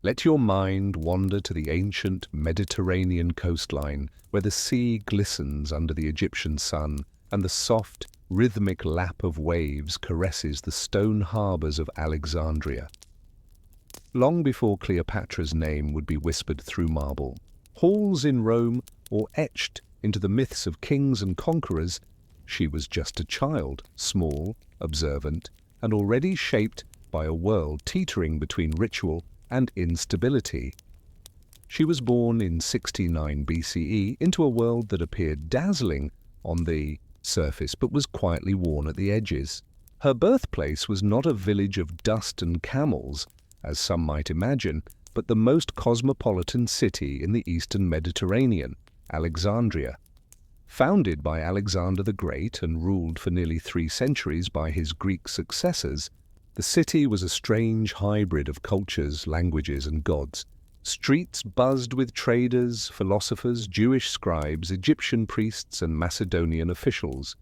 Let your mind wander to the ancient Mediterranean coastline, where the sea glistens under the Egyptian sun, and the soft, rhythmic lap of waves caresses the stone harbors of Alexandria. Long before Cleopatra's name would be whispered through marble, halls in Rome, or etched into the myths of kings and conquerors, she was just a child, small, observant, and already shaped by a world teetering between ritual and instability. She was born in 69 BCE into a world that appeared dazzling on the surface but was quietly worn at the edges. Her birthplace was not a village of dust and camels, as some might imagine, but the most cosmopolitan city in the eastern Mediterranean, Alexandria. Founded by Alexander the Great and ruled for nearly 3 centuries by his Greek successors, the city was a strange hybrid of cultures, languages, and gods. Streets buzzed with traders, philosophers, Jewish scribes, Egyptian priests, and Macedonian officials.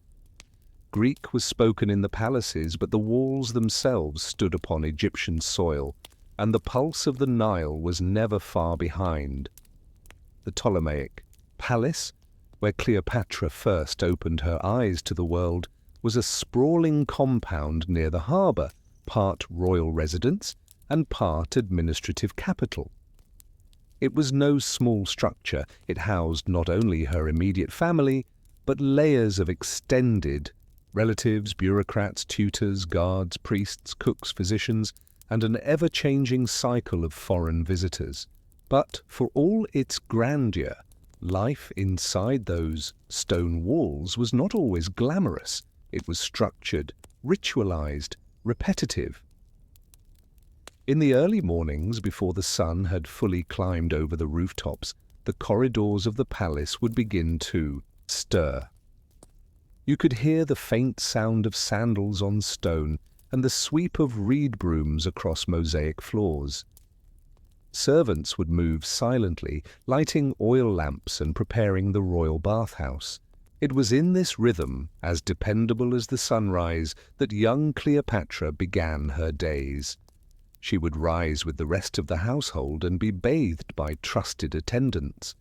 Greek was spoken in the palaces, but the walls themselves stood upon Egyptian soil, and the pulse of the Nile was never far behind. The Ptolemaic palace, where Cleopatra first opened her eyes to the world, was a sprawling compound near the harbour, part royal residence and part administrative capital. It was no small structure. It housed not only her immediate family, but layers of extended relatives, bureaucrats, tutors, guards, priests, cooks, physicians, and an ever-changing cycle of foreign visitors. But for all its grandeur, life inside those stone walls was not always glamorous. It was structured, ritualized, repetitive. In the early mornings, before the sun had fully climbed over the rooftops, the corridors of the palace would begin to stir. You could hear the faint sound of sandals on stone and the sweep of reed brooms across mosaic floors. Servants would move silently, lighting oil lamps and preparing the royal bathhouse. It was in this rhythm, as dependable as the sunrise, that young Cleopatra began her days. She would rise with the rest of the household and be bathed by trusted attendants.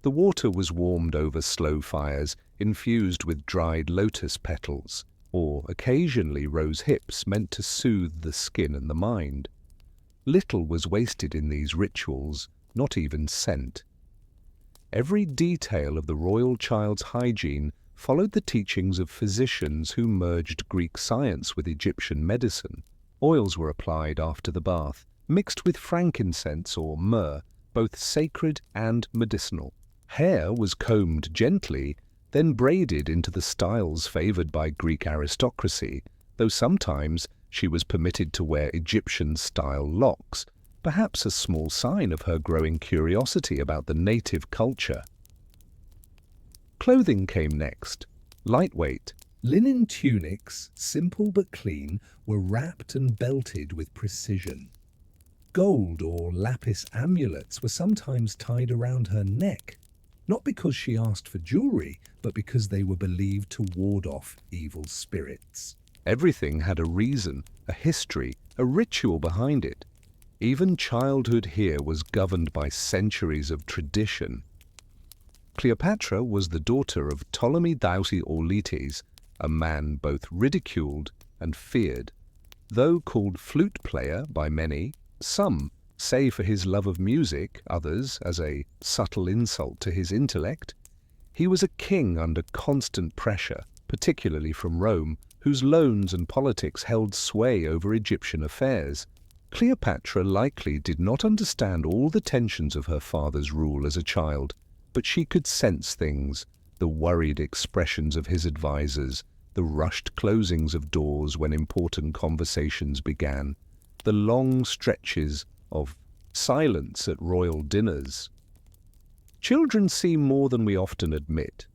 The water was warmed over slow fires, infused with dried lotus petals, or occasionally rose hips meant to soothe the skin and the mind. Little was wasted in these rituals, not even scent. Every detail of the royal child's hygiene followed the teachings of physicians who merged Greek science with Egyptian medicine. Oils were applied after the bath, mixed with frankincense or myrrh, both sacred and medicinal. Hair was combed gently, then braided into the styles favored by Greek aristocracy, though sometimes she was permitted to wear Egyptian-style locks, perhaps a small sign of her growing curiosity about the native culture. Clothing came next. Lightweight, linen tunics, simple but clean, were wrapped and belted with precision. Gold or lapis amulets were sometimes tied around her neck, not because she asked for jewelry, but because they were believed to ward off evil spirits. Everything had a reason, a history, a ritual behind it. Even childhood here was governed by centuries of tradition. Cleopatra was the daughter of Ptolemy Dausi Auletes, a man both ridiculed and feared. Though called flute player by many, some say for his love of music, others as a subtle insult to his intellect, he was a king under constant pressure, particularly from Rome, whose loans and politics held sway over Egyptian affairs. Cleopatra likely did not understand all the tensions of her father's rule as a child, but she could sense things, the worried expressions of his advisors, the rushed closings of doors when important conversations began, the long stretches of silence at royal dinners. Children see more than we often admit.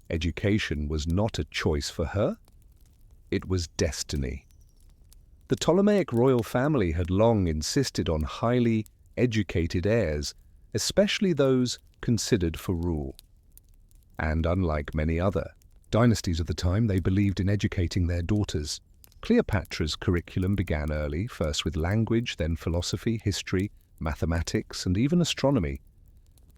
Education was not a choice for her. It was destiny. The Ptolemaic royal family had long insisted on highly educated heirs, especially those considered for rule. And unlike many other dynasties of the time, they believed in educating their daughters. Cleopatra's curriculum began early, first with language, then philosophy, history, mathematics, and even astronomy.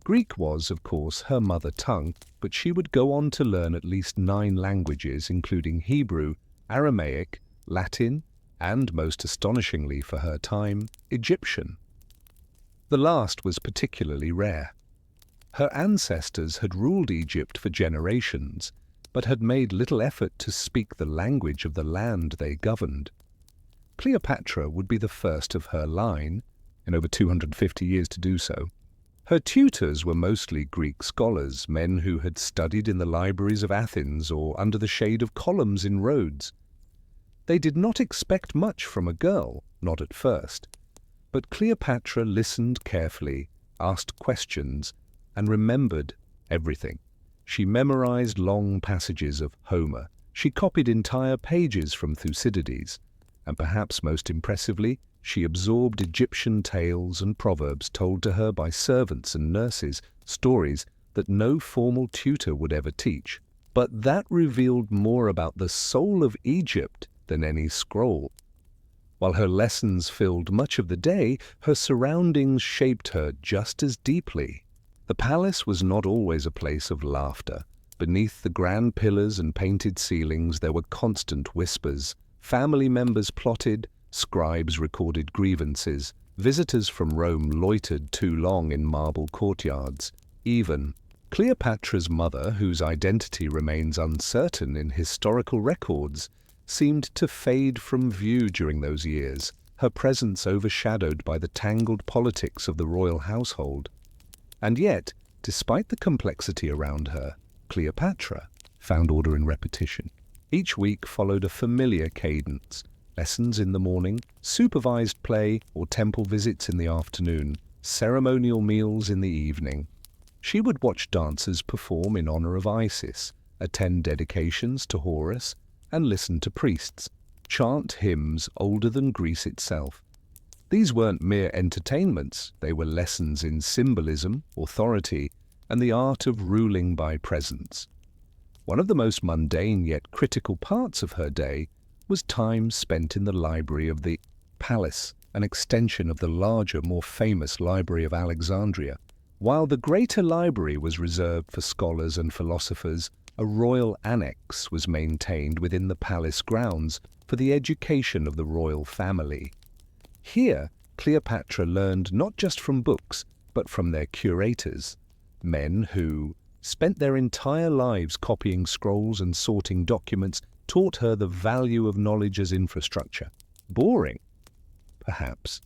Greek was, of course, her mother tongue, but she would go on to learn at least 9 languages, including Hebrew, Aramaic, Latin, and, most astonishingly for her time, Egyptian. The last was particularly rare. Her ancestors had ruled Egypt for generations, but had made little effort to speak the language of the land they governed. Cleopatra would be the first of her line, in over 250 years to do so. Her tutors were mostly Greek scholars, men who had studied in the libraries of Athens or under the shade of columns in Rhodes. They did not expect much from a girl, not at first. But Cleopatra listened carefully, asked questions, and remembered everything. She memorized long passages of Homer. She copied entire pages from Thucydides. And perhaps most impressively, she absorbed Egyptian tales and proverbs told to her by servants and nurses, stories that no formal tutor would ever teach. But that revealed more about the soul of Egypt than any scroll. While her lessons filled much of the day, her surroundings shaped her just as deeply. The palace was not always a place of laughter. Beneath the grand pillars and painted ceilings there were constant whispers. Family members plotted, scribes recorded grievances, visitors from Rome loitered too long in marble courtyards. Even Cleopatra's mother, whose identity remains uncertain in historical records, seemed to fade from view during those years, her presence overshadowed by the tangled politics of the royal household. And yet, despite the complexity around her, Cleopatra found order in repetition. Each week followed a familiar cadence: lessons in the morning, supervised play or temple visits in the afternoon, ceremonial meals in the evening. She would watch dancers perform in honor of Isis, attend dedications to Horus, and listen to priests chant hymns older than Greece itself. These weren't mere entertainments, they were lessons in symbolism, authority, and the art of ruling by presence. One of the most mundane yet critical parts of her day was time spent in the library of the palace, an extension of the larger, more famous Library of Alexandria. While the greater library was reserved for scholars and philosophers, a royal annex was maintained within the palace grounds for the education of the royal family. Here, Cleopatra learned not just from books, but from their curators, men who spent their entire lives copying scrolls and sorting documents, taught her the value of knowledge as infrastructure. Boring, perhaps.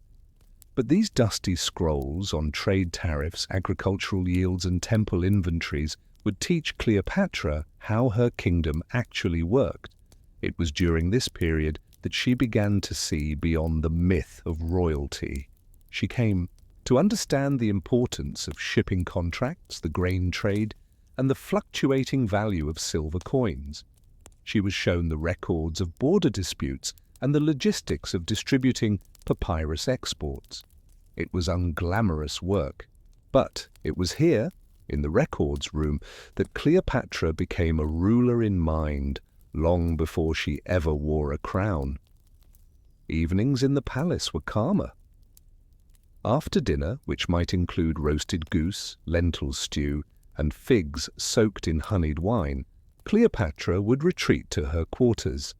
But these dusty scrolls on trade tariffs, agricultural yields, and temple inventories would teach Cleopatra how her kingdom actually worked. It was during this period that she began to see beyond the myth of royalty. She came to understand the importance of shipping contracts, the grain trade, and the fluctuating value of silver coins. She was shown the records of border disputes and the logistics of distributing papyrus exports. It was unglamorous work, but it was here, in the records room, that Cleopatra became a ruler in mind long before she ever wore a crown. Evenings in the palace were calmer. After dinner, which might include roasted goose, lentil stew, and figs soaked in honeyed wine, Cleopatra would retreat to her quarters.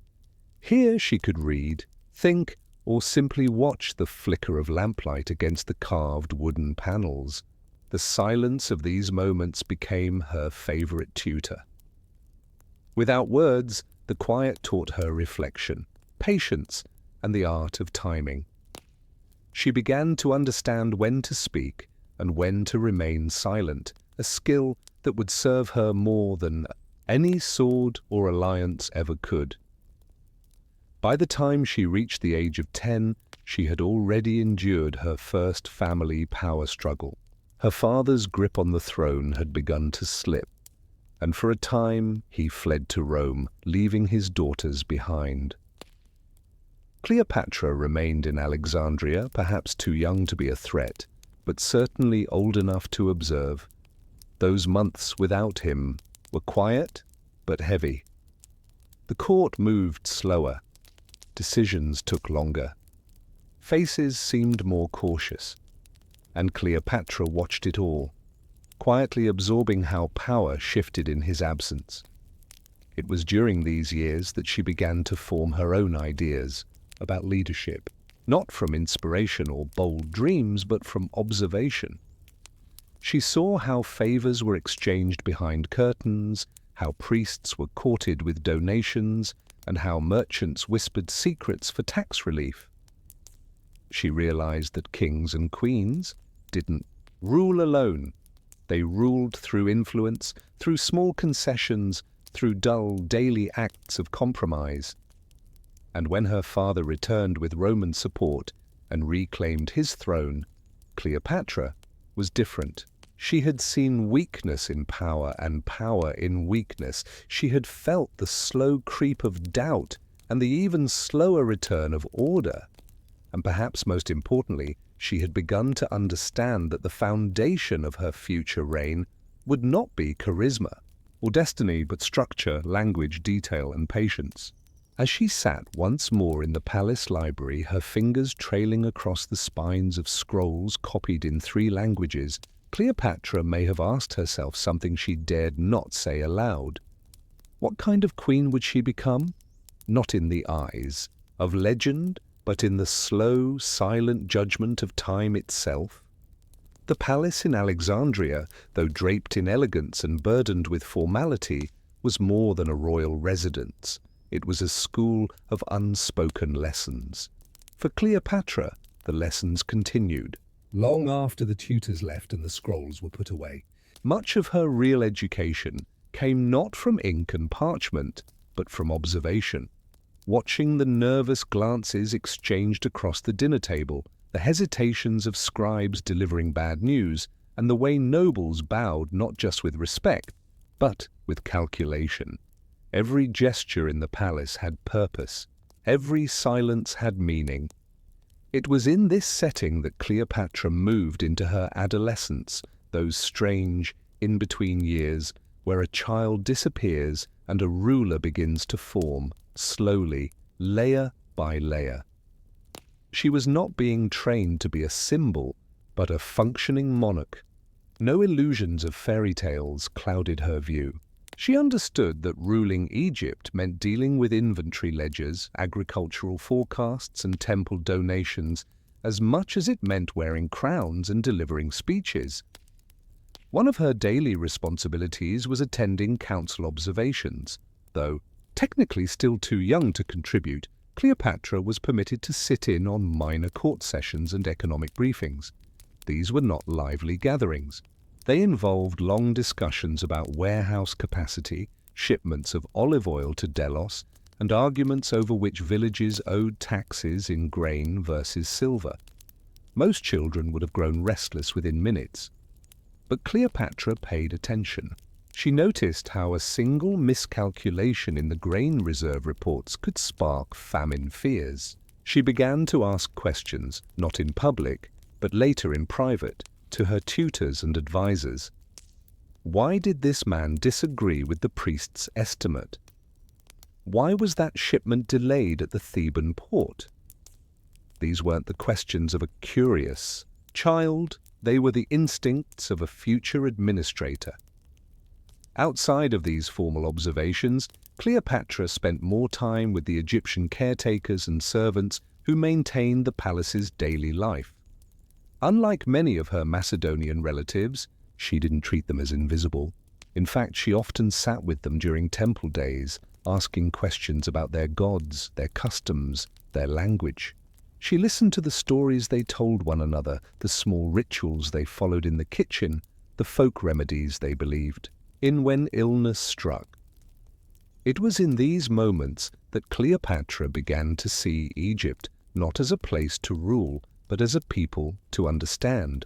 Here she could read, think, or simply watch the flicker of lamplight against the carved wooden panels. The silence of these moments became her favorite tutor. Without words, the quiet taught her reflection, patience, and the art of timing. She began to understand when to speak and when to remain silent, a skill that would serve her more than any sword or alliance ever could. By the time she reached the age of 10, she had already endured her first family power struggle. Her father's grip on the throne had begun to slip, and for a time he fled to Rome, leaving his daughters behind. Cleopatra remained in Alexandria, perhaps too young to be a threat, but certainly old enough to observe. Those months without him were quiet but heavy. The court moved slower. Decisions took longer. Faces seemed more cautious. and Cleopatra watched it all, quietly absorbing how power shifted in his absence. It was during these years that she began to form her own ideas about leadership, not from inspiration or bold dreams, but from observation. She saw how favors were exchanged behind curtains, how priests were courted with donations, and how merchants whispered secrets for tax relief. She realized that kings and queens didn't rule alone. They ruled through influence, through small concessions, through dull daily acts of compromise. And when her father returned with Roman support and reclaimed his throne, Cleopatra was different. She had seen weakness in power and power in weakness. She had felt the slow creep of doubt and the even slower return of order. And perhaps most importantly, she had begun to understand that the foundation of her future reign would not be charisma or destiny, but structure, language, detail, and patience. As she sat once more in the palace library, her fingers trailing across the spines of scrolls copied in 3 languages, Cleopatra may have asked herself something she dared not say aloud. What kind of queen would she become? Not in the eyes of legend, but in the slow, silent judgment of time itself. The palace in Alexandria, though draped in elegance and burdened with formality, was more than a royal residence. It was a school of unspoken lessons. For Cleopatra, the lessons continued, long after the tutors left and the scrolls were put away. Much of her real education came not from ink and parchment, but from observation. Watching the nervous glances exchanged across the dinner table, the hesitations of scribes delivering bad news, and the way nobles bowed not just with respect, but with calculation. Every gesture in the palace had purpose. Every silence had meaning. It was in this setting that Cleopatra moved into her adolescence, those strange, in-between years where a child disappears and a ruler begins to form, slowly, layer by layer. She was not being trained to be a symbol, but a functioning monarch. No illusions of fairy tales clouded her view. She understood that ruling Egypt meant dealing with inventory ledgers, agricultural forecasts, and temple donations as much as it meant wearing crowns and delivering speeches. One of her daily responsibilities was attending council observations. Though technically still too young to contribute, Cleopatra was permitted to sit in on minor court sessions and economic briefings. These were not lively gatherings. They involved long discussions about warehouse capacity, shipments of olive oil to Delos, and arguments over which villages owed taxes in grain versus silver. Most children would have grown restless within minutes. But Cleopatra paid attention. She noticed how a single miscalculation in the grain reserve reports could spark famine fears. She began to ask questions, not in public, but later in private, to her tutors and advisors. Why did this man disagree with the priest's estimate? Why was that shipment delayed at the Theban port? These weren't the questions of a curious child, they were the instincts of a future administrator. Outside of these formal observations, Cleopatra spent more time with the Egyptian caretakers and servants who maintained the palace's daily life. Unlike many of her Macedonian relatives, she didn't treat them as invisible. In fact, she often sat with them during temple days, asking questions about their gods, their customs, their language. She listened to the stories they told one another, the small rituals they followed in the kitchen, the folk remedies they believed in when illness struck. It was in these moments that Cleopatra began to see Egypt not as a place to rule, but as a people to understand.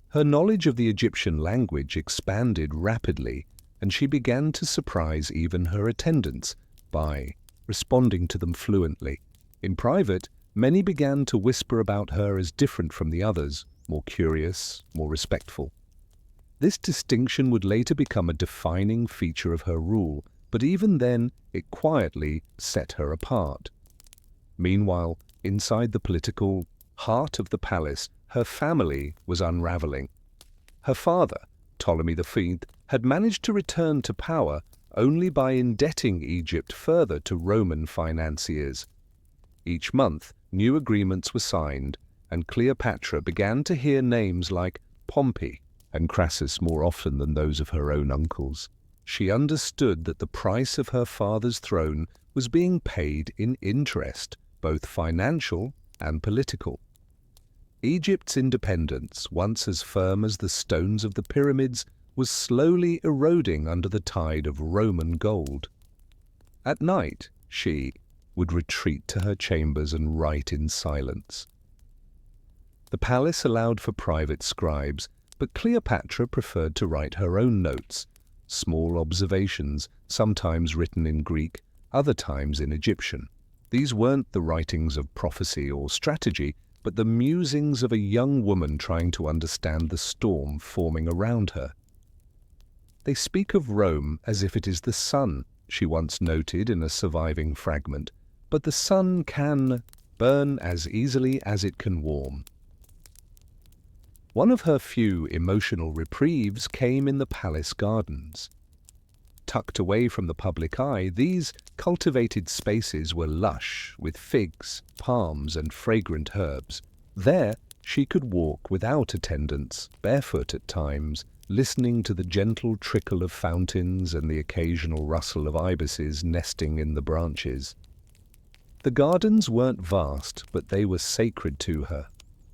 Her knowledge of the Egyptian language expanded rapidly, and she began to surprise even her attendants by responding to them fluently. In private, many began to whisper about her as different from the others, more curious, more respectful. This distinction would later become a defining feature of her rule, but even then it quietly set her apart. Meanwhile, inside the political heart of the palace, her family was unraveling. Her father, Ptolemy V, had managed to return to power only by indebting Egypt further to Roman financiers. Each month, new agreements were signed, and Cleopatra began to hear names like Pompey and Crassus more often than those of her own uncles. She understood that the price of her father's throne was being paid in interest, both financial and political. Egypt's independence, once as firm as the stones of the pyramids, was slowly eroding under the tide of Roman gold. At night, she would retreat to her chambers and write in silence. The palace allowed for private scribes, but Cleopatra preferred to write her own notes, small observations, sometimes written in Greek, other times in Egyptian. These weren't the writings of prophecy or strategy, but the musings of a young woman trying to understand the storm forming around her. "They speak of Rome as if it is the sun," she once noted in a surviving fragment, "but the sun can burn as easily as it can warm." One of her few emotional reprieves came in the palace gardens. Tucked away from the public eye, these cultivated spaces were lush with figs, palms, and fragrant herbs. There, she could walk without attendants, barefoot at times, listening to the gentle trickle of fountains and the occasional rustle of ibises nesting in the branches. The gardens weren't vast, but they were sacred to her,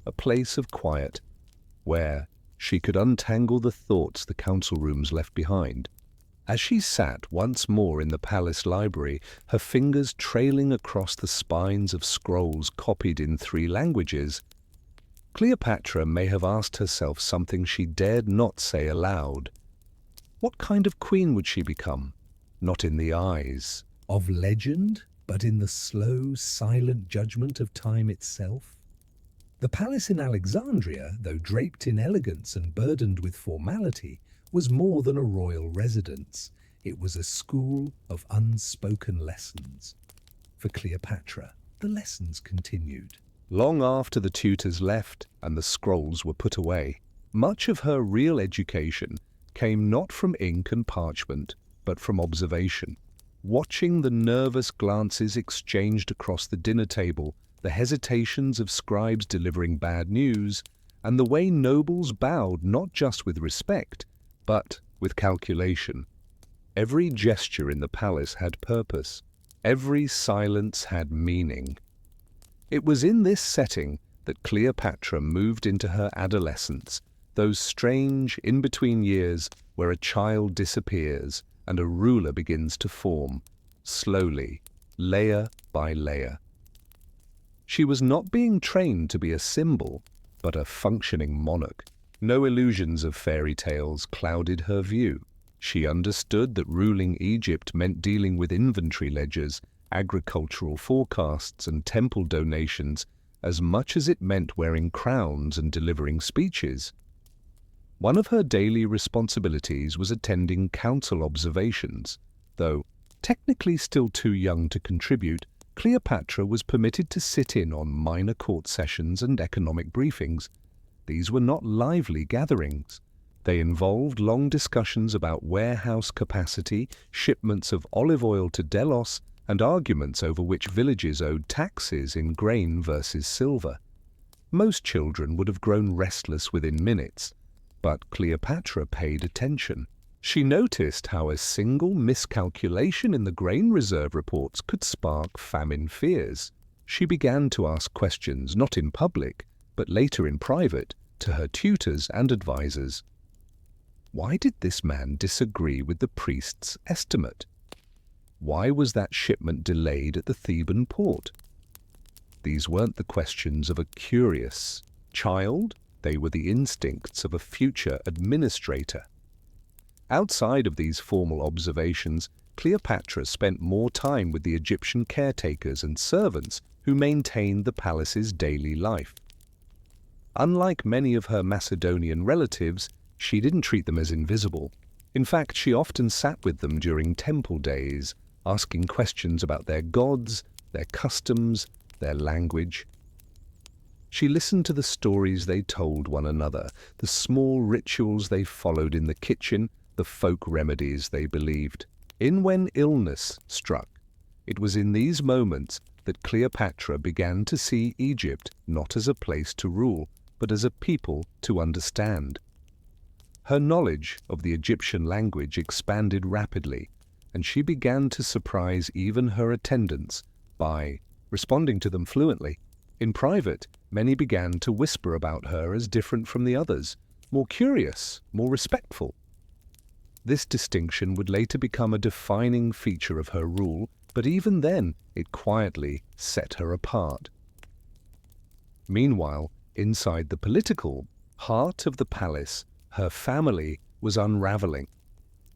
a place of quiet, where she could untangle the thoughts the council rooms left behind. As she sat once more in the palace library, her fingers trailing across the spines of scrolls copied in 3 languages, Cleopatra may have asked herself something she dared not say aloud. What kind of queen would she become? Not in the eyes of legend, but in the slow, silent judgment of time itself. The palace in Alexandria, though draped in elegance and burdened with formality, was more than a royal residence. It was a school of unspoken lessons. For Cleopatra, the lessons continued. Long after the tutors left and the scrolls were put away, much of her real education came not from ink and parchment, but from observation. Watching the nervous glances exchanged across the dinner table, the hesitations of scribes delivering bad news, and the way nobles bowed not just with respect, but with calculation. Every gesture in the palace had purpose. Every silence had meaning. It was in this setting that Cleopatra moved into her adolescence, those strange in-between years where a child disappears and a ruler begins to form, slowly, layer by layer. She was not being trained to be a symbol, but a functioning monarch. No illusions of fairy tales clouded her view. She understood that ruling Egypt meant dealing with inventory ledgers, agricultural forecasts, and temple donations as much as it meant wearing crowns and delivering speeches. One of her daily responsibilities was attending council observations. Though technically still too young to contribute, Cleopatra was permitted to sit in on minor court sessions and economic briefings. These were not lively gatherings. They involved long discussions about warehouse capacity, shipments of olive oil to Delos, and arguments over which villages owed taxes in grain versus silver. Most children would have grown restless within minutes, but Cleopatra paid attention. She noticed how a single miscalculation in the grain reserve reports could spark famine fears. She began to ask questions not in public, but later in private, to her tutors and advisors. Why did this man disagree with the priest's estimate? Why was that shipment delayed at the Theban port? These weren't the questions of a curious child, they were the instincts of a future administrator. Outside of these formal observations, Cleopatra spent more time with the Egyptian caretakers and servants who maintained the palace's daily life. Unlike many of her Macedonian relatives, she didn't treat them as invisible. In fact, she often sat with them during temple days, asking questions about their gods, their customs, their language. She listened to the stories they told one another, the small rituals they followed in the kitchen, the folk remedies they believed in when illness struck. It was in these moments that Cleopatra began to see Egypt not as a place to rule, but as a people to understand. Her knowledge of the Egyptian language expanded rapidly, and she began to surprise even her attendants by responding to them fluently. In private, many began to whisper about her as different from the others, more curious, more respectful. This distinction would later become a defining feature of her rule, but even then it quietly set her apart. Meanwhile, inside the political heart of the palace, her family was unraveling.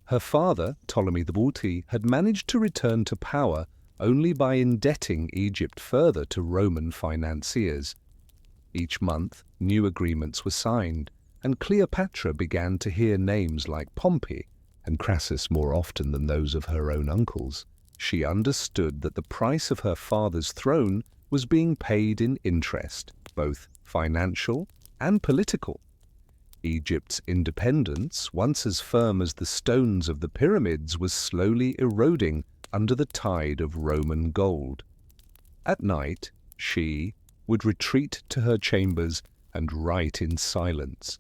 Her father, Ptolemy the Booty, had managed to return to power only by indebting Egypt further to Roman financiers. Each month, new agreements were signed, and Cleopatra began to hear names like Pompey and Crassus more often than those of her own uncles. She understood that the price of her father's throne was being paid in interest, both financial and political. Egypt's independence, once as firm as the stones of the pyramids, was slowly eroding under the tide of Roman gold. At night, she would retreat to her chambers and write in silence.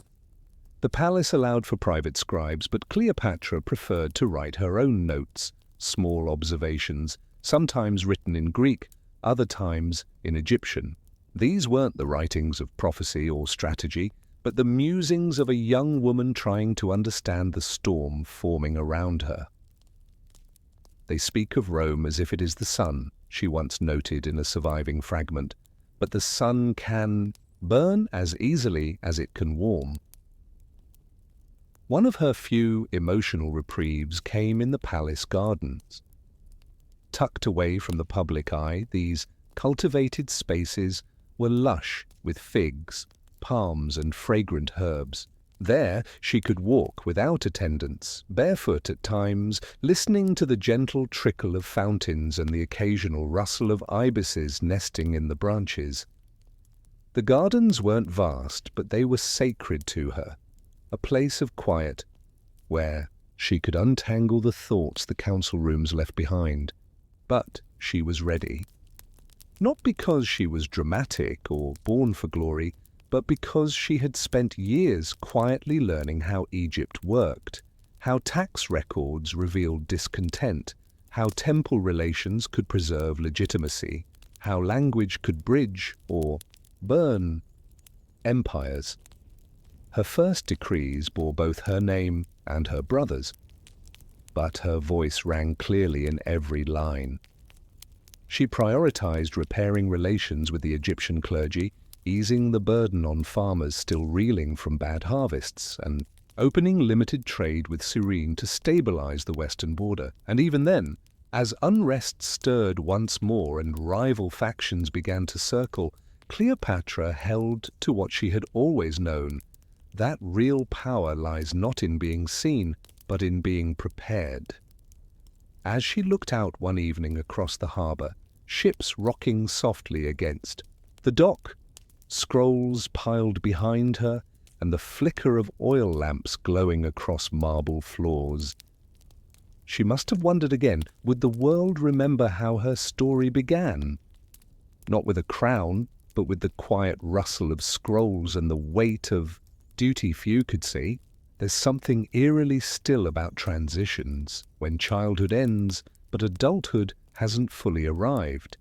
The palace allowed for private scribes, but Cleopatra preferred to write her own notes, small observations, sometimes written in Greek, other times in Egyptian. These weren't the writings of prophecy or strategy, but the musings of a young woman trying to understand the storm forming around her. They speak of Rome as if it is the sun, she once noted in a surviving fragment, but the sun can burn as easily as it can warm. One of her few emotional reprieves came in the palace gardens. Tucked away from the public eye, these cultivated spaces were lush with figs, palms and fragrant herbs. There she could walk without attendants, barefoot at times, listening to the gentle trickle of fountains and the occasional rustle of ibises nesting in the branches. The gardens weren't vast, but they were sacred to her, a place of quiet where she could untangle the thoughts the council rooms left behind. But she was ready. Not because she was dramatic or born for glory, but because she had spent years quietly learning how Egypt worked, how tax records revealed discontent, how temple relations could preserve legitimacy, how language could bridge or burn empires. Her first decrees bore both her name and her brother's, but her voice rang clearly in every line. She prioritized repairing relations with the Egyptian clergy, easing the burden on farmers still reeling from bad harvests, and opening limited trade with Cyrene to stabilize the western border. And even then, as unrest stirred once more and rival factions began to circle, Cleopatra held to what she had always known, that real power lies not in being seen, but in being prepared. As she looked out one evening across the harbor, ships rocking softly against the dock, scrolls piled behind her, and the flicker of oil lamps glowing across marble floors, she must have wondered again, would the world remember how her story began? Not with a crown, but with the quiet rustle of scrolls and the weight of duty few could see. There's something eerily still about transitions, when childhood ends, but adulthood hasn't fully arrived.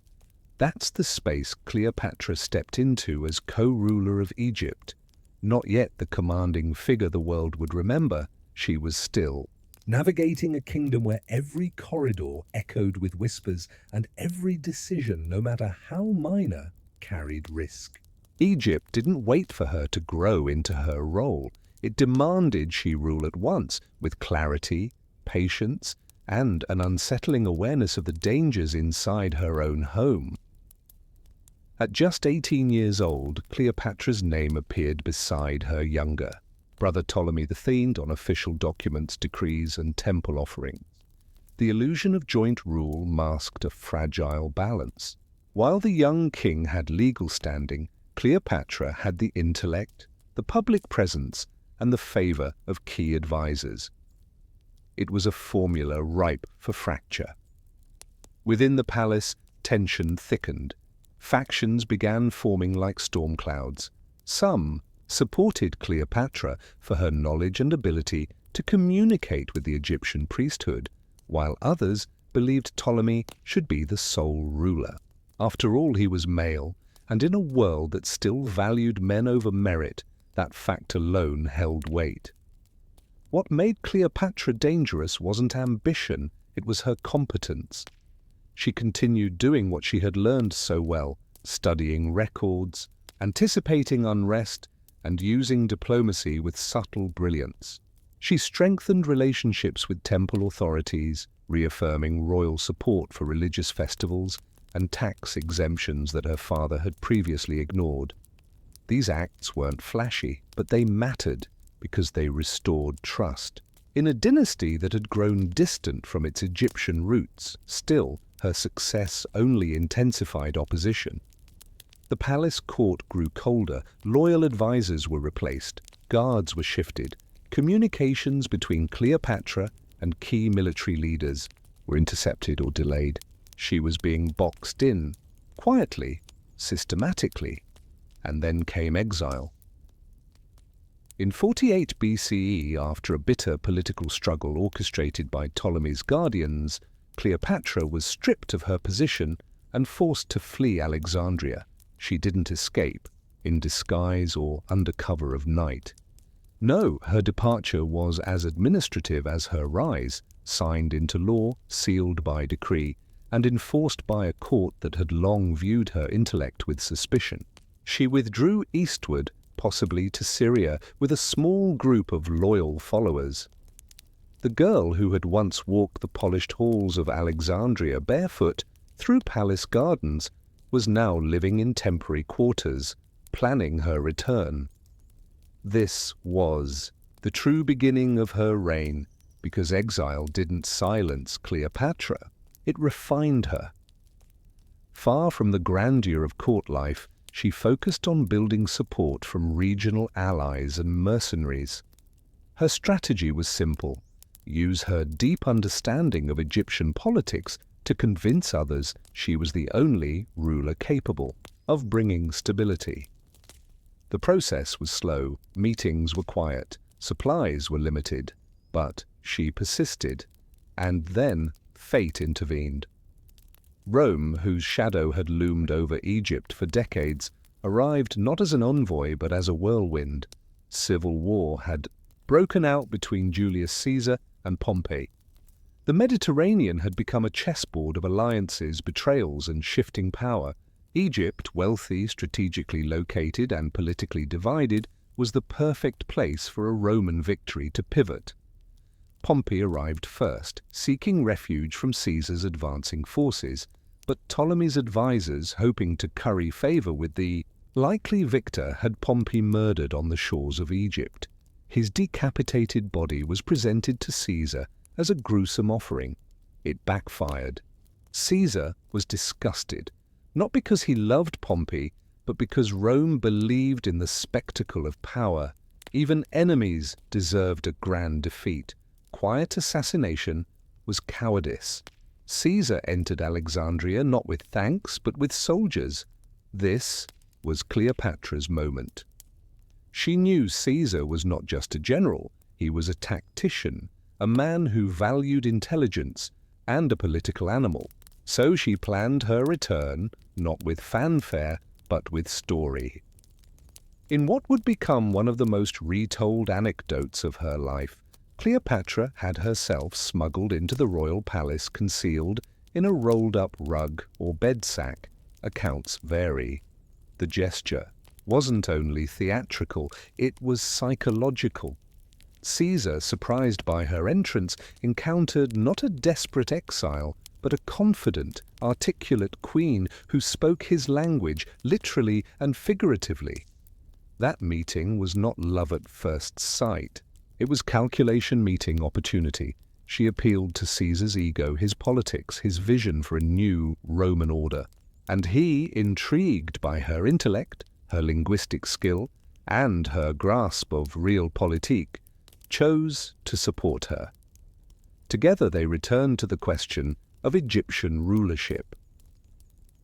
That's the space Cleopatra stepped into as co-ruler of Egypt. Not yet the commanding figure the world would remember, she was still navigating a kingdom where every corridor echoed with whispers and every decision, no matter how minor, carried risk. Egypt didn't wait for her to grow into her role. It demanded she rule at once, with clarity, patience, and an unsettling awareness of the dangers inside her own home. At just 18 years old, Cleopatra's name appeared beside her younger brother Ptolemy III on official documents, decrees, and temple offerings. The illusion of joint rule masked a fragile balance. While the young king had legal standing, Cleopatra had the intellect, the public presence, and the favor of key advisors. It was a formula ripe for fracture. Within the palace, tension thickened. Factions began forming like storm clouds. Some supported Cleopatra for her knowledge and ability to communicate with the Egyptian priesthood, while others believed Ptolemy should be the sole ruler. After all, he was male, and in a world that still valued men over merit, that fact alone held weight. What made Cleopatra dangerous wasn't ambition, it was her competence. She continued doing what she had learned so well, studying records, anticipating unrest, and using diplomacy with subtle brilliance. She strengthened relationships with temple authorities, reaffirming royal support for religious festivals and tax exemptions that her father had previously ignored. These acts weren't flashy, but they mattered because they restored trust. In a dynasty that had grown distant from its Egyptian roots, still, her success only intensified opposition. The palace court grew colder, loyal advisors were replaced, guards were shifted, communications between Cleopatra and key military leaders were intercepted or delayed. She was being boxed in, quietly, systematically, and then came exile. In 48 BCE, after a bitter political struggle orchestrated by Ptolemy's guardians, Cleopatra was stripped of her position and forced to flee Alexandria. She didn't escape, in disguise or under cover of night. No, her departure was as administrative as her rise, signed into law, sealed by decree, and enforced by a court that had long viewed her intellect with suspicion. She withdrew eastward, possibly to Syria, with a small group of loyal followers. The girl who had once walked the polished halls of Alexandria barefoot through palace gardens was now living in temporary quarters, planning her return. This was the true beginning of her reign, because exile didn't silence Cleopatra, it refined her. Far from the grandeur of court life, she focused on building support from regional allies and mercenaries. Her strategy was simple: use her deep understanding of Egyptian politics to convince others she was the only ruler capable of bringing stability. The process was slow, meetings were quiet, supplies were limited, but she persisted, and then fate intervened. Rome, whose shadow had loomed over Egypt for decades, arrived not as an envoy but as a whirlwind. Civil war had broken out between Julius Caesar and Pompey. The Mediterranean had become a chessboard of alliances, betrayals, and shifting power. Egypt, wealthy, strategically located, and politically divided, was the perfect place for a Roman victory to pivot. Pompey arrived first, seeking refuge from Caesar's advancing forces, but Ptolemy's advisors, hoping to curry favor with the likely victor, had Pompey murdered on the shores of Egypt. His decapitated body was presented to Caesar as a gruesome offering. It backfired. Caesar was disgusted, not because he loved Pompey, but because Rome believed in the spectacle of power. Even enemies deserved a grand defeat. Quiet assassination was cowardice. Caesar entered Alexandria not with thanks, but with soldiers. This was Cleopatra's moment. She knew Caesar was not just a general, he was a tactician, a man who valued intelligence, and a political animal. So she planned her return, not with fanfare, but with story. In what would become one of the most retold anecdotes of her life, Cleopatra had herself smuggled into the royal palace concealed in a rolled-up rug or bed sack. Accounts vary. The gesture wasn't only theatrical, it was psychological. Caesar, surprised by her entrance, encountered not a desperate exile, but a confident, articulate queen who spoke his language, literally and figuratively. That meeting was not love at first sight. It was calculation meeting opportunity. She appealed to Caesar's ego, his politics, his vision for a new Roman order. And he, intrigued by her intellect, her linguistic skill, and her grasp of realpolitik, chose to support her. Together they returned to the question of Egyptian rulership.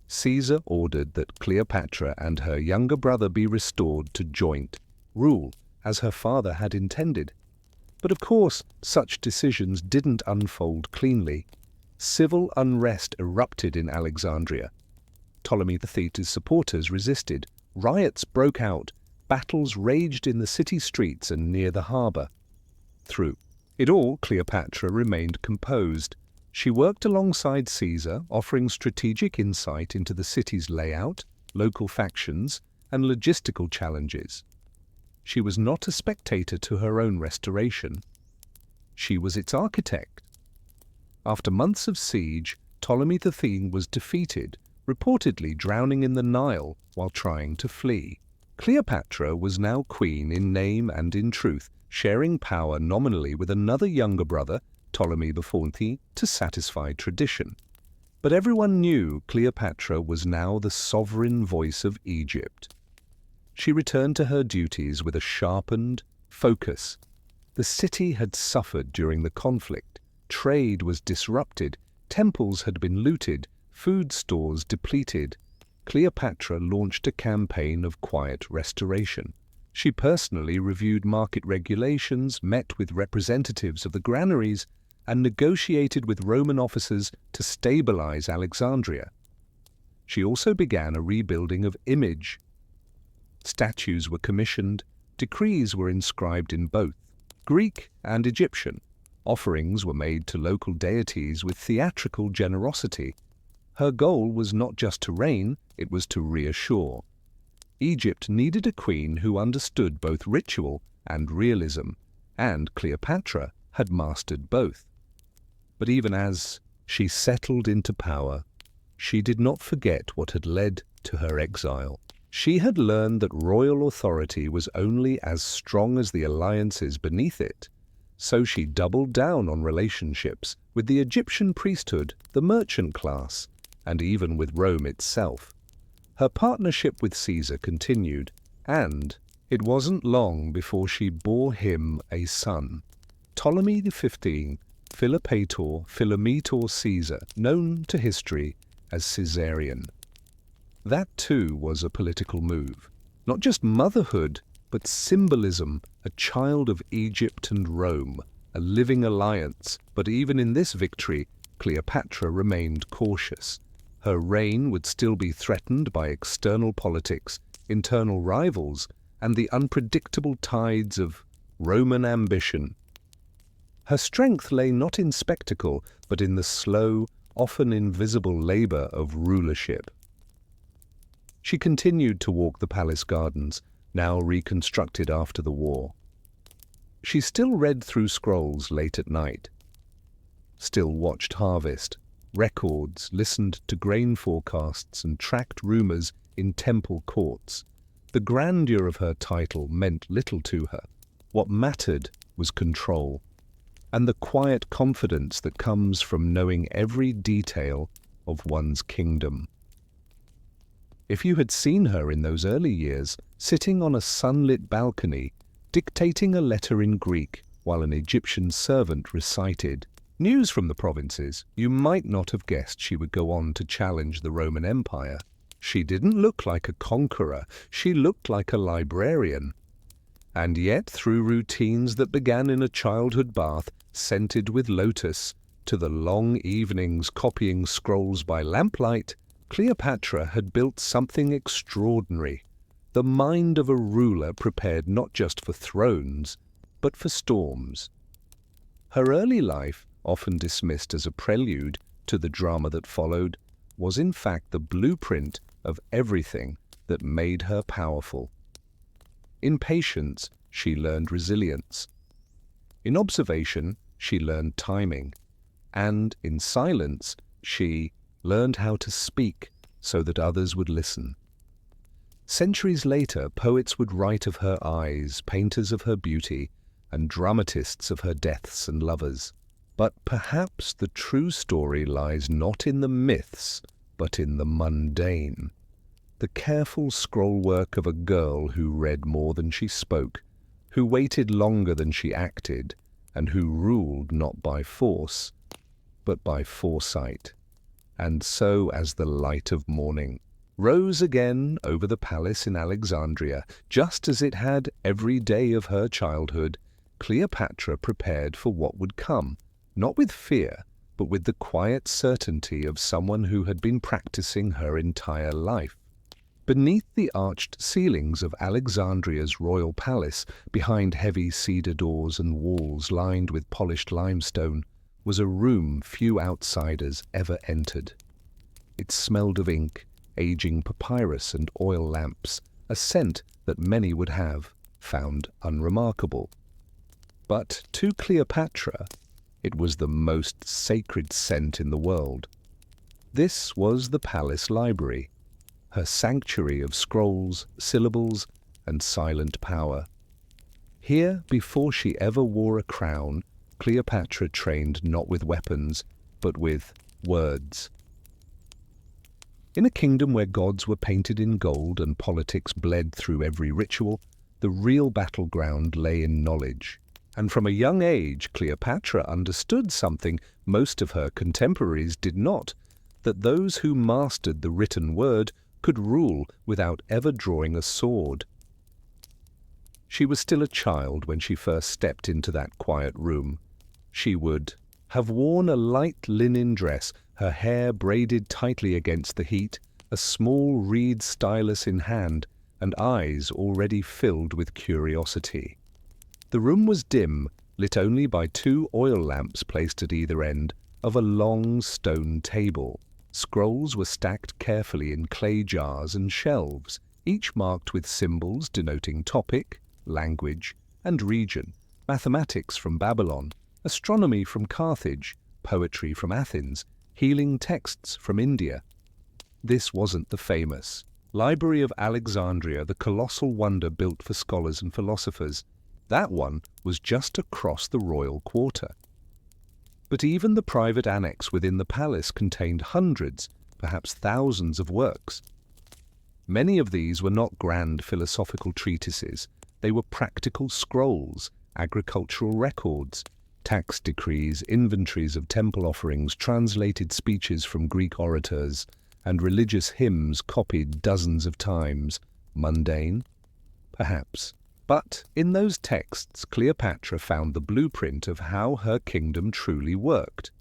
Caesar ordered that Cleopatra and her younger brother be restored to joint rule, as her father had intended. But of course, such decisions didn't unfold cleanly. Civil unrest erupted in Alexandria. Ptolemy VIII's supporters resisted. Riots broke out. Battles raged in the city streets and near the harbour. Through it all, Cleopatra remained composed. She worked alongside Caesar, offering strategic insight into the city's layout, local factions, and logistical challenges. She was not a spectator to her own restoration. She was its architect. After months of siege, Ptolemy XIII was defeated, reportedly drowning in the Nile while trying to flee. Cleopatra was now queen in name and in truth, sharing power nominally with another younger brother, Ptolemy XIV, to satisfy tradition. But everyone knew Cleopatra was now the sovereign voice of Egypt. She returned to her duties with a sharpened focus. The city had suffered during the conflict. Trade was disrupted, temples had been looted, food stores depleted. Cleopatra launched a campaign of quiet restoration. She personally reviewed market regulations, met with representatives of the granaries, and negotiated with Roman officers to stabilize Alexandria. She also began a rebuilding of image. Statues were commissioned, decrees were inscribed in both Greek and Egyptian. Offerings were made to local deities with theatrical generosity. Her goal was not just to reign, it was to reassure. Egypt needed a queen who understood both ritual and realism, and Cleopatra had mastered both. But even as she settled into power, she did not forget what had led to her exile. She had learned that royal authority was only as strong as the alliances beneath it, so she doubled down on relationships with the Egyptian priesthood, the merchant class, and even with Rome itself. Her partnership with Caesar continued, and it wasn't long before she bore him a son. Ptolemy XV, Philometor Caesar, known to history as Caesarion. That too was a political move. Not just motherhood, but symbolism, a child of Egypt and Rome, a living alliance. But even in this victory, Cleopatra remained cautious. Her reign would still be threatened by external politics, internal rivals, and the unpredictable tides of Roman ambition. Her strength lay not in spectacle, but in the slow, often invisible labor of rulership. She continued to walk the palace gardens, now reconstructed after the war. She still read through scrolls late at night, still watched harvest, records, listened to grain forecasts, and tracked rumors in temple courts. The grandeur of her title meant little to her. What mattered was control, and the quiet confidence that comes from knowing every detail of one's kingdom. If you had seen her in those early years, sitting on a sunlit balcony, dictating a letter in Greek while an Egyptian servant recited news from the provinces, you might not have guessed she would go on to challenge the Roman Empire. She didn't look like a conqueror, she looked like a librarian. And yet, through routines that began in a childhood bath scented with lotus, to the long evenings copying scrolls by lamplight, Cleopatra had built something extraordinary, the mind of a ruler prepared not just for thrones, but for storms. Her early life, often dismissed as a prelude to the drama that followed, was in fact the blueprint of everything that made her powerful. In patience, she learned resilience. In observation, she learned timing. And in silence, she learned how to speak so that others would listen. Centuries later, poets would write of her eyes, painters of her beauty, and dramatists of her deaths and lovers. But perhaps the true story lies not in the myths, but in the mundane. the careful scrollwork of a girl who read more than she spoke, who waited longer than she acted, and who ruled not by force, but by foresight. And so, as the light of morning rose again over the palace in Alexandria, just as it had every day of her childhood, Cleopatra prepared for what would come, not with fear, but with the quiet certainty of someone who had been practicing her entire life. Beneath the arched ceilings of Alexandria's royal palace, behind heavy cedar doors and walls lined with polished limestone, was a room few outsiders ever entered. It smelled of ink, aging papyrus and oil lamps, a scent that many would have found unremarkable. But to Cleopatra, it was the most sacred scent in the world. This was the palace library, her sanctuary of scrolls, syllables, and silent power. Here, before she ever wore a crown, Cleopatra trained not with weapons, but with words. In a kingdom where gods were painted in gold and politics bled through every ritual, the real battleground lay in knowledge. And from a young age, Cleopatra understood something most of her contemporaries did not, that those who mastered the written word could rule without ever drawing a sword. She was still a child when she first stepped into that quiet room. She would have worn a light linen dress, her hair braided tightly against the heat, a small reed stylus in hand, and eyes already filled with curiosity. The room was dim, lit only by 2 oil lamps placed at either end of a long stone table. Scrolls were stacked carefully in clay jars and shelves, each marked with symbols denoting topic, language, and region, mathematics from Babylon, astronomy from Carthage, poetry from Athens, healing texts from India. This wasn't the famous Library of Alexandria, the colossal wonder built for scholars and philosophers. That one was just across the royal quarter. But even the private annex within the palace contained hundreds, perhaps thousands of works. Many of these were not grand philosophical treatises. They were practical scrolls, agricultural records, tax decrees, inventories of temple offerings, translated speeches from Greek orators, and religious hymns copied dozens of times. Mundane? Perhaps. But in those texts, Cleopatra found the blueprint of how her kingdom truly worked.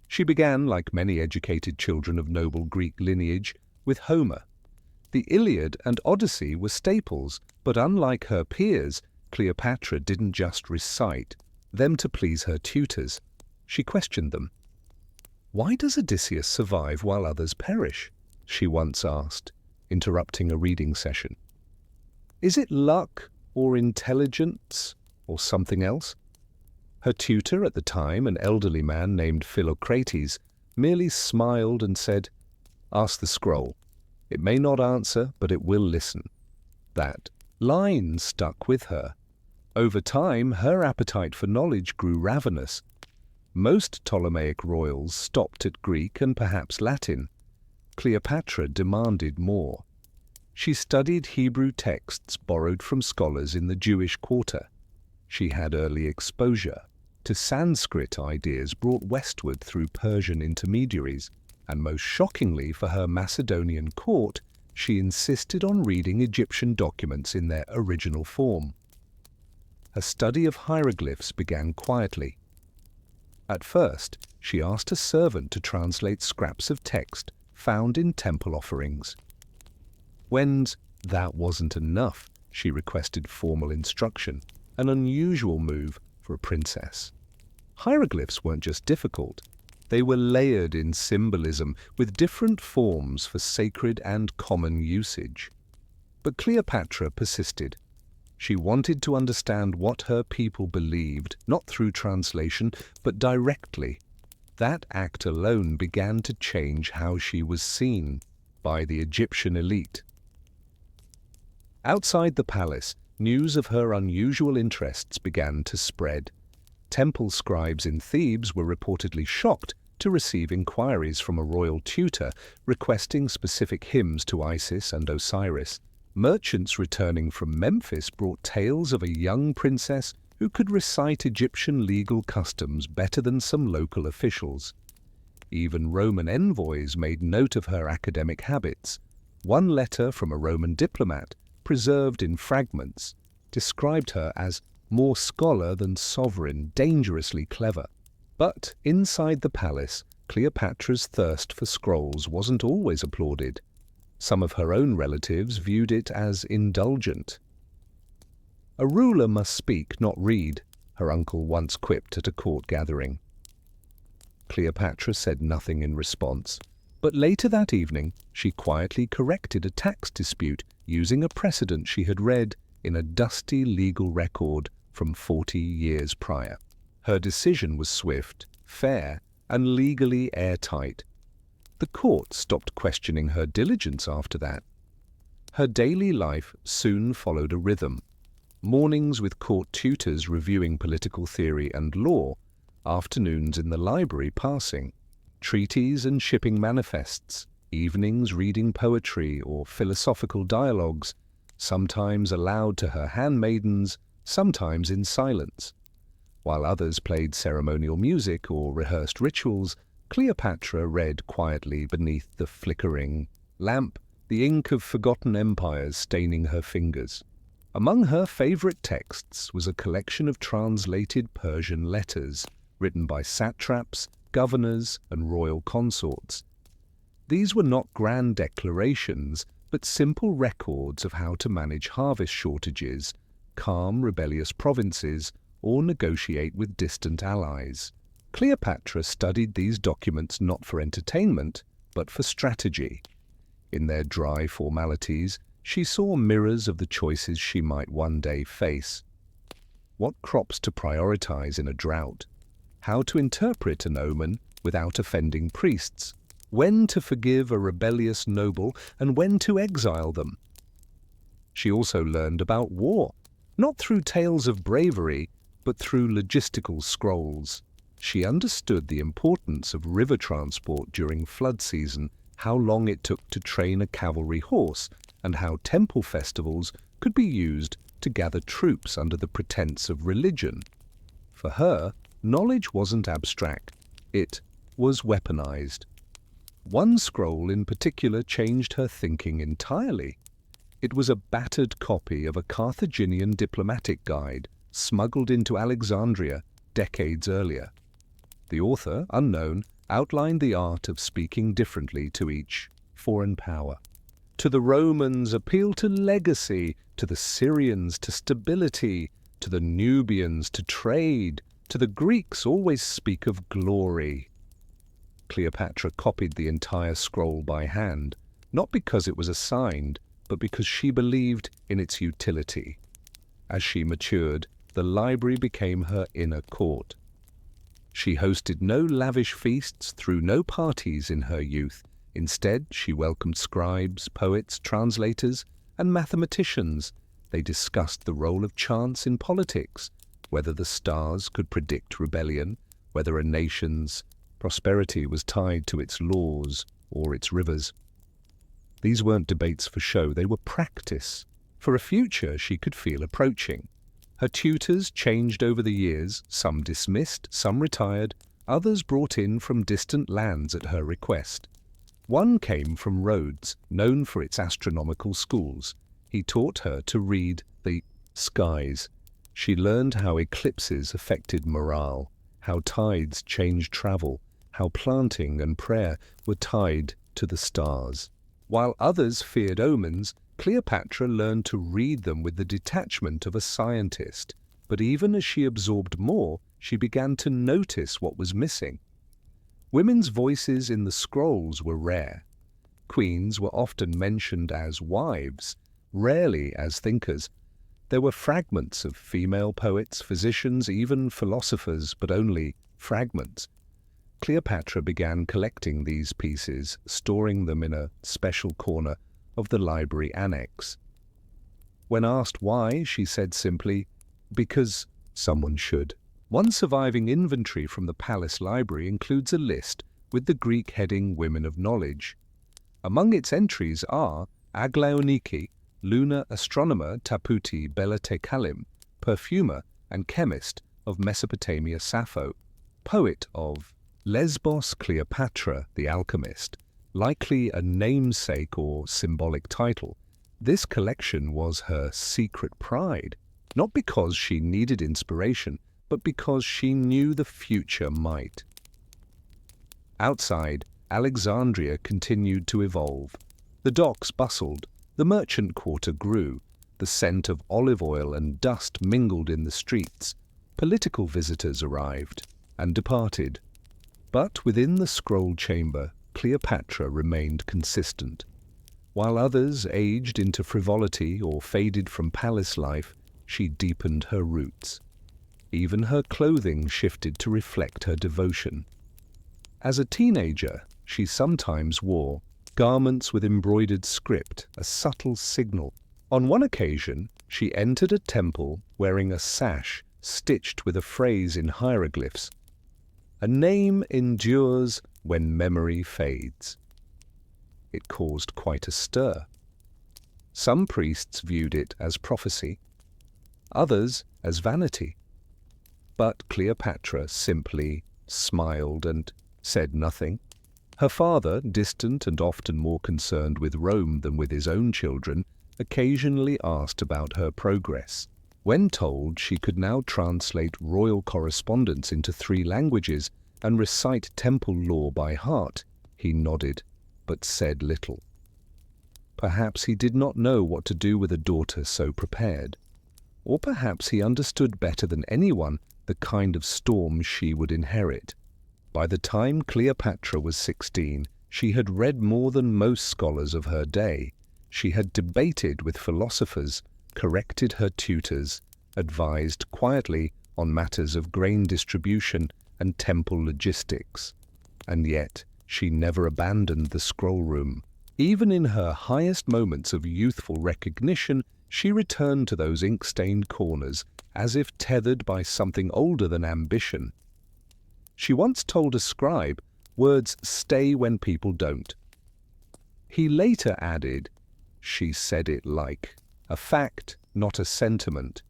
She began, like many educated children of noble Greek lineage, with Homer. The Iliad and Odyssey were staples, but unlike her peers, Cleopatra didn't just recite them to please her tutors. She questioned them. "Why does Odysseus survive while others perish?" she once asked, interrupting a reading session. "Is it luck or intelligence or something else?" Her tutor at the time, an elderly man named Philocrates, merely smiled and said, "Ask the scroll. It may not answer, but it will listen." That line stuck with her. Over time, her appetite for knowledge grew ravenous. Most Ptolemaic royals stopped at Greek and perhaps Latin. Cleopatra demanded more. She studied Hebrew texts borrowed from scholars in the Jewish quarter. She had early exposure to Sanskrit ideas brought westward through Persian intermediaries, and most shockingly for her Macedonian court, she insisted on reading Egyptian documents in their original form. Her study of hieroglyphs began quietly. At first, she asked a servant to translate scraps of text found in temple offerings. When that wasn't enough, she requested formal instruction, an unusual move for a princess. Hieroglyphs weren't just difficult. They were layered in symbolism with different forms for sacred and common usage. But Cleopatra persisted. She wanted to understand what her people believed, not through translation, but directly. That act alone began to change how she was seen by the Egyptian elite. Outside the palace, news of her unusual interests began to spread. Temple scribes in Thebes were reportedly shocked to receive inquiries from a royal tutor requesting specific hymns to Isis and Osiris. Merchants returning from Memphis brought tales of a young princess who could recite Egyptian legal customs better than some local officials. Even Roman envoys made note of her academic habits. One letter from a Roman diplomat, preserved in fragments, described her as more scholar than sovereign, dangerously clever. But inside the palace, Cleopatra's thirst for scrolls wasn't always applauded. Some of her own relatives viewed it as indulgent. "A ruler must speak, not read," her uncle once quipped at a court gathering. Cleopatra said nothing in response, but later that evening she quietly corrected a tax dispute using a precedent she had read in a dusty legal record from 40 years prior. Her decision was swift, fair, and legally airtight. The court stopped questioning her diligence after that. Her daily life soon followed a rhythm. Mornings with court tutors reviewing political theory and law, afternoons in the library passing, treaties and shipping manifests, evenings reading poetry or philosophical dialogues, sometimes aloud to her handmaidens, sometimes in silence. While others played ceremonial music or rehearsed rituals, Cleopatra read quietly beneath the flickering lamp, the ink of forgotten empires staining her fingers. Among her favorite texts was a collection of translated Persian letters written by satraps, governors, and royal consorts. These were not grand declarations, but simple records of how to manage harvest shortages, calm rebellious provinces, or negotiate with distant allies. Cleopatra studied these documents not for entertainment, but for strategy. In their dry formalities, she saw mirrors of the choices she might one day face. What crops to prioritize in a drought? How to interpret an omen without offending priests? When to forgive a rebellious noble and when to exile them? She also learned about war, not through tales of bravery, but through logistical scrolls. She understood the importance of river transport during flood season, how long it took to train a cavalry horse, and how temple festivals could be used to gather troops under the pretense of religion. For her, knowledge wasn't abstract, it was weaponized. One scroll in particular changed her thinking entirely. It was a battered copy of a Carthaginian diplomatic guide smuggled into Alexandria decades earlier. The author, unknown, outlined the art of speaking differently to each foreign power. To the Romans, appeal to legacy, to the Syrians, to stability, to the Nubians, to trade, to the Greeks, always speak of glory. Cleopatra copied the entire scroll by hand, not because it was assigned, but because she believed in its utility. As she matured, the library became her inner court. She hosted no lavish feasts, threw no parties in her youth. Instead, she welcomed scribes, poets, translators, and mathematicians. They discussed the role of chance in politics, whether the stars could predict rebellion, whether a nation's prosperity was tied to its laws or its rivers. These weren't debates for show, they were practice, for a future she could feel approaching. Her tutors changed over the years, some dismissed, some retired, others brought in from distant lands at her request. One came from Rhodes, known for its astronomical schools. He taught her to read the skies. She learned how eclipses affected morale, how tides changed travel, how planting and prayer were tied to the stars. While others feared omens, Cleopatra learned to read them with the detachment of a scientist. But even as she absorbed more, she began to notice what was missing. Women's voices in the scrolls were rare. Queens were often mentioned as wives, rarely as thinkers. There were fragments of female poets, physicians, even philosophers, but only fragments. Cleopatra began collecting these pieces, storing them in a special corner of the library annex. When asked why, she said simply, "Because someone should." One surviving inventory from the palace library includes a list with the Greek heading Women of Knowledge. Among its entries are Aglaoniki, lunar astronomer Taputi Belatekalim, perfumer and chemist of Mesopotamia Sappho, poet of Lesbos Cleopatra the alchemist, likely a namesake or symbolic title. This collection was her secret pride, not because she needed inspiration, but because she knew the future might. Outside, Alexandria continued to evolve. The docks bustled, the merchant quarter grew, the scent of olive oil and dust mingled in the streets. Political visitors arrived and departed. But within the scroll chamber, Cleopatra remained consistent. While others aged into frivolity or faded from palace life, she deepened her roots. Even her clothing shifted to reflect her devotion. As a teenager, she sometimes wore garments with embroidered script, a subtle signal. On one occasion, she entered a temple wearing a sash stitched with a phrase in hieroglyphs. A name endures when memory fades. It caused quite a stir. Some priests viewed it as prophecy, others as vanity. But Cleopatra simply smiled and said nothing. Her father, distant and often more concerned with Rome than with his own children, occasionally asked about her progress. When told she could now translate royal correspondence into 3 languages and recite temple law by heart, he nodded, but said little. Perhaps he did not know what to do with a daughter so prepared. Or perhaps he understood better than anyone the kind of storm she would inherit. By the time Cleopatra was 16, she had read more than most scholars of her day. She had debated with philosophers, corrected her tutors, advised quietly on matters of grain distribution and temple logistics. And yet, she never abandoned the scroll room. Even in her highest moments of youthful recognition, she returned to those ink-stained corners, as if tethered by something older than ambition. She once told a scribe, "Words stay when people don't." He later added, "She said it like a fact, not a sentiment."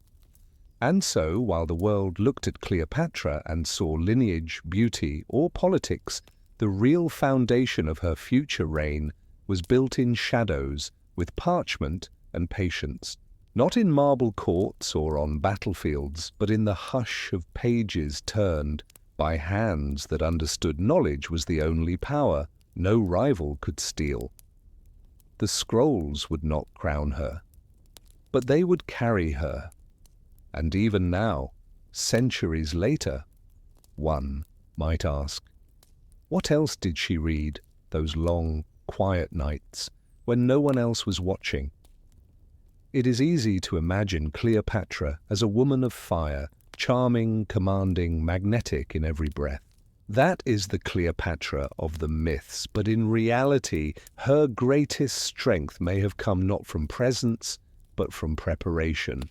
And so, while the world looked at Cleopatra and saw lineage, beauty, or politics, the real foundation of her future reign was built in shadows, with parchment and patience. Not in marble courts or on battlefields, but in the hush of pages turned by hands that understood knowledge was the only power no rival could steal. The scrolls would not crown her, but they would carry her. And even now, centuries later, one might ask, what else did she read those long, quiet nights when no one else was watching? It is easy to imagine Cleopatra as a woman of fire, charming, commanding, magnetic in every breath. That is the Cleopatra of the myths, but in reality, her greatest strength may have come not from presence, but from preparation.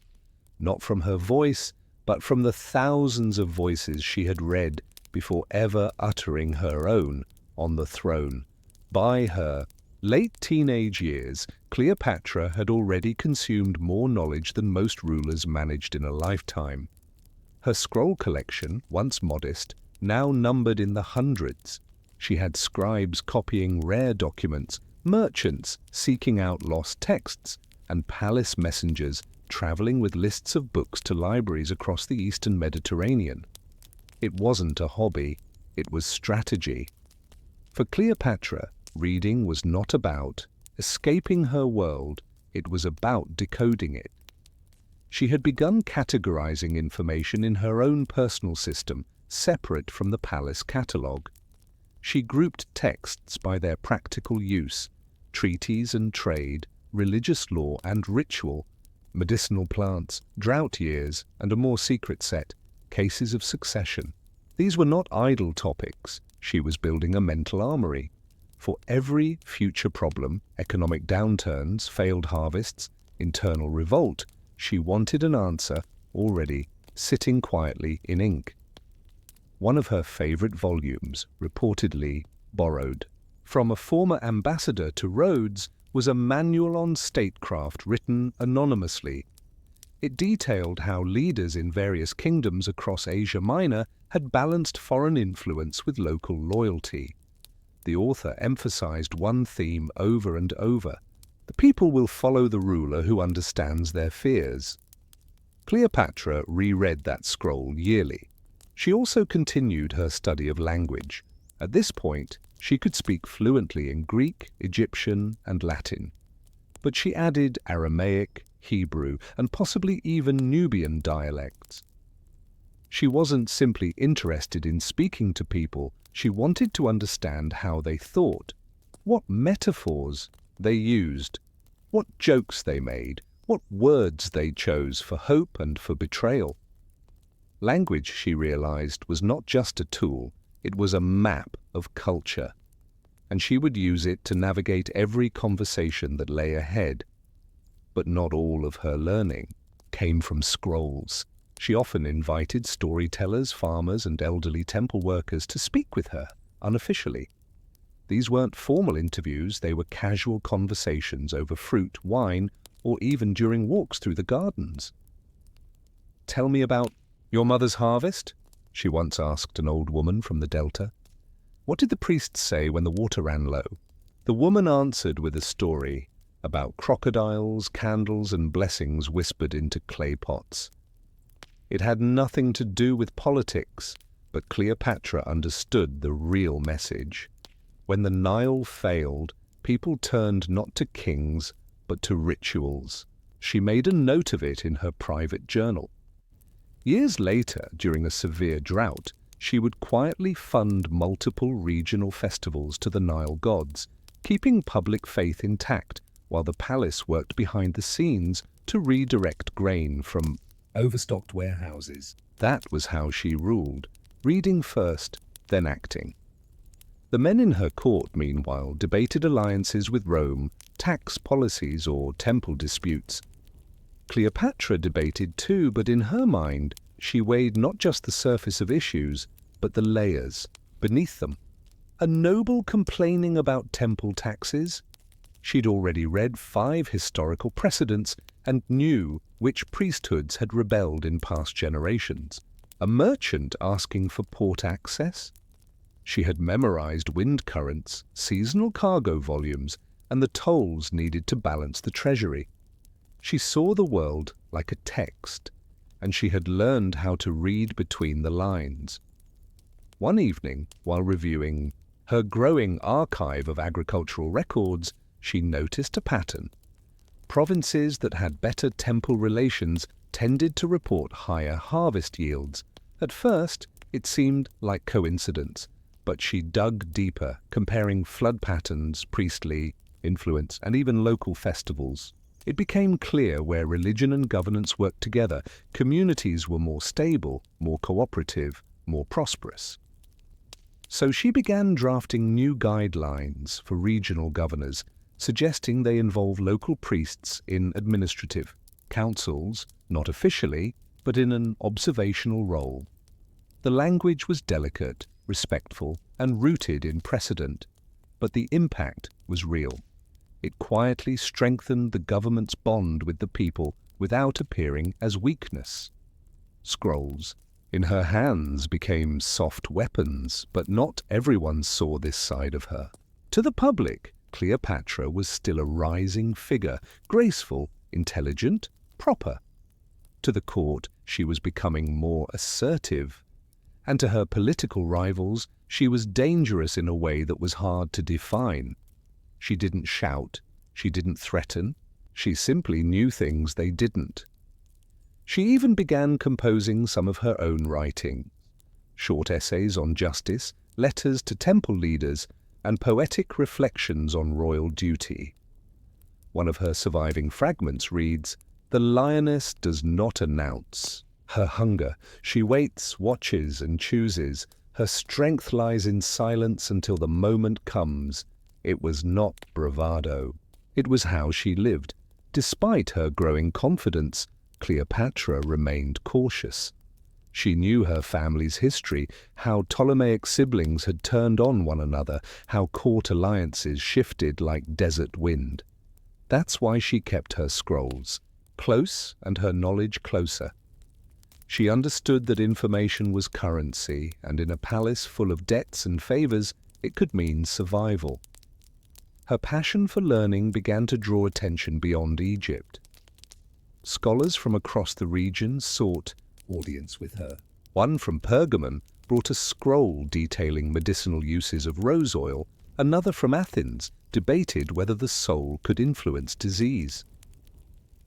Not from her voice, but from the thousands of voices she had read before ever uttering her own on the throne. By her late teenage years, Cleopatra had already consumed more knowledge than most rulers managed in a lifetime. Her scroll collection, once modest, now numbered in the hundreds. She had scribes copying rare documents, merchants seeking out lost texts, and palace messengers traveling with lists of books to libraries across the eastern Mediterranean. It wasn't a hobby, it was strategy. For Cleopatra, reading was not about escaping her world, it was about decoding it. She had begun categorizing information in her own personal system, separate from the palace catalogue. She grouped texts by their practical use, treaties and trade, religious law and ritual, medicinal plants, drought years, and a more secret set, cases of succession. These were not idle topics. She was building a mental armory. For every future problem, economic downturns, failed harvests, internal revolt, she wanted an answer already sitting quietly in ink. One of her favorite volumes, reportedly borrowed. From a former ambassador to Rhodes was a manual on statecraft written anonymously. It detailed how leaders in various kingdoms across Asia Minor had balanced foreign influence with local loyalty. The author emphasized one theme over and over: the people will follow the ruler who understands their fears. Cleopatra reread that scroll yearly. She also continued her study of language. At this point, she could speak fluently in Greek, Egyptian, and Latin. But she added Aramaic, Hebrew, and possibly even Nubian dialects. She wasn't simply interested in speaking to people, she wanted to understand how they thought, what metaphors they used, what jokes they made, what words they chose for hope and for betrayal. Language, she realized, was not just a tool, it was a map of culture, and she would use it to navigate every conversation that lay ahead. But not all of her learning came from scrolls. She often invited storytellers, farmers, and elderly temple workers to speak with her, unofficially. These weren't formal interviews, they were casual conversations over fruit, wine, or even during walks through the gardens. "Tell me about your mother's harvest?" she once asked an old woman from the Delta. "What did the priests say when the water ran low?" The woman answered with a story about crocodiles, candles, and blessings whispered into clay pots. It had nothing to do with politics, but Cleopatra understood the real message. When the Nile failed, people turned not to kings, but to rituals. She made a note of it in her private journal. Years later, during a severe drought, she would quietly fund multiple regional festivals to the Nile gods, keeping public faith intact while the palace worked behind the scenes to redirect grain from overstocked warehouses. That was how she ruled, reading first, then acting. The men in her court, meanwhile, debated alliances with Rome, tax policies, or temple disputes. Cleopatra debated too, but in her mind, she weighed not just the surface of issues, but the layers beneath them. A noble complaining about temple taxes? She'd already read 5 historical precedents and knew which priesthoods had rebelled in past generations. A merchant asking for port access? She had memorized wind currents, seasonal cargo volumes, and the tolls needed to balance the treasury. She saw the world like a text, and she had learned how to read between the lines. One evening, while reviewing her growing archive of agricultural records, she noticed a pattern. Provinces that had better temple relations tended to report higher harvest yields. At first, it seemed like coincidence, but she dug deeper, comparing flood patterns, priestly influence, and even local festivals. It became clear where religion and governance worked together, communities were more stable, more cooperative, more prosperous. So she began drafting new guidelines for regional governors, suggesting they involve local priests in administrative councils, not officially, but in an observational role. The language was delicate, respectful, and rooted in precedent, but the impact was real. It quietly strengthened the government's bond with the people without appearing as weakness. Scrolls in her hands became soft weapons, but not everyone saw this side of her. To the public, Cleopatra was still a rising figure, graceful, intelligent, proper. To the court, she was becoming more assertive. And to her political rivals, she was dangerous in a way that was hard to define. She didn't shout, she didn't threaten, she simply knew things they didn't. She even began composing some of her own writing, short essays on justice, letters to temple leaders, and poetic reflections on royal duty. One of her surviving fragments reads, "The lioness does not announce her hunger. She waits, watches, and chooses. Her strength lies in silence until the moment comes." It was not bravado. It was how she lived. Despite her growing confidence, Cleopatra remained cautious. She knew her family's history, how Ptolemaic siblings had turned on one another, how court alliances shifted like desert wind. That's why she kept her scrolls close and her knowledge closer. She understood that information was currency, and in a palace full of debts and favors, it could mean survival. Her passion for learning began to draw attention beyond Egypt. Scholars from across the region sought audience with her. One from Pergamon brought a scroll detailing medicinal uses of rose oil. Another from Athens debated whether the soul could influence disease.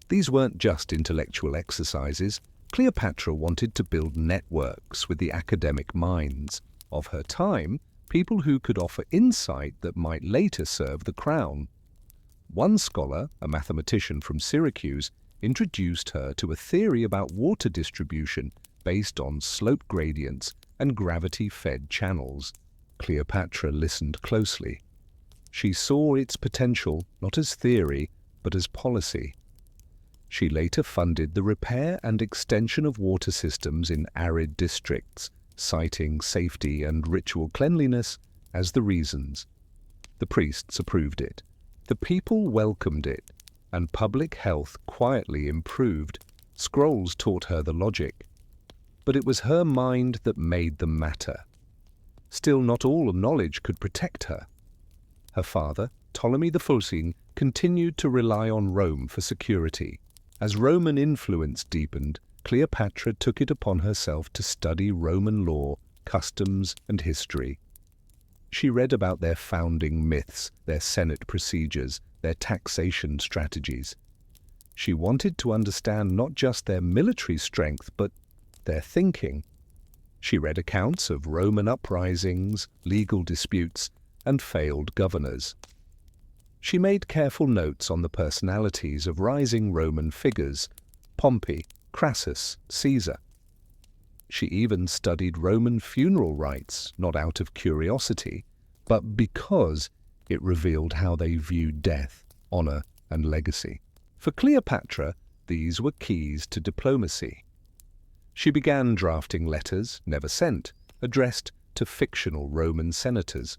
These weren't just intellectual exercises. Cleopatra wanted to build networks with the academic minds of her time, people who could offer insight that might later serve the crown. One scholar, a mathematician from Syracuse, introduced her to a theory about water distribution based on slope gradients and gravity-fed channels. Cleopatra listened closely. She saw its potential not as theory, but as policy. She later funded the repair and extension of water systems in arid districts, citing safety and ritual cleanliness as the reasons. The priests approved it. The people welcomed it, and public health quietly improved. Scrolls taught her the logic. But it was her mind that made them matter. Still, not all knowledge could protect her. Her father, Ptolemy the Phocene, continued to rely on Rome for security. As Roman influence deepened, Cleopatra took it upon herself to study Roman law, customs, and history. She read about their founding myths, their Senate procedures, their taxation strategies. She wanted to understand not just their military strength, but their thinking. She read accounts of Roman uprisings, legal disputes, and failed governors. She made careful notes on the personalities of rising Roman figures, Pompey, Crassus, Caesar. She even studied Roman funeral rites, not out of curiosity, but because it revealed how they viewed death, honor, and legacy. For Cleopatra, these were keys to diplomacy. She began drafting letters, never sent, addressed to fictional Roman senators.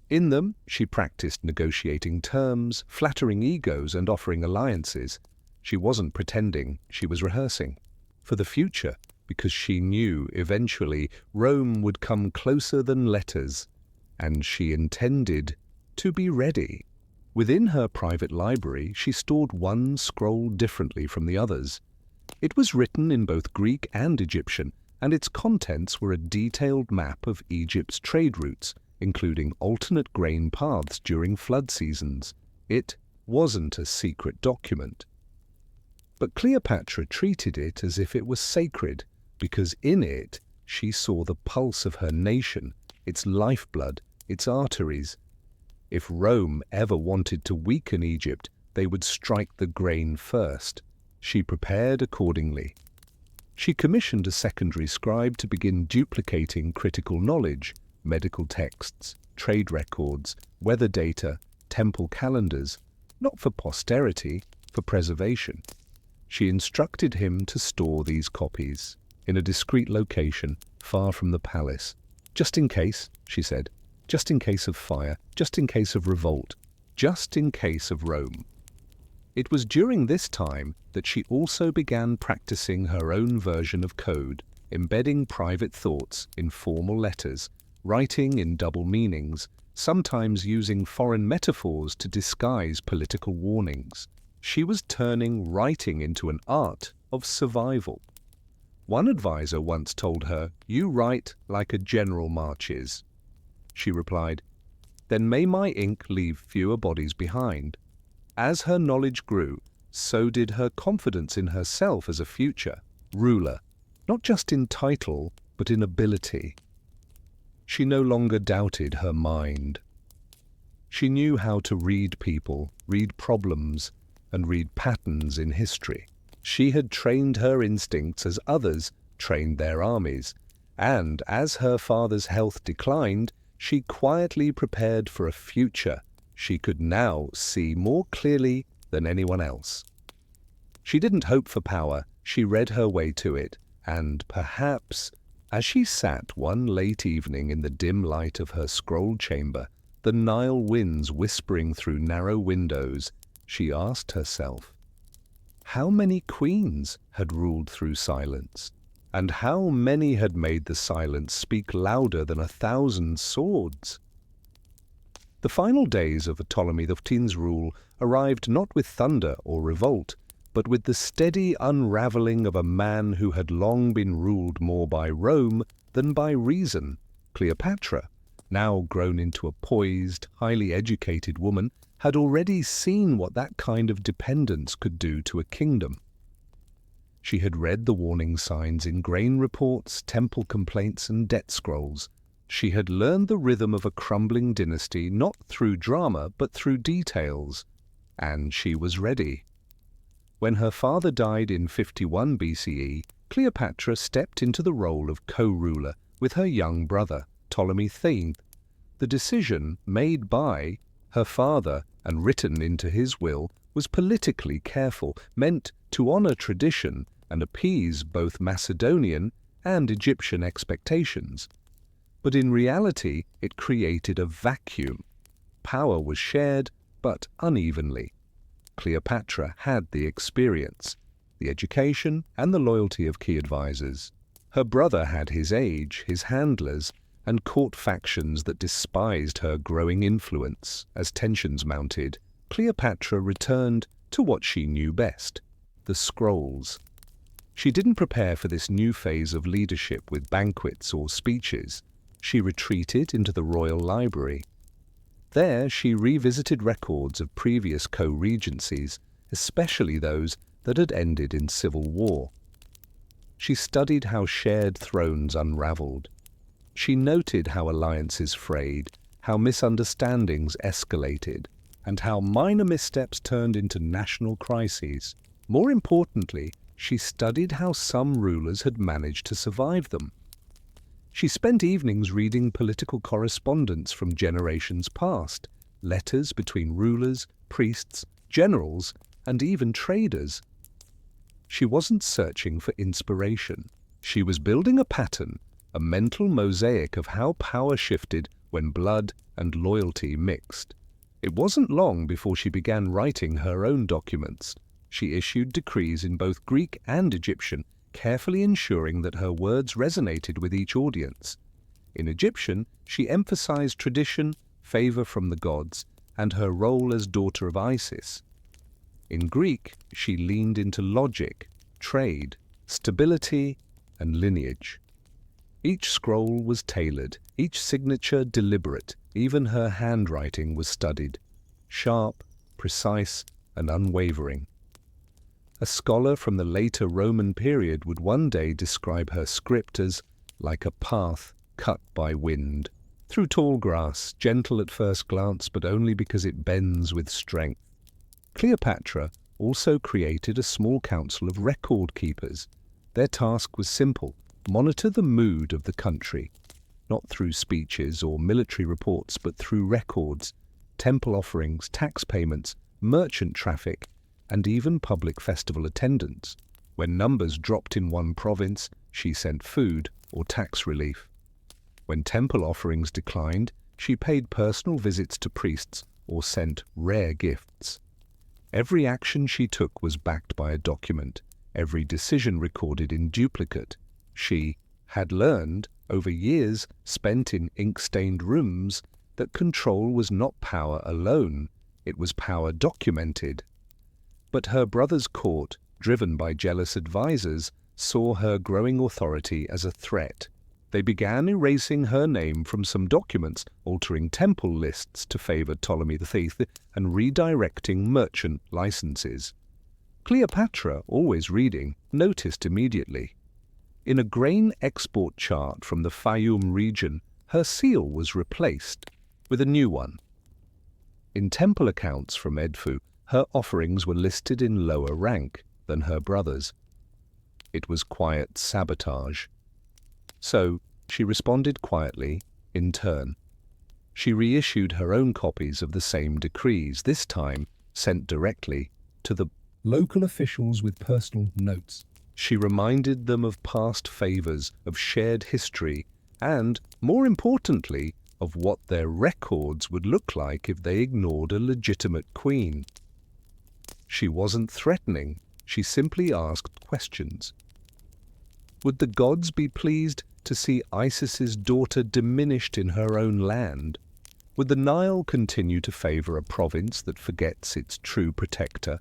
In them, she practiced negotiating terms, flattering egos, and offering alliances. She wasn't pretending, she was rehearsing. For the future, because she knew eventually Rome would come closer than letters, and she intended to be ready. Within her private library, she stored one scroll differently from the others. It was written in both Greek and Egyptian, and its contents were a detailed map of Egypt's trade routes, including alternate grain paths during flood seasons. It wasn't a secret document. But Cleopatra treated it as if it was sacred, because in it she saw the pulse of her nation, its lifeblood, its arteries. If Rome ever wanted to weaken Egypt, they would strike the grain first. She prepared accordingly. She commissioned a secondary scribe to begin duplicating critical knowledge, medical texts, trade records, weather data, temple calendars, not for posterity, for preservation. She instructed him to store these copies in a discreet location far from the palace. Just in case, she said, just in case of fire, just in case of revolt, just in case of Rome. It was during this time that she also began practicing her own version of code, embedding private thoughts in formal letters, writing in double meanings, sometimes using foreign metaphors to disguise political warnings. She was turning writing into an art of survival. One advisor once told her, "You write like a general marches." She replied, "Then may my ink leave fewer bodies behind." As her knowledge grew, so did her confidence in herself as a future ruler, not just in title, but in ability. She no longer doubted her mind. She knew how to read people, read problems, and read patterns in history. She had trained her instincts as others trained their armies, and as her father's health declined, she quietly prepared for a future she could now see more clearly than anyone else. She didn't hope for power, she read her way to it, And perhaps, as she sat one late evening in the dim light of her scroll chamber, the Nile winds whispering through narrow windows, she asked herself, how many queens had ruled through silence? And how many had made the silence speak louder than 1,000 swords? The final days of Ptolemy XII's rule arrived not with thunder or revolt, but with the steady unravelling of a man who had long been ruled more by Rome than by reason. Cleopatra, now grown into a poised, highly educated woman, had already seen what that kind of dependence could do to a kingdom. She had read the warning signs in grain reports, temple complaints, and debt scrolls. She had learned the rhythm of a crumbling dynasty not through drama but through details. And she was ready. When her father died in 51 BCE, Cleopatra stepped into the role of co-ruler with her young brother, Ptolemy XIII. The decision made by her father and written into his will was politically careful, meant to honor tradition and appease both Macedonian and Egyptian expectations. But in reality, it created a vacuum. Power was shared, but unevenly. Cleopatra had the experience, the education, and the loyalty of key advisors. Her brother had his age, his handlers, and court factions that despised her growing influence. As tensions mounted, Cleopatra returned to what she knew best, the scrolls. She didn't prepare for this new phase of leadership with banquets or speeches. She retreated into the royal library. There she revisited records of previous co-regencies, especially those that had ended in civil war. She studied how shared thrones unraveled. She noted how alliances frayed, how misunderstandings escalated, and how minor missteps turned into national crises. More importantly, she studied how some rulers had managed to survive them. She spent evenings reading political correspondence from generations past, letters between rulers, priests, generals, and even traders. She wasn't searching for inspiration. She was building a pattern, a mental mosaic of how power shifted when blood and loyalty mixed. It wasn't long before she began writing her own documents. She issued decrees in both Greek and Egyptian, carefully ensuring that her words resonated with each audience. In Egyptian, she emphasized tradition, favor from the gods, and her role as daughter of Isis. In Greek, she leaned into logic, trade, stability, and lineage. Each scroll was tailored, each signature deliberate, even her handwriting was studied, sharp, precise, and unwavering. A scholar from the later Roman period would one day describe her script as like a path cut by wind, through tall grass, gentle at first glance, but only because it bends with strength. Cleopatra also created a small council of record keepers. Their task was simple: monitor the mood of the country, not through speeches or military reports, but through records, temple offerings, tax payments, merchant traffic, and even public festival attendance. When numbers dropped in one province, she sent food or tax relief. When temple offerings declined, she paid personal visits to priests or sent rare gifts. Every action she took was backed by a document, every decision recorded in duplicate. She had learned, over years spent in ink-stained rooms, that control was not power alone, it was power documented. But her brother's court, driven by jealous advisers, saw her growing authority as a threat. They began erasing her name from some documents, altering temple lists to favor Ptolemy VIII, and redirecting merchant licenses. Cleopatra, always reading, noticed immediately. In a grain export chart from the Fayum region, her seal was replaced with a new one. In temple accounts from Edfu, her offerings were listed in lower rank than her brother's. It was quiet sabotage. So she responded quietly, in turn. She reissued her own copies of the same decrees, this time sent directly to the local officials with personal notes. She reminded them of past favors, of shared history, and, more importantly, of what their records would look like if they ignored a legitimate queen. She wasn't threatening, she simply asked questions. Would the gods be pleased to see Isis's daughter diminished in her own land? Would the Nile continue to favor a province that forgets its true protector?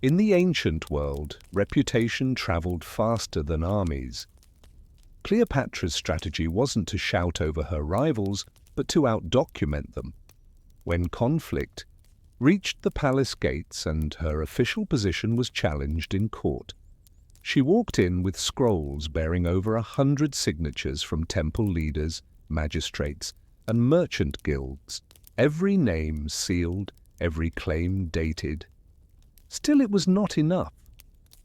In the ancient world, reputation traveled faster than armies. Cleopatra's strategy wasn't to shout over her rivals, but to outdocument them. When conflict reached the palace gates and her official position was challenged in court, she walked in with scrolls bearing over 100 signatures from temple leaders, magistrates, and merchant guilds, every name sealed, every claim dated. Still, it was not enough.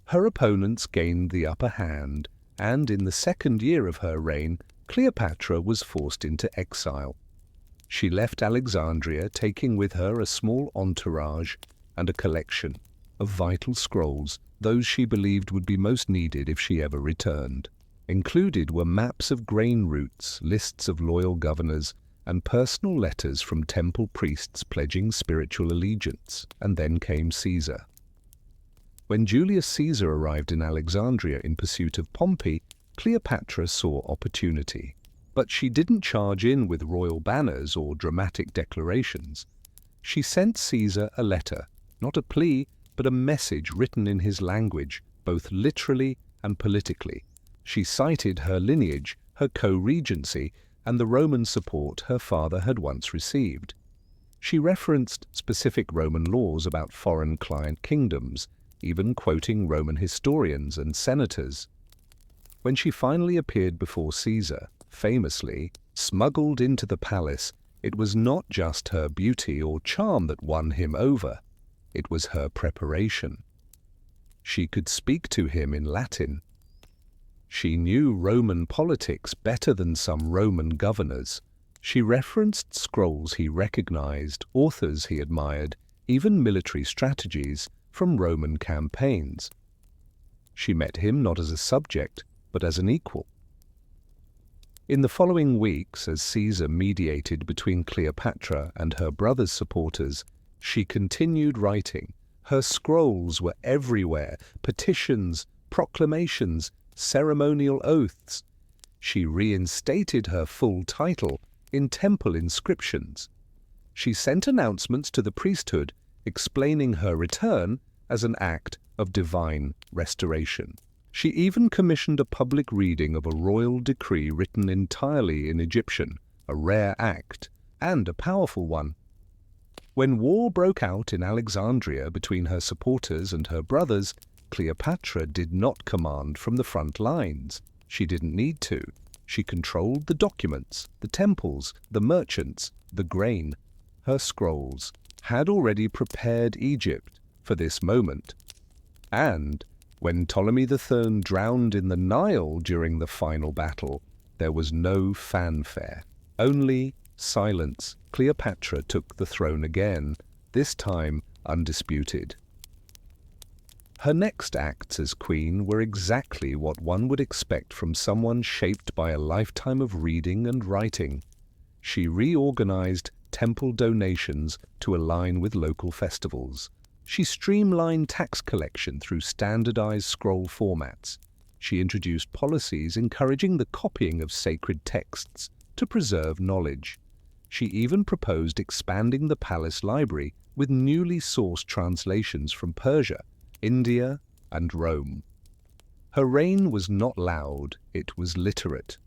Her opponents gained the upper hand, and in the second year of her reign, Cleopatra was forced into exile. She left Alexandria, taking with her a small entourage and a collection of vital scrolls, those she believed would be most needed if she ever returned. Included were maps of grain routes, lists of loyal governors, and personal letters from temple priests pledging spiritual allegiance. And then came Caesar. When Julius Caesar arrived in Alexandria in pursuit of Pompey, Cleopatra saw opportunity. But she didn't charge in with royal banners or dramatic declarations. She sent Caesar a letter, not a plea, but a message written in his language, both literally and politically. She cited her lineage, her co-regency, and the Roman support her father had once received. She referenced specific Roman laws about foreign client kingdoms, even quoting Roman historians and senators. When she finally appeared before Caesar, famously smuggled into the palace, it was not just her beauty or charm that won him over. It was her preparation. She could speak to him in Latin. She knew Roman politics better than some Roman governors. She referenced scrolls he recognized, authors he admired, even military strategies from Roman campaigns. She met him not as a subject, but as an equal. In the following weeks, as Caesar mediated between Cleopatra and her brother's supporters, she continued writing. Her scrolls were everywhere, petitions, proclamations, ceremonial oaths. She reinstated her full title in temple inscriptions. She sent announcements to the priesthood explaining her return as an act of divine restoration. She even commissioned a public reading of a royal decree written entirely in Egyptian, a rare act, and a powerful one. When war broke out in Alexandria between her supporters and her brothers, Cleopatra did not command from the front lines. She didn't need to. She controlled the documents, the temples, the merchants, the grain. Her scrolls had already prepared Egypt for this moment. And when Ptolemy III drowned in the Nile during the final battle, there was no fanfare, only silence. Cleopatra took the throne again, this time undisputed. Her next acts as queen were exactly what one would expect from someone shaped by a lifetime of reading and writing. She reorganized temple donations to align with local festivals. She streamlined tax collection through standardized scroll formats. She introduced policies encouraging the copying of sacred texts to preserve knowledge. She even proposed expanding the palace library with newly sourced translations from Persia, India, and Rome. Her reign was not loud, it was literate.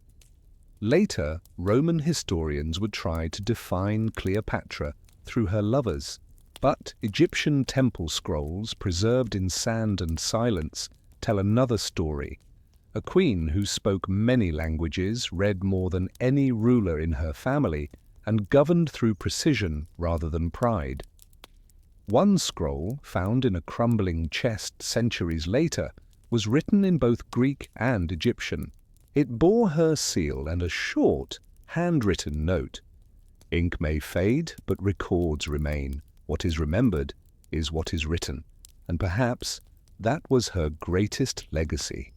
Later, Roman historians would try to define Cleopatra through her lovers, but Egyptian temple scrolls, preserved in sand and silence, tell another story. A queen who spoke many languages, read more than any ruler in her family, and governed through precision rather than pride. One scroll, found in a crumbling chest centuries later, was written in both Greek and Egyptian. It bore her seal and a short, handwritten note. Ink may fade, but records remain. What is remembered is what is written. And perhaps That was her greatest legacy,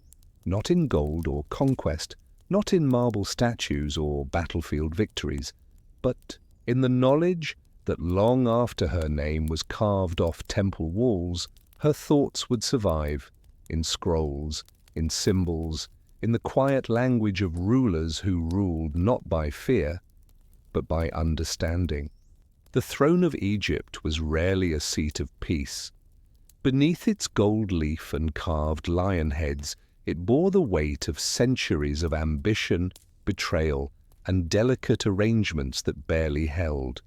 not in gold or conquest, not in marble statues or battlefield victories, but in the knowledge that long after her name was carved off temple walls, her thoughts would survive in scrolls, in symbols, in the quiet language of rulers who ruled not by fear, but by understanding. The throne of Egypt was rarely a seat of peace. Beneath its gold leaf and carved lion heads, it bore the weight of centuries of ambition, betrayal, and delicate arrangements that barely held.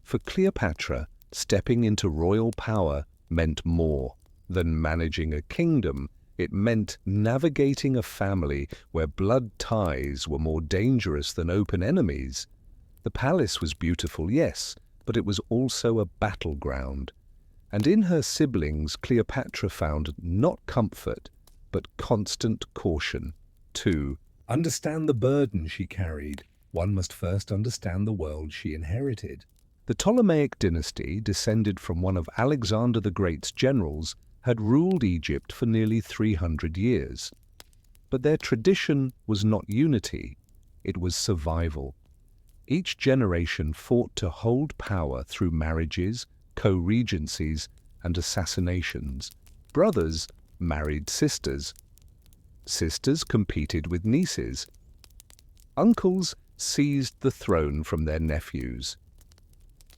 For Cleopatra, stepping into royal power meant more than managing a kingdom. It meant navigating a family where blood ties were more dangerous than open enemies. The palace was beautiful, yes, but it was also a battleground. And in her siblings, Cleopatra found not comfort, but constant caution. To understand the burden she carried, one must first understand the world she inherited. The Ptolemaic dynasty, descended from one of Alexander the Great's generals, had ruled Egypt for nearly 300 years. But their tradition was not unity, it was survival. Each generation fought to hold power through marriages, co-regencies, and assassinations. Brothers married sisters. Sisters competed with nieces. Uncles seized the throne from their nephews.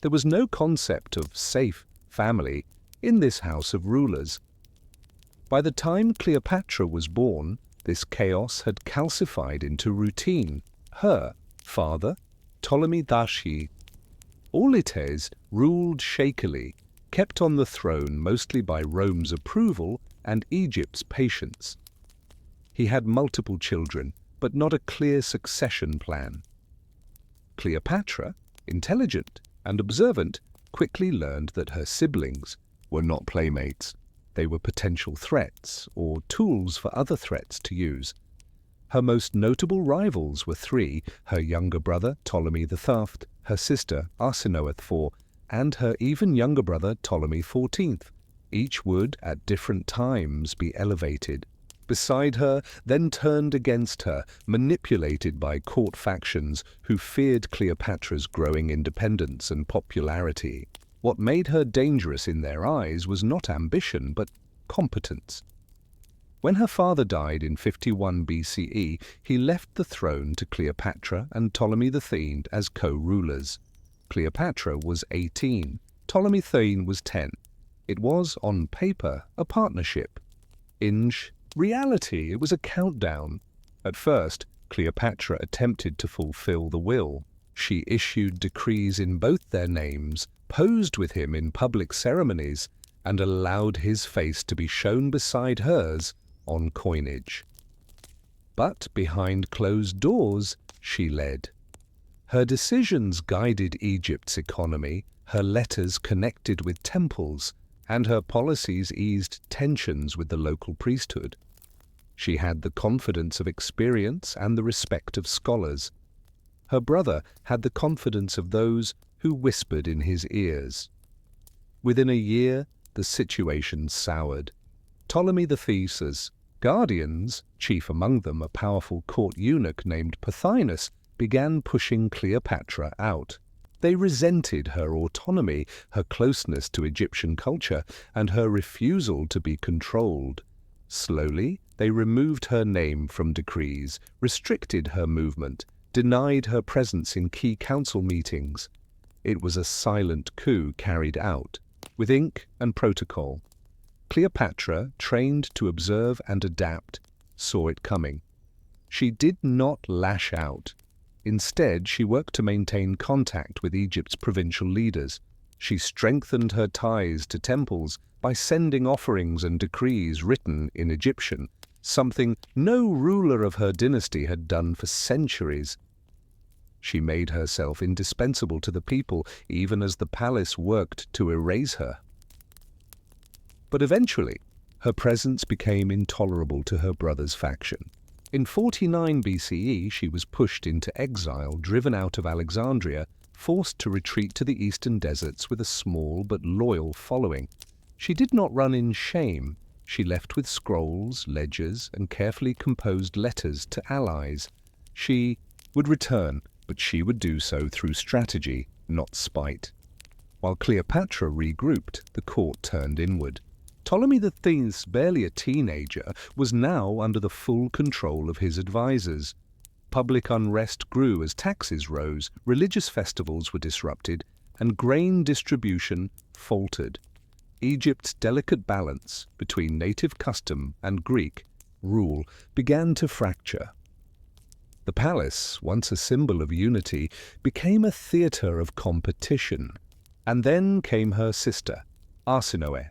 There was no concept of safe family in this house of rulers. By the time Cleopatra was born, this chaos had calcified into routine. Her father, Ptolemy Dashi, Auletes, ruled shakily, kept on the throne mostly by Rome's approval and Egypt's patience. He had multiple children, but not a clear succession plan. Cleopatra, intelligent and observant, quickly learned that her siblings were not playmates. They were potential threats, or tools for other threats to use. Her most notable rivals were three: her younger brother, Ptolemy III, her sister, Arsinoe IV, and her even younger brother, Ptolemy XIV. Each would, at different times, be elevated beside her, then turned against her, manipulated by court factions who feared Cleopatra's growing independence and popularity. What made her dangerous in their eyes was not ambition, but competence. When her father died in 51 BCE, he left the throne to Cleopatra and Ptolemy III as co-rulers. Cleopatra was 18, Ptolemy III was 10. It was, on paper, a partnership. In reality, it was a countdown. At first, Cleopatra attempted to fulfill the will. She issued decrees in both their names, posed with him in public ceremonies, and allowed his face to be shown beside hers on coinage. But behind closed doors, she led. Her decisions guided Egypt's economy, her letters connected with temples, and her policies eased tensions with the local priesthood. She had the confidence of experience and the respect of scholars. Her brother had the confidence of those who whispered in his ears. Within a year, the situation soured. Ptolemy V's guardians, chief among them a powerful court eunuch named Pothinus, began pushing Cleopatra out. They resented her autonomy, her closeness to Egyptian culture, and her refusal to be controlled. Slowly, they removed her name from decrees, restricted her movement, denied her presence in key council meetings. It was a silent coup carried out, with ink and protocol. Cleopatra, trained to observe and adapt, saw it coming. She did not lash out. Instead, she worked to maintain contact with Egypt's provincial leaders. She strengthened her ties to temples by sending offerings and decrees written in Egyptian, something no ruler of her dynasty had done for centuries. She made herself indispensable to the people, even as the palace worked to erase her. But eventually, her presence became intolerable to her brother's faction. In 49 BCE, she was pushed into exile, driven out of Alexandria, forced to retreat to the eastern deserts with a small but loyal following. She did not run in shame. She left with scrolls, ledgers, and carefully composed letters to allies. She would return, but she would do so through strategy, not spite. While Cleopatra regrouped, the court turned inward. Ptolemy the Thief, barely a teenager, was now under the full control of his advisors. Public unrest grew as taxes rose, religious festivals were disrupted, and grain distribution faltered. Egypt's delicate balance between native custom and Greek rule began to fracture. The palace, once a symbol of unity, became a theatre of competition. And then came her sister, Arsinoe.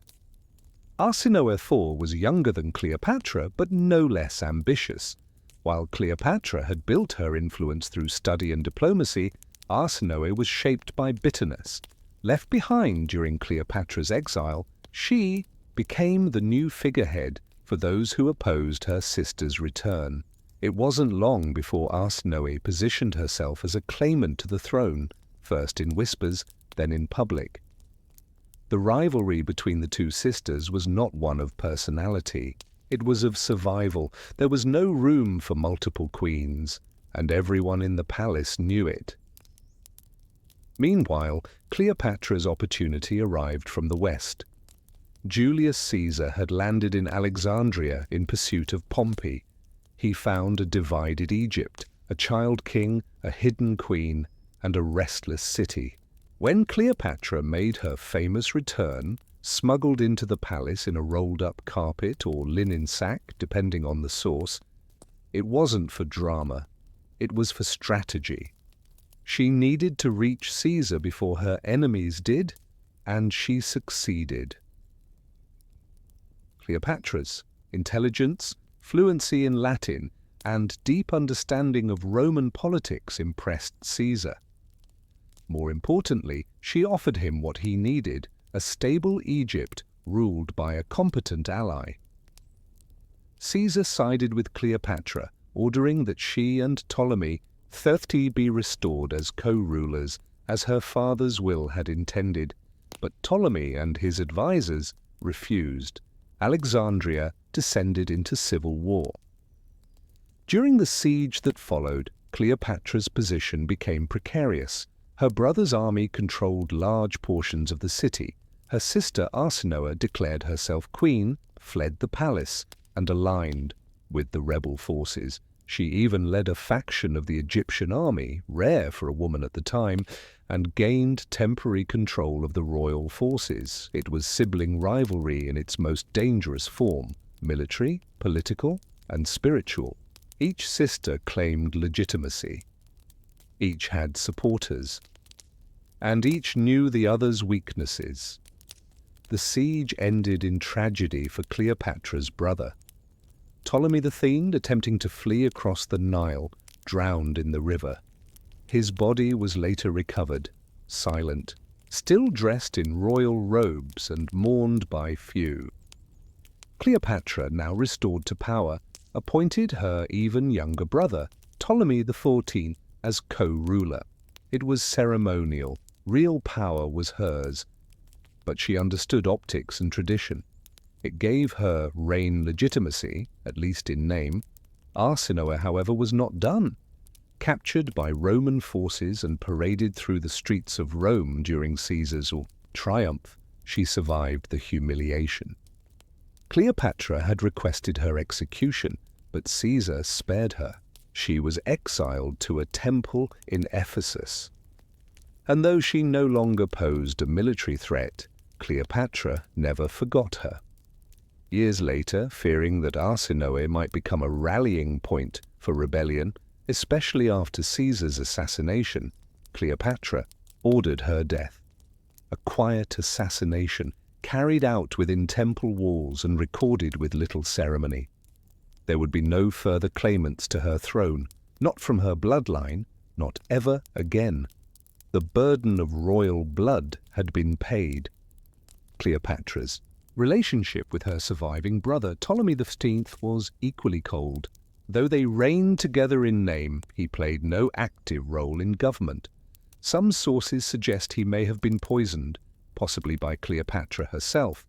Arsinoe IV was younger than Cleopatra, but no less ambitious. While Cleopatra had built her influence through study and diplomacy, Arsinoe was shaped by bitterness. Left behind during Cleopatra's exile, she became the new figurehead for those who opposed her sister's return. It wasn't long before Arsinoe positioned herself as a claimant to the throne, first in whispers, then in public. The rivalry between the two sisters was not one of personality. It was of survival. There was no room for multiple queens, and everyone in the palace knew it. Meanwhile, Cleopatra's opportunity arrived from the west. Julius Caesar had landed in Alexandria in pursuit of Pompey. He found a divided Egypt, a child king, a hidden queen, and a restless city. When Cleopatra made her famous return, smuggled into the palace in a rolled-up carpet or linen sack, depending on the source, it wasn't for drama. It was for strategy. She needed to reach Caesar before her enemies did, and she succeeded. Cleopatra's intelligence, fluency in Latin, and deep understanding of Roman politics impressed Caesar. More importantly, she offered him what he needed, a stable Egypt ruled by a competent ally. Caesar sided with Cleopatra, ordering that she and Ptolemy XIII be restored as co-rulers, as her father's will had intended. But Ptolemy and his advisors refused. Alexandria descended into civil war. During the siege that followed, Cleopatra's position became precarious. Her brother's army controlled large portions of the city. Her sister Arsinoe declared herself queen, fled the palace, and aligned with the rebel forces. She even led a faction of the Egyptian army, rare for a woman at the time, and gained temporary control of the royal forces. It was sibling rivalry in its most dangerous form, military, political, and spiritual. Each sister claimed legitimacy. Each had supporters, and each knew the other's weaknesses. The siege ended in tragedy for Cleopatra's brother. Ptolemy the Thief, attempting to flee across the Nile, drowned in the river. His body was later recovered, silent, still dressed in royal robes and mourned by few. Cleopatra, now restored to power, appointed her even younger brother, Ptolemy XIV, as co-ruler. It was ceremonial. Real power was hers. But she understood optics and tradition. It gave her reign legitimacy, at least in name. Arsinoe, however, was not done. Captured by Roman forces and paraded through the streets of Rome during Caesar's triumph, she survived the humiliation. Cleopatra had requested her execution, but Caesar spared her. She was exiled to a temple in Ephesus. And though she no longer posed a military threat, Cleopatra never forgot her. Years later, fearing that Arsinoe might become a rallying point for rebellion, especially after Caesar's assassination, Cleopatra ordered her death. A quiet assassination carried out within temple walls and recorded with little ceremony. There would be no further claimants to her throne, not from her bloodline, not ever again. The burden of royal blood had been paid. Cleopatra's relationship with her surviving brother, Ptolemy XIV, was equally cold. Though they reigned together in name, he played no active role in government. Some sources suggest he may have been poisoned, possibly by Cleopatra herself,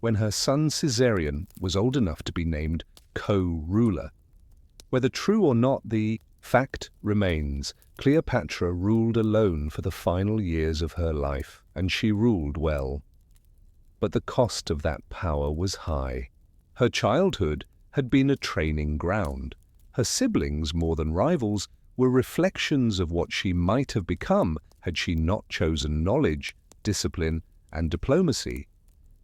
when her son Caesarion was old enough to be named co-ruler. Whether true or not, the fact remains, Cleopatra ruled alone for the final years of her life, and she ruled well. But the cost of that power was high. Her childhood had been a training ground. Her siblings, more than rivals, were reflections of what she might have become had she not chosen knowledge, discipline, and diplomacy.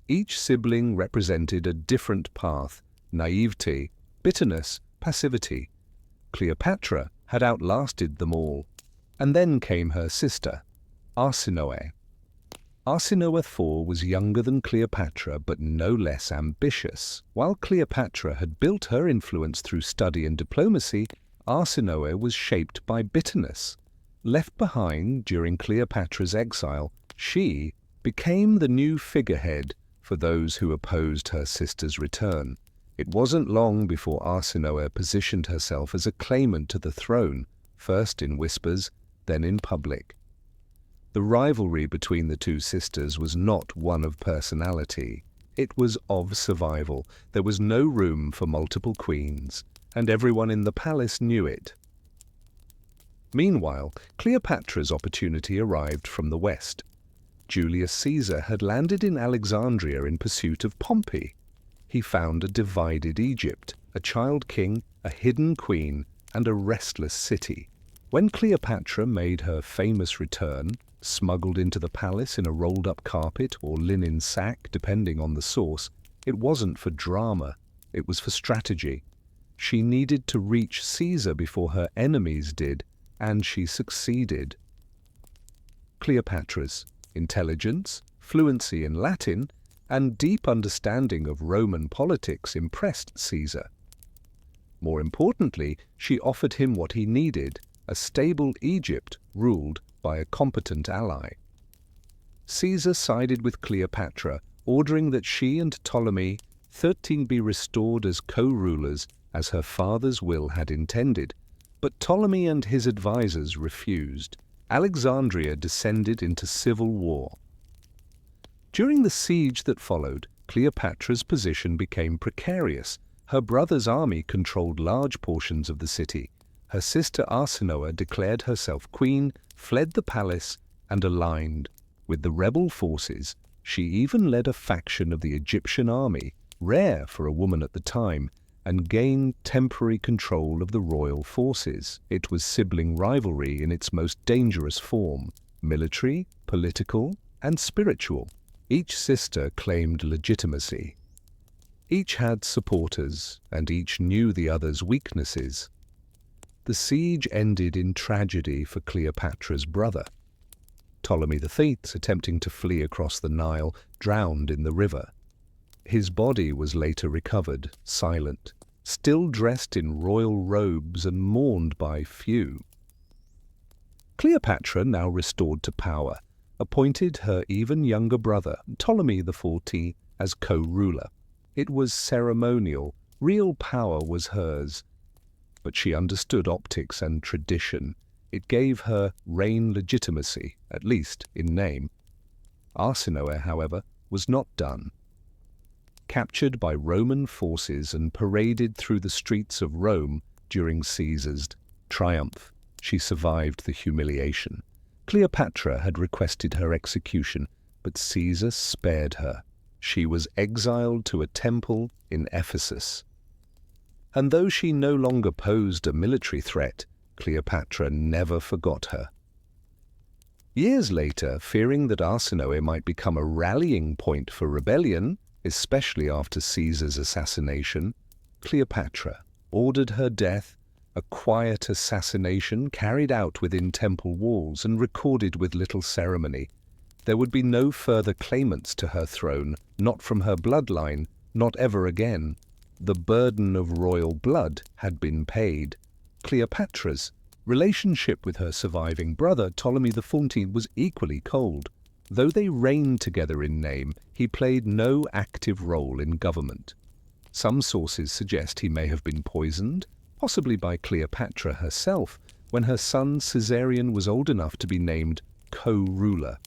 Each sibling represented a different path: naivety, bitterness, passivity. Cleopatra had outlasted them all. And then came her sister, Arsinoe. Arsinoe IV was younger than Cleopatra, but no less ambitious. While Cleopatra had built her influence through study and diplomacy, Arsinoe was shaped by bitterness. Left behind during Cleopatra's exile, she became the new figurehead for those who opposed her sister's return. It wasn't long before Arsinoe positioned herself as a claimant to the throne, first in whispers, then in public. The rivalry between the two sisters was not one of personality. It was of survival. There was no room for multiple queens, and everyone in the palace knew it. Meanwhile, Cleopatra's opportunity arrived from the west. Julius Caesar had landed in Alexandria in pursuit of Pompey. He found a divided Egypt, a child king, a hidden queen, and a restless city. When Cleopatra made her famous return, smuggled into the palace in a rolled-up carpet or linen sack, depending on the source, it wasn't for drama, it was for strategy. She needed to reach Caesar before her enemies did, and she succeeded. Cleopatra's intelligence, fluency in Latin, and deep understanding of Roman politics impressed Caesar. More importantly, she offered him what he needed: a stable Egypt ruled by a competent ally. Caesar sided with Cleopatra, ordering that she and Ptolemy XIII be restored as co-rulers as her father's will had intended. But Ptolemy and his advisors refused. Alexandria descended into civil war. During the siege that followed, Cleopatra's position became precarious. Her brother's army controlled large portions of the city. Her sister Arsinoe declared herself queen, fled the palace, and aligned with the rebel forces. She even led a faction of the Egyptian army, rare for a woman at the time, and gained temporary control of the royal forces. It was sibling rivalry in its most dangerous form: military, political, and spiritual. Each sister claimed legitimacy. Each had supporters, and each knew the other's weaknesses. The siege ended in tragedy for Cleopatra's brother. Ptolemy VIII, attempting to flee across the Nile, drowned in the river. His body was later recovered, silent, still dressed in royal robes and mourned by few. Cleopatra, now restored to power, appointed her even younger brother, Ptolemy XIV, as co-ruler. It was ceremonial. Real power was hers. But she understood optics and tradition. It gave her reign legitimacy, at least in name. Arsinoe, however, was not done. Captured by Roman forces and paraded through the streets of Rome during Caesar's triumph, she survived the humiliation. Cleopatra had requested her execution, but Caesar spared her. She was exiled to a temple in Ephesus. And though she no longer posed a military threat, Cleopatra never forgot her. Years later, fearing that Arsinoe might become a rallying point for rebellion, especially after Caesar's assassination, Cleopatra ordered her death, a quiet assassination carried out within temple walls and recorded with little ceremony. There would be no further claimants to her throne, not from her bloodline, not ever again. The burden of royal blood had been paid. Cleopatra's relationship with her surviving brother, Ptolemy XIV, was equally cold. Though they reigned together in name, he played no active role in government. Some sources suggest he may have been poisoned, possibly by Cleopatra herself, when her son Caesarion was old enough to be named co-ruler.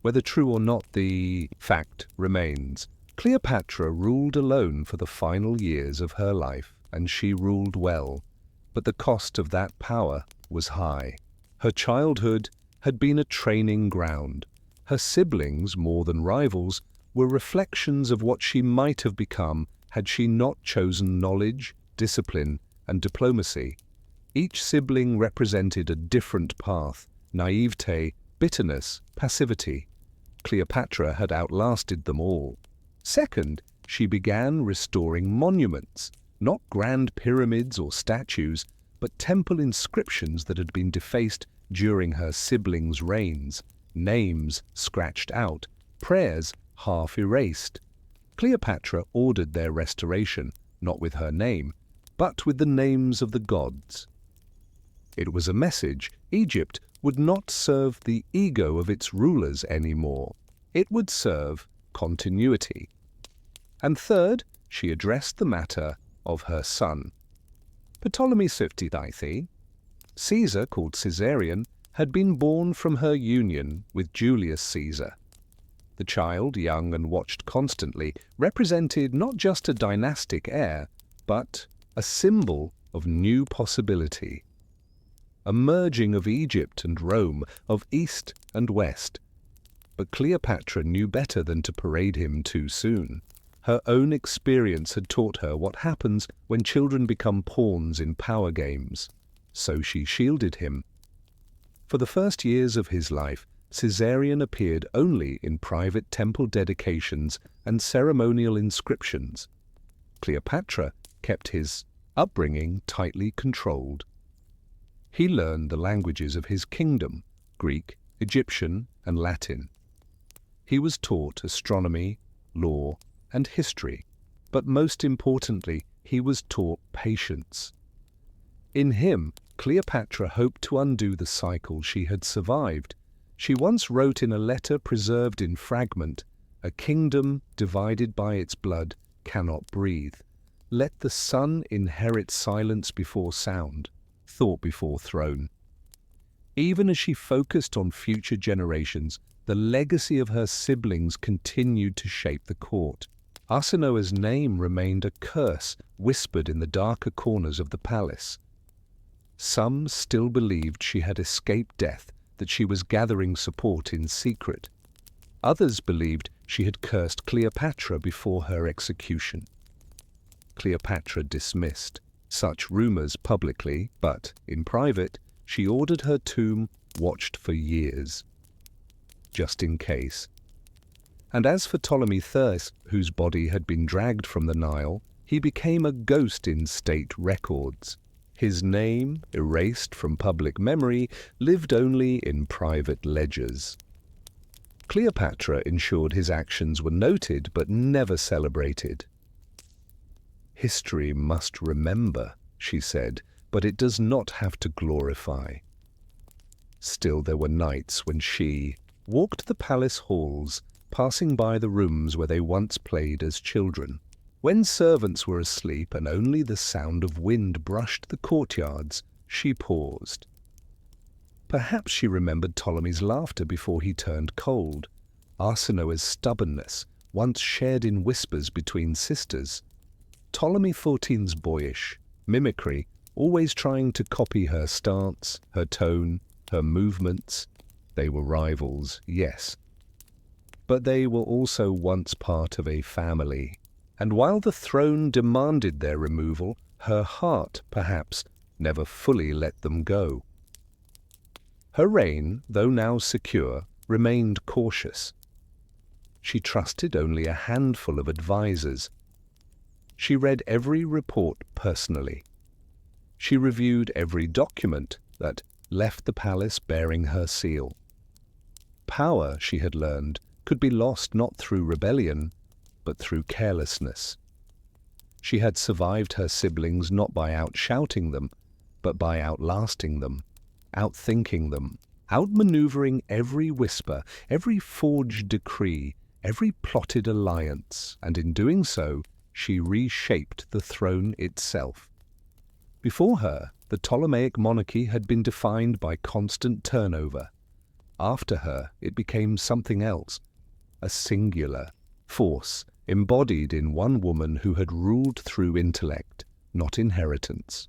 Whether true or not, the fact remains: Cleopatra ruled alone for the final years of her life, and she ruled well, but the cost of that power was high. Her childhood had been a training ground. Her siblings, more than rivals, were reflections of what she might have become had she not chosen knowledge, discipline, and diplomacy. Each sibling represented a different path: naivete, bitterness, passivity. Cleopatra had outlasted them all. Second, she began restoring monuments, not grand pyramids or statues, but temple inscriptions that had been defaced during her siblings' reigns, names scratched out, prayers half erased. Cleopatra ordered their restoration, not with her name, but with the names of the gods. It was a message: Egypt would not serve the ego of its rulers anymore. It would serve continuity. And third, she addressed the matter of her son. Ptolemy 50th, Caesar, called Caesarion, had been born from her union with Julius Caesar. The child, young and watched constantly, represented not just a dynastic heir, but a symbol of new possibility. A merging of Egypt and Rome, of East and West. But Cleopatra knew better than to parade him too soon. Her own experience had taught her what happens when children become pawns in power games. So she shielded him. For the first years of his life, Caesarion appeared only in private temple dedications and ceremonial inscriptions. Cleopatra kept his upbringing tightly controlled. He learned the languages of his kingdom: Greek, Egyptian, and Latin. He was taught astronomy, law, and history, but most importantly, he was taught patience. In him, Cleopatra hoped to undo the cycle she had survived. She once wrote in a letter preserved in fragment, "A kingdom divided by its blood cannot breathe. Let the sun inherit silence before sound, thought before throne." Even as she focused on future generations, the legacy of her siblings continued to shape the court. Arsinoe's name remained a curse whispered in the darker corners of the palace. Some still believed she had escaped death, that she was gathering support in secret. Others believed she had cursed Cleopatra before her execution. Cleopatra dismissed such rumors publicly, but in private, she ordered her tomb watched for years, just in case. And as for Ptolemy Thirst, whose body had been dragged from the Nile, he became a ghost in state records. His name, erased from public memory, lived only in private ledgers. Cleopatra ensured his actions were noted but never celebrated. "History must remember," she said, "but it does not have to glorify." Still, there were nights when she walked the palace halls, passing by the rooms where they once played as children. When servants were asleep and only the sound of wind brushed the courtyards, she paused. Perhaps she remembered Ptolemy's laughter before he turned cold, Arsinoe's stubbornness, once shared in whispers between sisters, Ptolemy XIV's boyish mimicry, always trying to copy her stance, her tone, her movements. They were rivals, yes, but they were also once part of a family. And while the throne demanded their removal, her heart, perhaps, never fully let them go. Her reign, though now secure, remained cautious. She trusted only a handful of advisers. She read every report personally. She reviewed every document that left the palace bearing her seal. Power, she had learned, could be lost not through rebellion, but through carelessness. She had survived her siblings not by outshouting them, but by outlasting them, outthinking them, outmaneuvering every whisper, every forged decree, every plotted alliance, and in doing so, she reshaped the throne itself. Before her, the Ptolemaic monarchy had been defined by constant turnover. After her, it became something else, a singular force embodied in one woman who had ruled through intellect, not inheritance.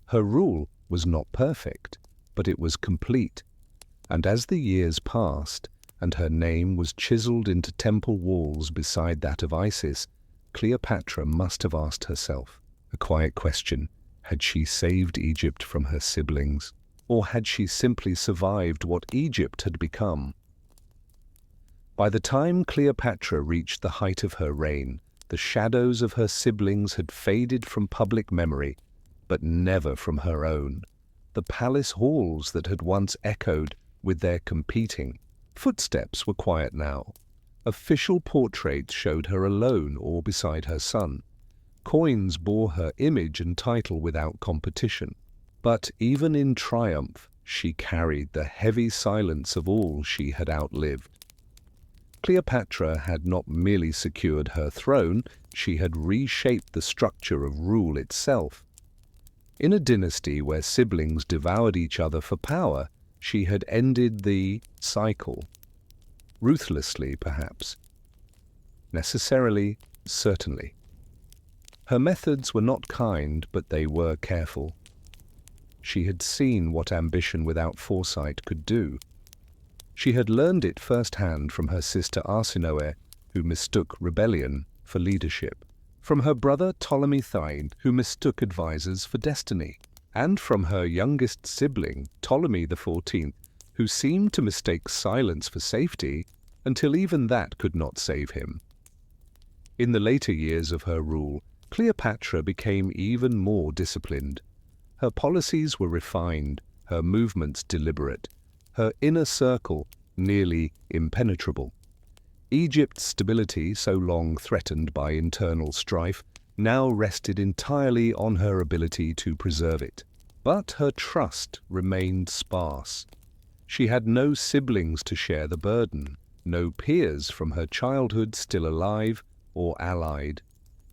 Her rule was not perfect, but it was complete, and as the years passed, and her name was chiseled into temple walls beside that of Isis, Cleopatra must have asked herself a quiet question: had she saved Egypt from her siblings, or had she simply survived what Egypt had become? By the time Cleopatra reached the height of her reign, the shadows of her siblings had faded from public memory, but never from her own. The palace halls that had once echoed with their competing footsteps were quiet now. Official portraits showed her alone or beside her son. Coins bore her image and title without competition. But even in triumph, she carried the heavy silence of all she had outlived. Cleopatra had not merely secured her throne, she had reshaped the structure of rule itself. In a dynasty where siblings devoured each other for power, she had ended the cycle. Ruthlessly, perhaps. Necessarily, certainly. Her methods were not kind, but they were careful. She had seen what ambition without foresight could do. She had learned it firsthand from her sister Arsinoe, who mistook rebellion for leadership, from her brother Ptolemy I, who mistook advisors for destiny, and from her youngest sibling, Ptolemy XIV, who seemed to mistake silence for safety until even that could not save him. In the later years of her rule, Cleopatra became even more disciplined. Her policies were refined, her movements deliberate, her inner circle nearly impenetrable. Egypt's stability, so long threatened by internal strife, now rested entirely on her ability to preserve it. But her trust remained sparse. She had no siblings to share the burden, no peers from her childhood still alive or allied.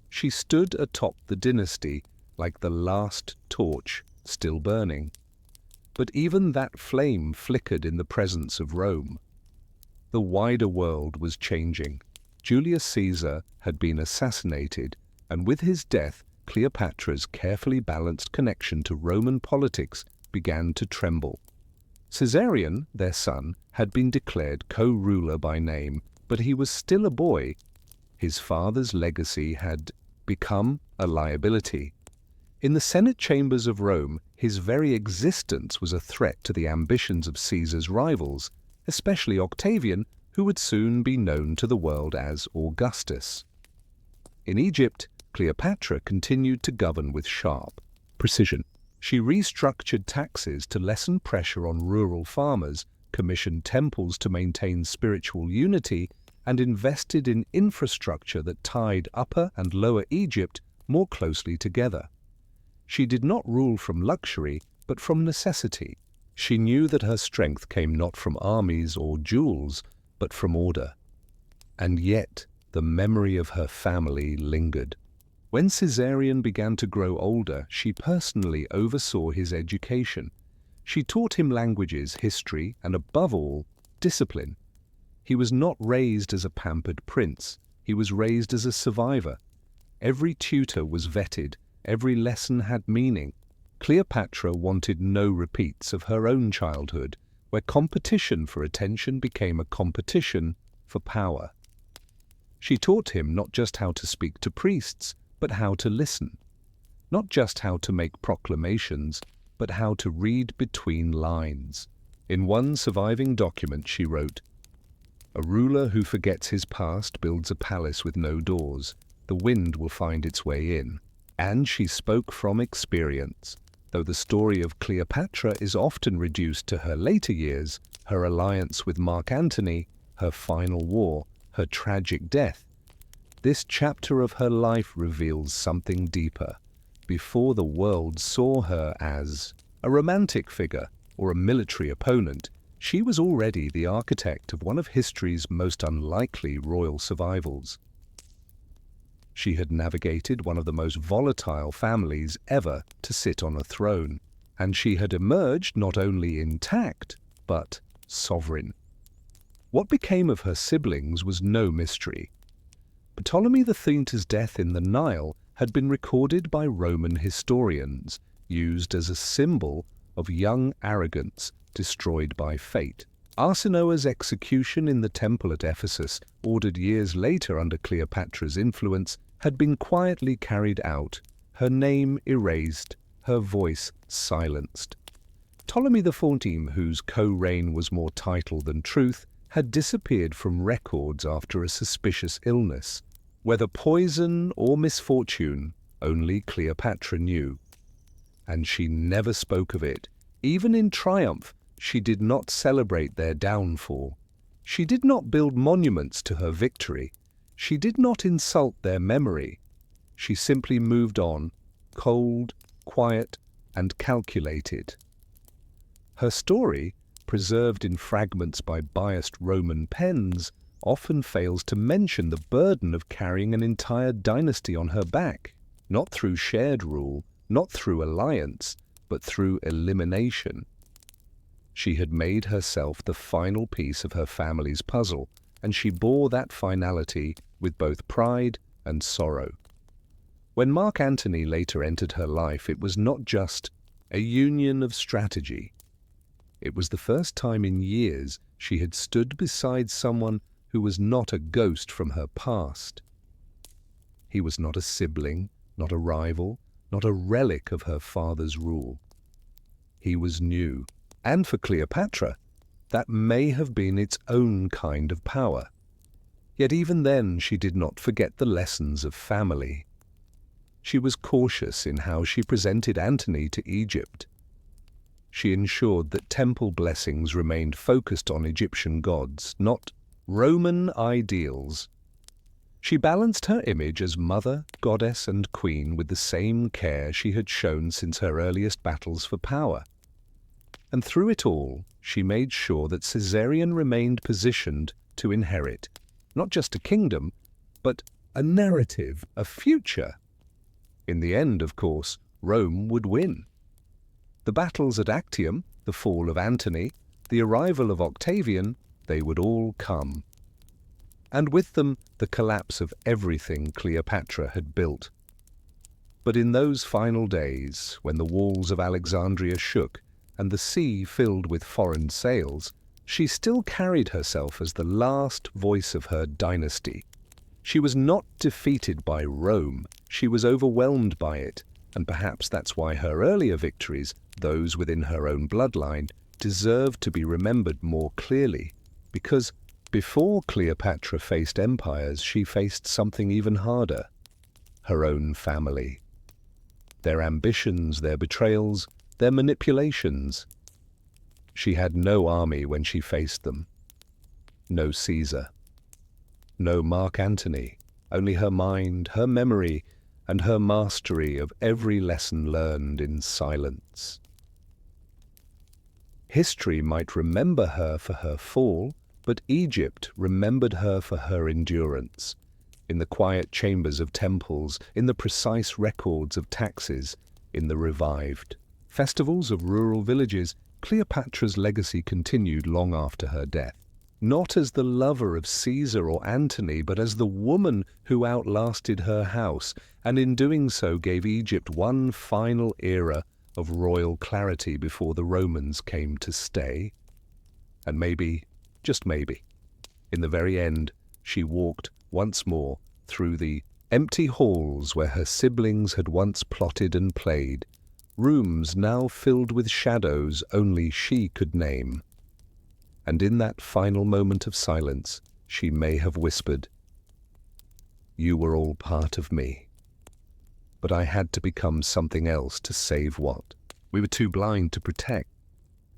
She stood atop the dynasty like the last torch still burning. But even that flame flickered in the presence of Rome. The wider world was changing. Julius Caesar had been assassinated, and with his death, Cleopatra's carefully balanced connection to Roman politics began to tremble. Caesarion, their son, had been declared co-ruler by name, but he was still a boy. His father's legacy had become a liability. In the Senate chambers of Rome, his very existence was a threat to the ambitions of Caesar's rivals, especially Octavian, who would soon be known to the world as Augustus. In Egypt, Cleopatra continued to govern with sharp precision. She restructured taxes to lessen pressure on rural farmers, commissioned temples to maintain spiritual unity, and invested in infrastructure that tied Upper and Lower Egypt more closely together. She did not rule from luxury, but from necessity. She knew that her strength came not from armies or jewels, but from order. And yet, the memory of her family lingered. When Caesarion began to grow older, she personally oversaw his education. She taught him languages, history, and above all, discipline. He was not raised as a pampered prince. He was raised as a survivor. Every tutor was vetted. Every lesson had meaning. Cleopatra wanted no repeats of her own childhood, where competition for attention became a competition for power. She taught him not just how to speak to priests, but how to listen. Not just how to make proclamations, but how to read between lines. In one surviving document she wrote, "A ruler who forgets his past builds a palace with no doors. The wind will find its way in." And she spoke from experience. Though the story of Cleopatra is often reduced to her later years, her alliance with Mark Antony, her final war, her tragic death, this chapter of her life reveals something deeper. Before the world saw her as a romantic figure or a military opponent, she was already the architect of one of history's most unlikely royal survivals. She had navigated one of the most volatile families ever to sit on a throne, and she had emerged not only intact, but sovereign. What became of her siblings was no mystery. Ptolemy III's death in the Nile had been recorded by Roman historians, used as a symbol of young arrogance destroyed by fate. Arsinoe's execution in the temple at Ephesus, ordered years later under Cleopatra's influence, had been quietly carried out, her name erased, her voice silenced. Ptolemy XIV, whose co-reign was more title than truth, had disappeared from records after a suspicious illness. Whether poison or misfortune, only Cleopatra knew. And she never spoke of it. Even in triumph, she did not celebrate their downfall. She did not build monuments to her victory. She did not insult their memory. She simply moved on, cold, quiet, and calculated. Her story, preserved in fragments by biased Roman pens, often fails to mention the burden of carrying an entire dynasty on her back, not through shared rule, not through alliance, but through elimination. She had made herself the final piece of her family's puzzle, and she bore that finality with both pride and sorrow. When Mark Antony later entered her life, it was not just a union of strategy. It was the first time in years she had stood beside someone who was not a ghost from her past. He was not a sibling, not a rival, not a relic of her father's rule. He was new, and for Cleopatra, that may have been its own kind of power. Yet even then she did not forget the lessons of family. She was cautious in how she presented Antony to Egypt. She ensured that temple blessings remained focused on Egyptian gods, not Roman ideals. She balanced her image as mother, goddess, and queen with the same care she had shown since her earliest battles for power. And through it all, she made sure that Caesarion remained positioned to inherit not just a kingdom, but a narrative, a future. In the end, of course, Rome would win. The battles at Actium, the fall of Antony, the arrival of Octavian, they would all come. And with them, the collapse of everything Cleopatra had built. But in those final days, when the walls of Alexandria shook and the sea filled with foreign sails, she still carried herself as the last voice of her dynasty. She was not defeated by Rome, she was overwhelmed by it, and perhaps that's why her earlier victories, those within her own bloodline, deserved to be remembered more clearly, because before Cleopatra faced empires, she faced something even harder: her own family. Their ambitions, their betrayals, their manipulations. She had no army when she faced them. No Caesar. No Mark Antony. Only her mind, her memory, and her mastery of every lesson learned in silence. History might remember her for her fall, but Egypt remembered her for her endurance. In the quiet chambers of temples, in the precise records of taxes, in the revived festivals of rural villages, Cleopatra's legacy continued long after her death. Not as the lover of Caesar or Antony, but as the woman who outlasted her house, and in doing so gave Egypt one final era of royal clarity before the Romans came to stay. And maybe, just maybe, in the very end, she walked once more through the empty halls where her siblings had once plotted and played, rooms now filled with shadows only she could name. And in that final moment of silence, she may have whispered, "You were all part of me. But I had to become something else to save what we were too blind to protect."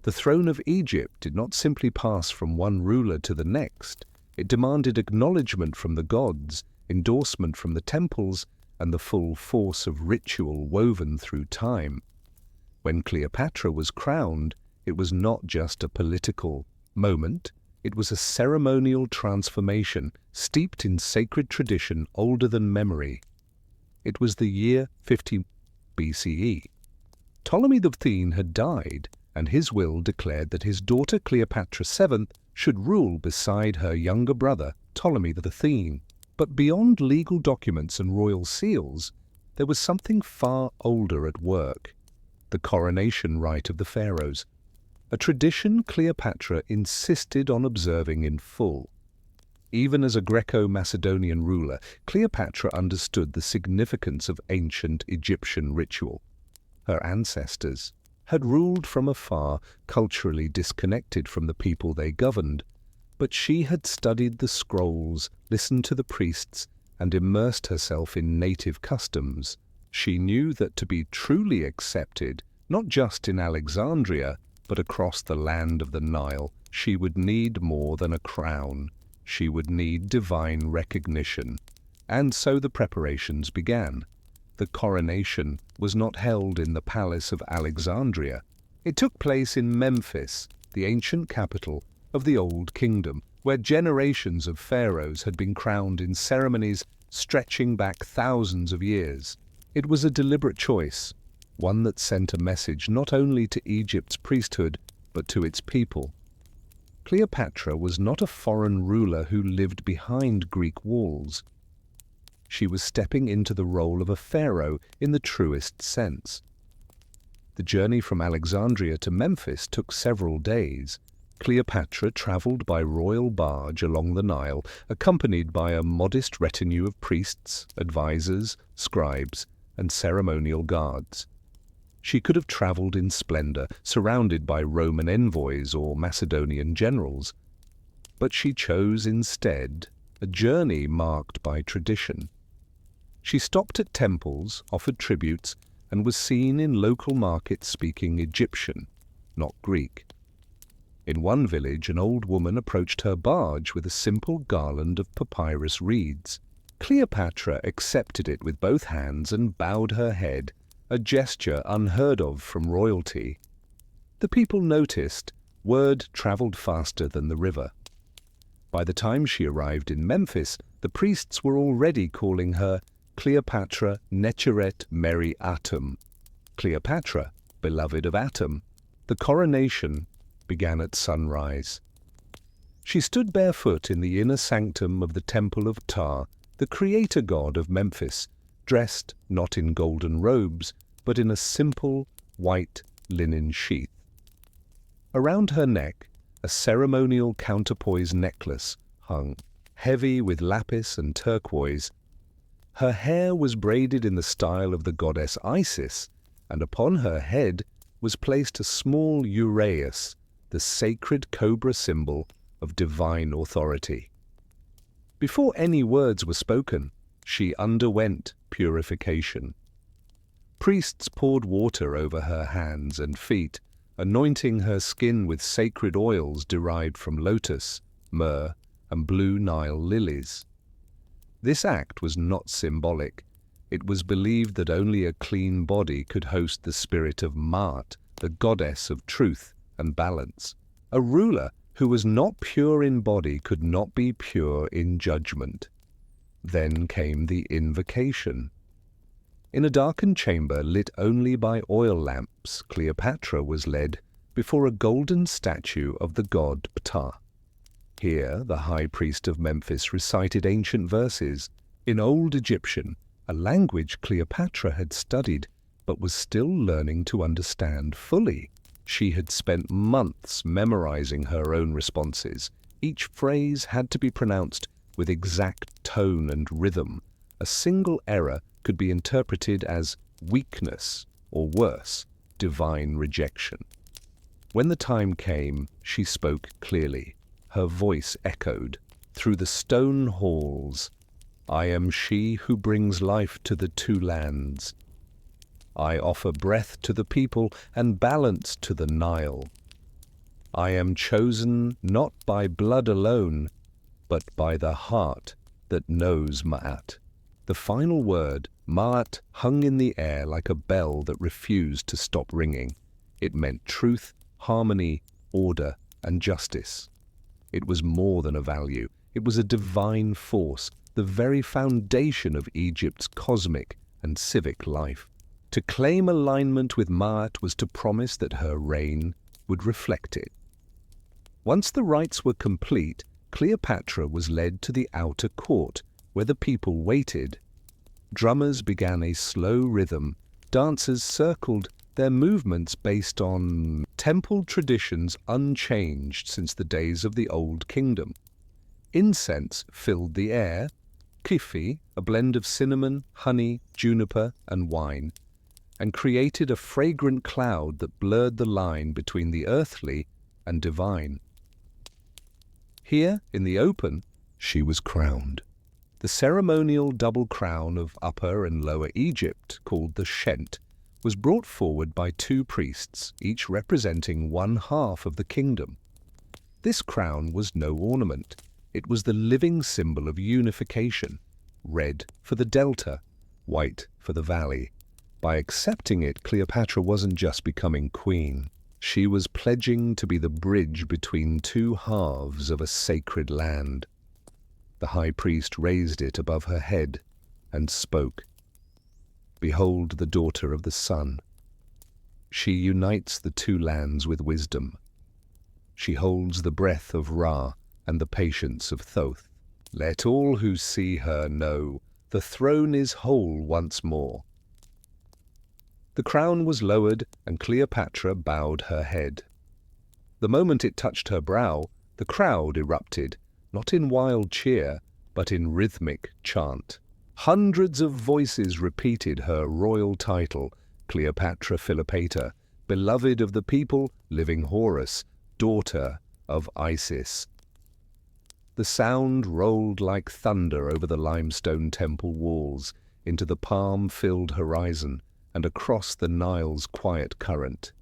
The throne of Egypt did not simply pass from one ruler to the next. It demanded acknowledgement from the gods, endorsement from the temples, and the full force of ritual woven through time. When Cleopatra was crowned, it was not just a political moment, it was a ceremonial transformation steeped in sacred tradition older than memory. It was the year 50 BCE. Ptolemy XIII had died, and his will declared that his daughter Cleopatra VII should rule beside her younger brother Ptolemy XIII. But beyond legal documents and royal seals, there was something far older at work: the coronation rite of the pharaohs, a tradition Cleopatra insisted on observing in full. Even as a Greco-Macedonian ruler, Cleopatra understood the significance of ancient Egyptian ritual. Her ancestors had ruled from afar, culturally disconnected from the people they governed, but she had studied the scrolls, listened to the priests, and immersed herself in native customs. She knew that to be truly accepted, not just in Alexandria, but across the land of the Nile, she would need more than a crown. She would need divine recognition. And so the preparations began. The coronation was not held in the palace of Alexandria. It took place in Memphis, the ancient capital of the Old Kingdom, where generations of pharaohs had been crowned in ceremonies stretching back thousands of years. It was a deliberate choice, one that sent a message not only to Egypt's priesthood, but to its people. Cleopatra was not a foreign ruler who lived behind Greek walls. She was stepping into the role of a pharaoh in the truest sense. The journey from Alexandria to Memphis took several days. Cleopatra traveled by royal barge along the Nile, accompanied by a modest retinue of priests, advisors, scribes, and ceremonial guards. She could have traveled in splendor, surrounded by Roman envoys or Macedonian generals, but she chose instead a journey marked by tradition. She stopped at temples, offered tributes, and was seen in local markets speaking Egyptian, not Greek. In one village, an old woman approached her barge with a simple garland of papyrus reeds. Cleopatra accepted it with both hands and bowed her head, a gesture unheard of from royalty. The people noticed. Word traveled faster than the river. By the time she arrived in Memphis, the priests were already calling her Cleopatra Nechereth Meri Atum, Cleopatra, beloved of Atum. The coronation began at sunrise. She stood barefoot in the inner sanctum of the Temple of Ptah, the creator god of Memphis, dressed not in golden robes, but in a simple white linen sheath. Around her neck, a ceremonial counterpoise necklace hung, heavy with lapis and turquoise. Her hair was braided in the style of the goddess Isis, and upon her head was placed a small uraeus, the sacred cobra symbol of divine authority. Before any words were spoken, she underwent purification. Priests poured water over her hands and feet, anointing her skin with sacred oils derived from lotus, myrrh, and blue Nile lilies. This act was not symbolic. It was believed that only a clean body could host the spirit of Maat, the goddess of truth and balance. A ruler who was not pure in body could not be pure in judgment. Then came the invocation. In a darkened chamber lit only by oil lamps, Cleopatra was led before a golden statue of the god Ptah. Here, the high priest of Memphis recited ancient verses in Old Egyptian, a language Cleopatra had studied but was still learning to understand fully. She had spent months memorizing her own responses. Each phrase had to be pronounced with exact tone and rhythm. A single error could be interpreted as weakness or worse, divine rejection. When the time came, she spoke clearly. Her voice echoed through the stone halls. I am she who brings life to the two lands. I offer breath to the people and balance to the Nile. I am chosen not by blood alone, but by the heart that knows Ma'at. The final word, Ma'at, hung in the air like a bell that refused to stop ringing. It meant truth, harmony, order, and justice. It was more than a value. It was a divine force, the very foundation of Egypt's cosmic and civic life. To claim alignment with Ma'at was to promise that her reign would reflect it. Once the rites were complete, Cleopatra was led to the outer court, where the people waited. Drummers began a slow rhythm. Dancers circled, their movements based on temple traditions unchanged since the days of the Old Kingdom. Incense filled the air, kifi, a blend of cinnamon, honey, juniper, and wine, and created a fragrant cloud that blurred the line between the earthly and divine. Here, in the open, she was crowned. The ceremonial double crown of Upper and Lower Egypt, called the Shent, was brought forward by two priests, each representing one half of the kingdom. This crown was no ornament. It was the living symbol of unification, red for the delta, white for the valley. By accepting it, Cleopatra wasn't just becoming queen. She was pledging to be the bridge between two halves of a sacred land. The high priest raised it above her head and spoke. "Behold the daughter of the sun. She unites the two lands with wisdom. She holds the breath of Ra and the patience of Thoth. Let all who see her know the throne is whole once more." The crown was lowered, and Cleopatra bowed her head. The moment it touched her brow, the crowd erupted, not in wild cheer, but in rhythmic chant. Hundreds of voices repeated her royal title, Cleopatra Philopator, beloved of the people, living Horus, daughter of Isis. The sound rolled like thunder over the limestone temple walls, into the palm-filled horizon, and across the Nile's quiet current.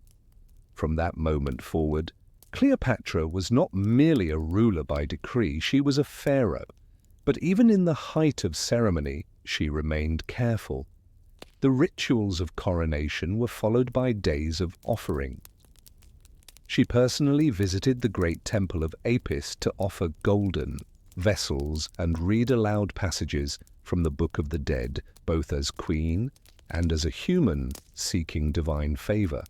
From that moment forward, Cleopatra was not merely a ruler by decree, she was a pharaoh. But even in the height of ceremony, she remained careful. The rituals of coronation were followed by days of offering. She personally visited the great temple of Apis to offer golden vessels and read aloud passages from the Book of the Dead, both as queen and as a human seeking divine favor.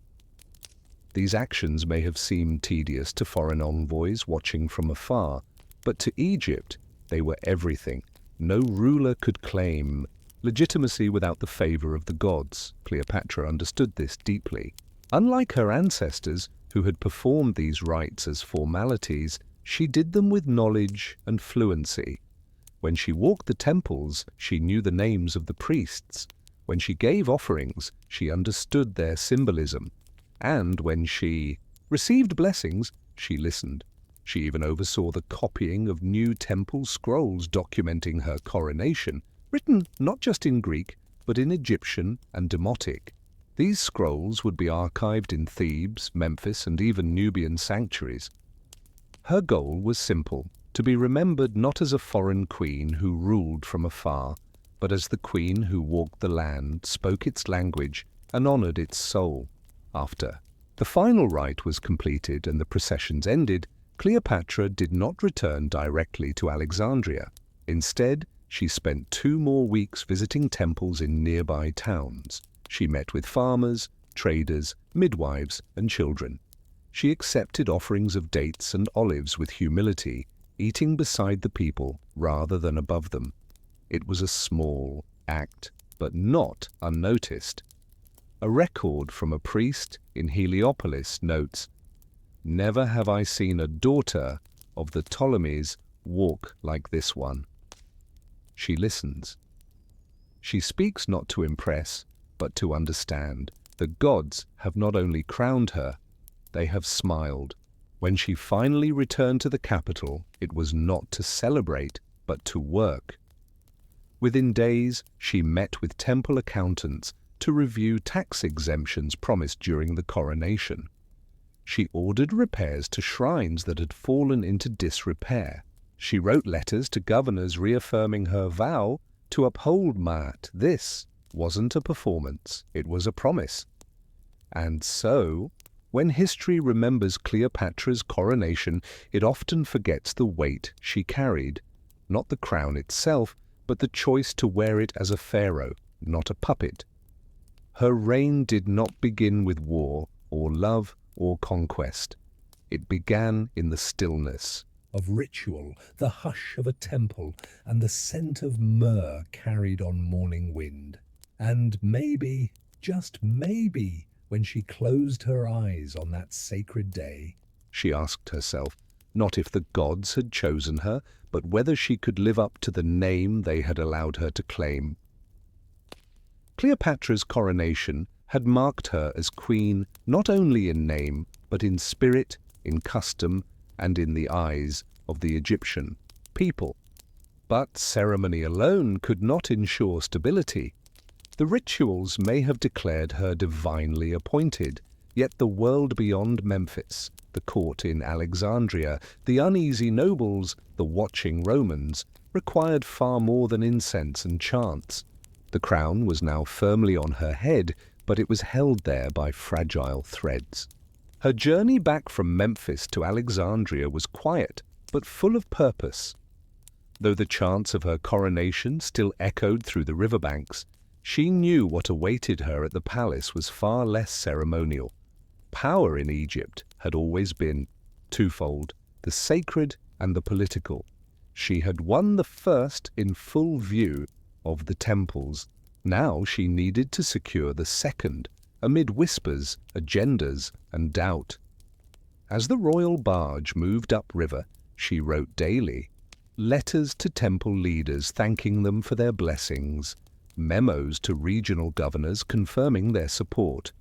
These actions may have seemed tedious to foreign envoys watching from afar, but to Egypt they were everything. No ruler could claim legitimacy without the favor of the gods. Cleopatra understood this deeply. Unlike her ancestors, who had performed these rites as formalities, she did them with knowledge and fluency. When she walked the temples, she knew the names of the priests. When she gave offerings, she understood their symbolism. And when she received blessings, she listened. She even oversaw the copying of new temple scrolls documenting her coronation, written not just in Greek, but in Egyptian and Demotic. These scrolls would be archived in Thebes, Memphis, and even Nubian sanctuaries. Her goal was simple: to be remembered not as a foreign queen who ruled from afar, but as the queen who walked the land, spoke its language, and honored its soul. After the final rite was completed and the processions ended, Cleopatra did not return directly to Alexandria. Instead, she spent 2 more weeks visiting temples in nearby towns. She met with farmers, traders, midwives, and children. She accepted offerings of dates and olives with humility, eating beside the people rather than above them. It was a small act, but not unnoticed. A record from a priest in Heliopolis notes, "Never have I seen a daughter of the Ptolemies walk like this one." She listens. She speaks not to impress, but to understand. The gods have not only crowned her, they have smiled. When she finally returned to the capital, it was not to celebrate, but to work. Within days, she met with temple accountants to review tax exemptions promised during the coronation. She ordered repairs to shrines that had fallen into disrepair. She wrote letters to governors reaffirming her vow to uphold Maat. This wasn't a performance, it was a promise. And so, when history remembers Cleopatra's coronation, it often forgets the weight she carried. Not the crown itself, but the choice to wear it as a pharaoh, not a puppet. Her reign did not begin with war, or love, or conquest. It began in the stillness, of ritual, the hush of a temple, and the scent of myrrh carried on morning wind. And maybe, just maybe, when she closed her eyes on that sacred day, she asked herself, not if the gods had chosen her, but whether she could live up to the name they had allowed her to claim. Cleopatra's coronation had marked her as queen not only in name, but in spirit, in custom, and in the eyes of the Egyptian people. But ceremony alone could not ensure stability. The rituals may have declared her divinely appointed, yet the world beyond Memphis, the court in Alexandria, the uneasy nobles, the watching Romans, required far more than incense and chants. The crown was now firmly on her head, but it was held there by fragile threads. Her journey back from Memphis to Alexandria was quiet, but full of purpose. Though the chants of her coronation still echoed through the riverbanks, she knew what awaited her at the palace was far less ceremonial. Power in Egypt had always been twofold, the sacred and the political. She had won the first in full view of the temples. Now she needed to secure the second, amid whispers, agendas, and doubt. As the royal barge moved upriver, she wrote daily letters to temple leaders thanking them for their blessings, memos to regional governors confirming their support,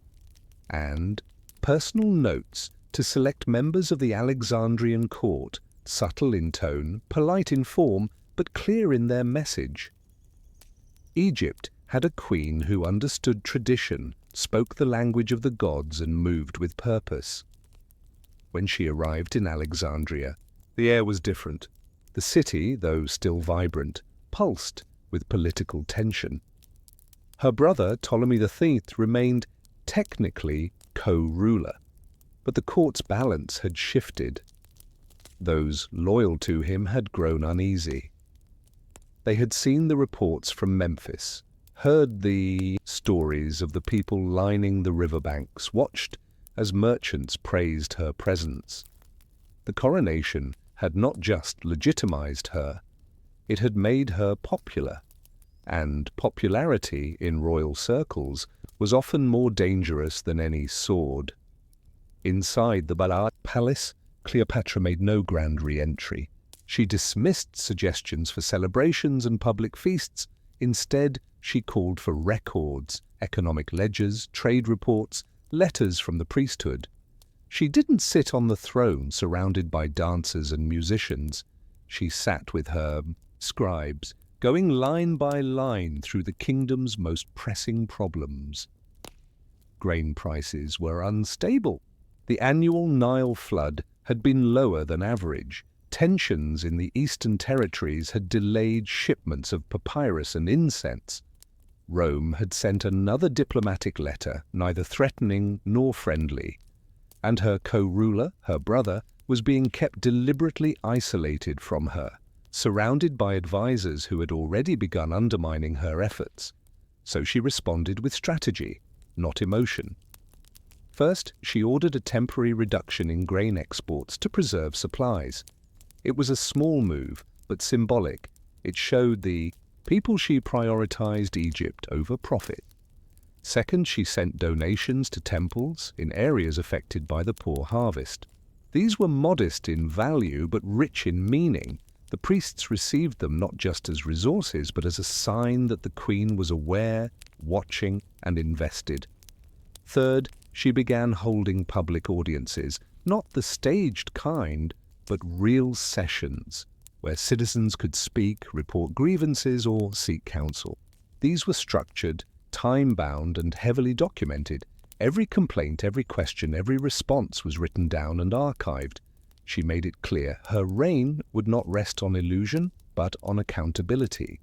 and personal notes to select members of the Alexandrian court, subtle in tone, polite in form, but clear in their message. Egypt had a queen who understood tradition, spoke the language of the gods, and moved with purpose. When she arrived in Alexandria, the air was different. The city, though still vibrant, pulsed with political tension. Her brother, Ptolemy III, remained technically co-ruler, but the court's balance had shifted. Those loyal to him had grown uneasy. They had seen the reports from Memphis, heard the stories of the people lining the riverbanks, watched as merchants praised her presence. The coronation had not just legitimized her, it had made her popular, and popularity in royal circles was often more dangerous than any sword. Inside the Balad Palace, Cleopatra made no grand re-entry. She dismissed suggestions for celebrations and public feasts. Instead, she called for records, economic ledgers, trade reports, letters from the priesthood. She didn't sit on the throne surrounded by dancers and musicians. She sat with her scribes, going line by line through the kingdom's most pressing problems. Grain prices were unstable. The annual Nile flood had been lower than average. Tensions in the eastern territories had delayed shipments of papyrus and incense. Rome had sent another diplomatic letter, neither threatening nor friendly, and her co-ruler, her brother, was being kept deliberately isolated from her, surrounded by advisors who had already begun undermining her efforts. So she responded with strategy, not emotion. First, she ordered a temporary reduction in grain exports to preserve supplies. It was a small move, but symbolic. It showed the people she prioritized Egypt over profit. Second, she sent donations to temples in areas affected by the poor harvest. These were modest in value but rich in meaning. The priests received them not just as resources but as a sign that the queen was aware, watching, and invested. Third, she began holding public audiences, not the staged kind, but real sessions, where citizens could speak, report grievances, or seek counsel. These were structured, time-bound, and heavily documented. Every complaint, every question, every response was written down and archived. She made it clear her reign would not rest on illusion, but on accountability.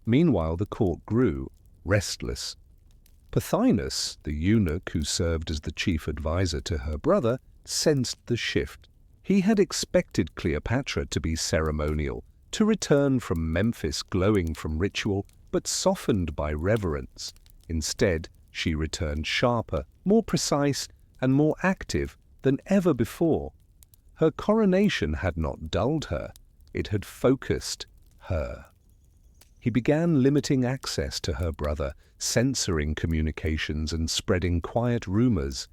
Meanwhile, the court grew, restless. Pothinus, the eunuch who served as the chief advisor to her brother, sensed the shift. He had expected Cleopatra to be ceremonial, to return from Memphis glowing from ritual, but softened by reverence. Instead, she returned sharper, more precise, and more active than ever before. Her coronation had not dulled her, it had focused her. He began limiting access to her brother, censoring communications and spreading quiet rumors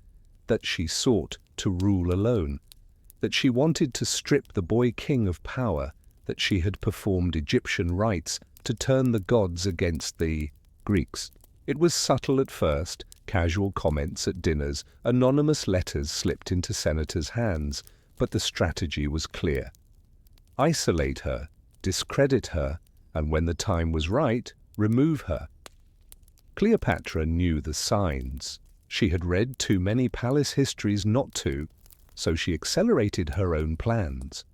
that she sought to rule alone, that she wanted to strip the boy king of power, that she had performed Egyptian rites to turn the gods against the Greeks. It was subtle at first, casual comments at dinners, anonymous letters slipped into senators' hands, but the strategy was clear. Isolate her, discredit her, and when the time was right, remove her. Cleopatra knew the signs. She had read too many palace histories not to, so she accelerated her own plans.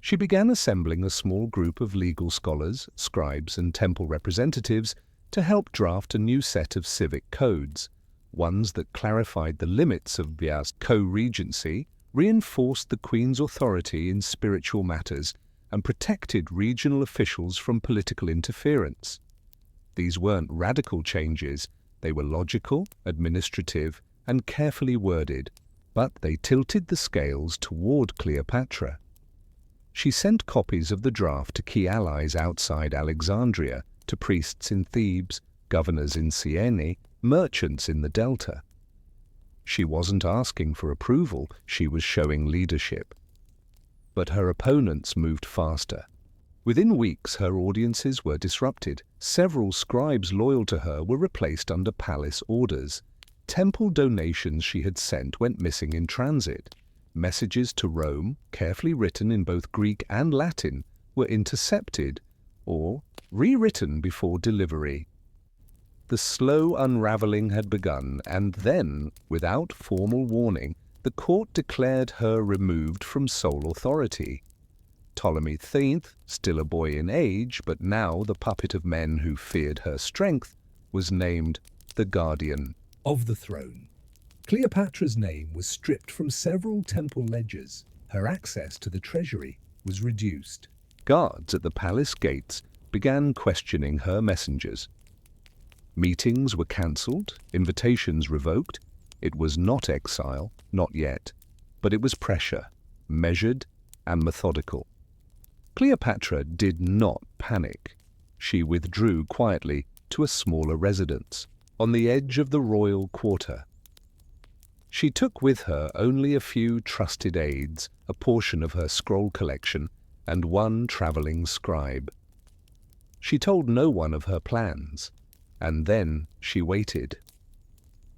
She began assembling a small group of legal scholars, scribes, and temple representatives to help draft a new set of civic codes, ones that clarified the limits of Bias' co-regency, reinforced the queen's authority in spiritual matters, and protected regional officials from political interference. These weren't radical changes, they were logical, administrative, and carefully worded, but they tilted the scales toward Cleopatra. She sent copies of the draft to key allies outside Alexandria, to priests in Thebes, governors in Syene, merchants in the Delta. She wasn't asking for approval, she was showing leadership. But her opponents moved faster. Within weeks, her audiences were disrupted. Several scribes loyal to her were replaced under palace orders. Temple donations she had sent went missing in transit. Messages to Rome, carefully written in both Greek and Latin, were intercepted or rewritten before delivery. The slow unraveling had begun, and then, without formal warning, the court declared her removed from sole authority. Ptolemy X, still a boy in age, but now the puppet of men who feared her strength, was named the guardian of the throne. Cleopatra's name was stripped from several temple ledgers. Her access to the treasury was reduced. Guards at the palace gates began questioning her messengers. Meetings were cancelled, invitations revoked. It was not exile, not yet, but it was pressure, measured and methodical. Cleopatra did not panic. She withdrew quietly to a smaller residence, on the edge of the royal quarter. She took with her only a few trusted aides, a portion of her scroll collection, and one traveling scribe. She told no one of her plans, and then she waited.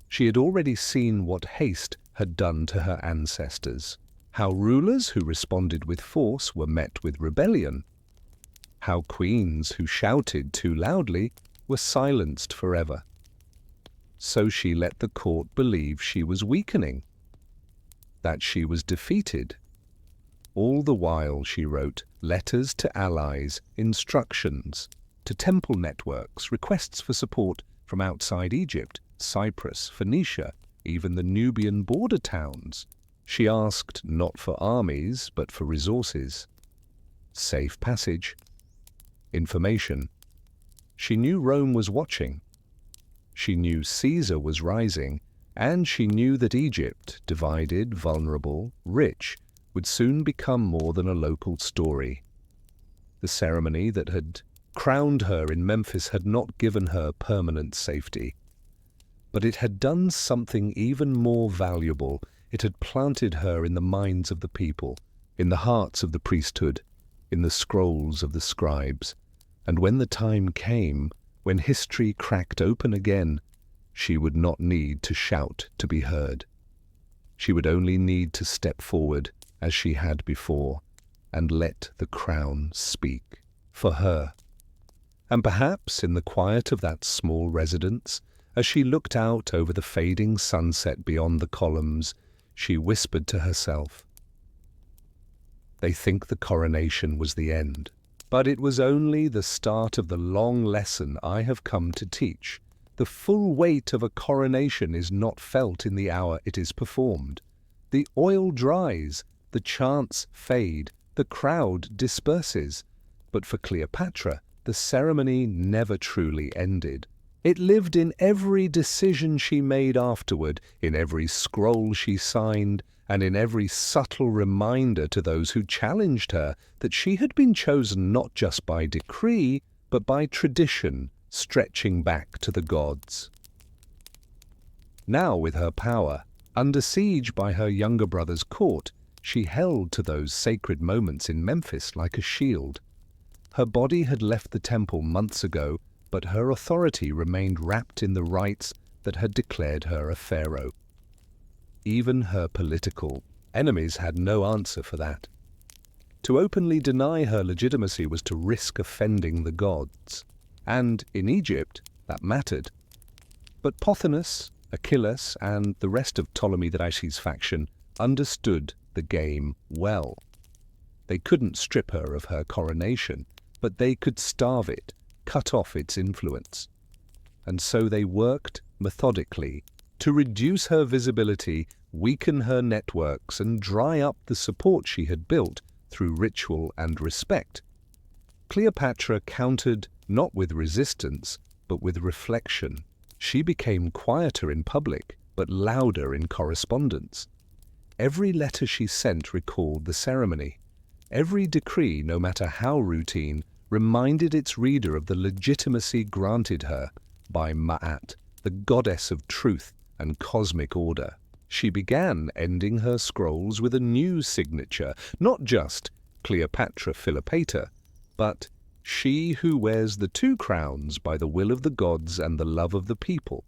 She had already seen what haste had done to her ancestors, how rulers who responded with force were met with rebellion, how queens who shouted too loudly were silenced forever. So she let the court believe she was weakening, that she was defeated. All the while she wrote letters to allies, instructions to temple networks, requests for support from outside Egypt, Cyprus, Phoenicia, even the Nubian border towns. She asked not for armies, but for resources, safe passage, information. She knew Rome was watching. She knew Caesar was rising, and she knew that Egypt, divided, vulnerable, rich, would soon become more than a local story. The ceremony that had crowned her in Memphis had not given her permanent safety. But it had done something even more valuable. It had planted her in the minds of the people, in the hearts of the priesthood, in the scrolls of the scribes. And when the time came, when history cracked open again, she would not need to shout to be heard. She would only need to step forward, as she had before, and let the crown speak for her. And perhaps in the quiet of that small residence, as she looked out over the fading sunset beyond the columns, she whispered to herself, "They think the coronation was the end, but it was only the start of the long lesson I have come to teach. The full weight of a coronation is not felt in the hour it is performed. The oil dries, the chants fade, the crowd disperses. But for Cleopatra, the ceremony never truly ended. It lived in every decision she made afterward, in every scroll she signed, and in every subtle reminder to those who challenged her that she had been chosen not just by decree, but by tradition, stretching back to the gods. Now, with her power, under siege by her younger brother's court, she held to those sacred moments in Memphis like a shield. Her body had left the temple months ago, but her authority remained wrapped in the rites that had declared her a pharaoh. Even her political enemies had no answer for that. To openly deny her legitimacy was to risk offending the gods, and in Egypt that mattered. But Pothinus, Achilles, and the rest of Ptolemy the Dai's faction understood the game well. They couldn't strip her of her coronation, but they could starve it, cut off its influence. And so they worked methodically to reduce her visibility, weaken her networks, and dry up the support she had built through ritual and respect. Cleopatra countered not with resistance, but with reflection. She became quieter in public, but louder in correspondence. Every letter she sent recalled the ceremony. Every decree, no matter how routine, reminded its reader of the legitimacy granted her by Ma'at, the goddess of truth and cosmic order. She began ending her scrolls with a new signature, not just Cleopatra Philopator, but she who wears the two crowns by the will of the gods and the love of the people.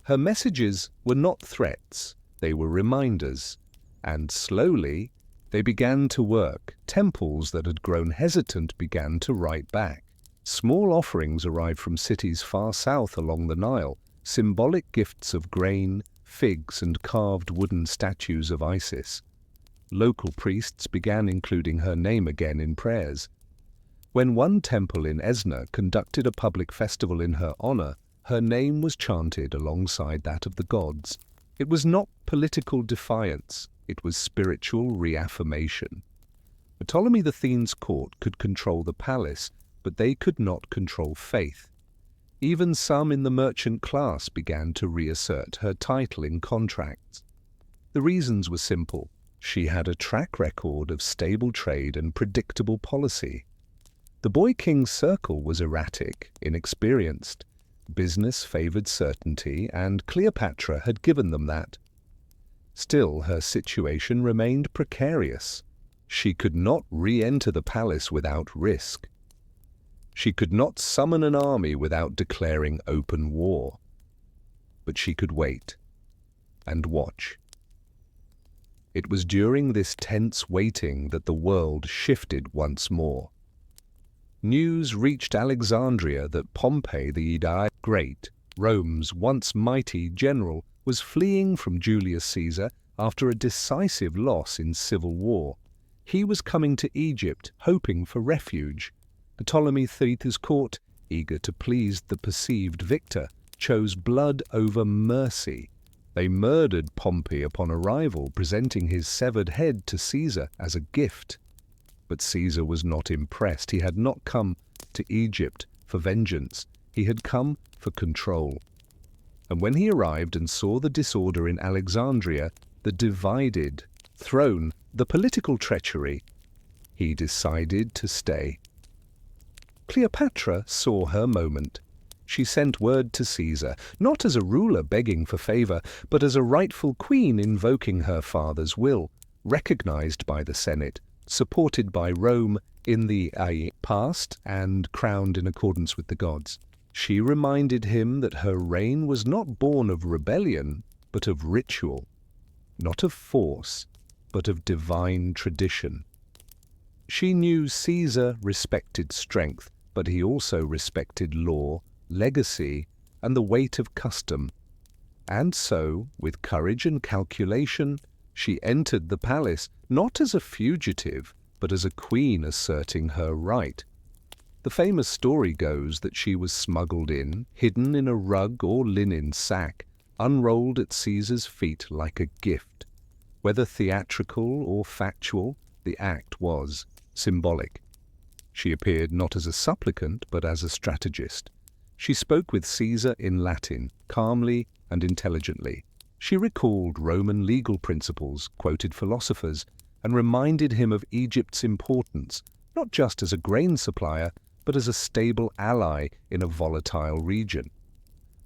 Her messages were not threats, they were reminders, and slowly they began to work. Temples that had grown hesitant began to write back. Small offerings arrived from cities far south along the Nile, symbolic gifts of grain, figs, and carved wooden statues of Isis. Local priests began including her name again in prayers. When one temple in Esna conducted a public festival in her honor, her name was chanted alongside that of the gods. It was not political defiance, it was spiritual reaffirmation. Ptolemy the Thean's court could control the palace, but they could not control faith. Even some in the merchant class began to reassert her title in contracts. The reasons were simple. She had a track record of stable trade and predictable policy. The boy king's circle was erratic, inexperienced. Business favored certainty, and Cleopatra had given them that. Still, her situation remained precarious. She could not re-enter the palace without risk. She could not summon an army without declaring open war. But she could wait and watch. It was during this tense waiting that the world shifted once more. News reached Alexandria that Pompey the Great, Rome's once mighty general, was fleeing from Julius Caesar after a decisive loss in civil war. He was coming to Egypt, hoping for refuge. Ptolemy Thea's court, eager to please the perceived victor, chose blood over mercy. They murdered Pompey upon arrival, presenting his severed head to Caesar as a gift. But Caesar was not impressed. He had not come to Egypt for vengeance. He had come for control. And when he arrived and saw the disorder in Alexandria, the divided throne, the political treachery, he decided to stay. Cleopatra saw her moment. She sent word to Caesar, not as a ruler begging for favor, but as a rightful queen invoking her father's will, recognized by the Senate, supported by Rome in the past, and crowned in accordance with the gods. She reminded him that her reign was not born of rebellion, but of ritual, not of force, but of divine tradition. She knew Caesar respected strength, but he also respected law, legacy, and the weight of custom. And so, with courage and calculation, she entered the palace not as a fugitive, but as a queen asserting her right. The famous story goes that she was smuggled in, hidden in a rug or linen sack, unrolled at Caesar's feet like a gift. Whether theatrical or factual, the act was symbolic. She appeared not as a supplicant, but as a strategist. She spoke with Caesar in Latin, calmly and intelligently. She recalled Roman legal principles, quoted philosophers, and reminded him of Egypt's importance, not just as a grain supplier, but as a stable ally in a volatile region.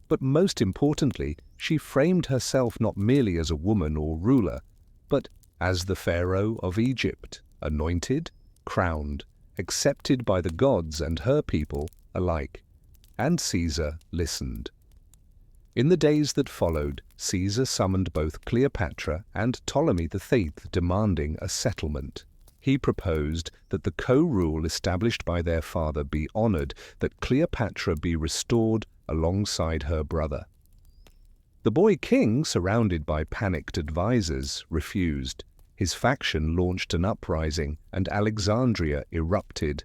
But most importantly, she framed herself not merely as a woman or ruler, but as the Pharaoh of Egypt, anointed, crowned, accepted by the gods and her people alike. And Caesar listened. In the days that followed, Caesar summoned both Cleopatra and Ptolemy VIII, demanding a settlement. He proposed that the co-rule established by their father be honored, that Cleopatra be restored alongside her brother. The boy king, surrounded by panicked advisors, refused. His faction launched an uprising, and Alexandria erupted.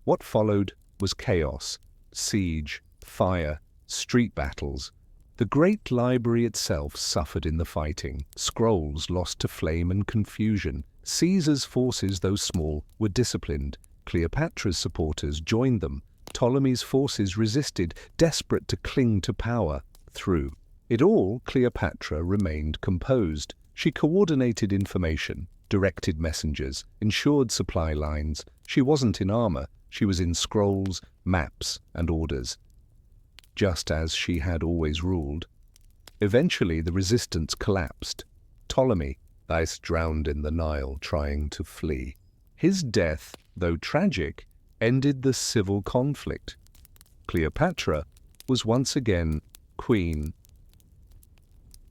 What followed was chaos, siege, fire, street battles. The great library itself suffered in the fighting, scrolls lost to flame and confusion. Caesar's forces, though small, were disciplined. Cleopatra's supporters joined them. Ptolemy's forces resisted, desperate to cling to power. Through it all, Cleopatra remained composed. She coordinated information, directed messengers, ensured supply lines. She wasn't in armor, she was in scrolls, maps, and orders, just as she had always ruled. Eventually, the resistance collapsed. Ptolemy lies drowned in the Nile trying to flee. His death, though tragic, ended the civil conflict. Cleopatra was once again queen.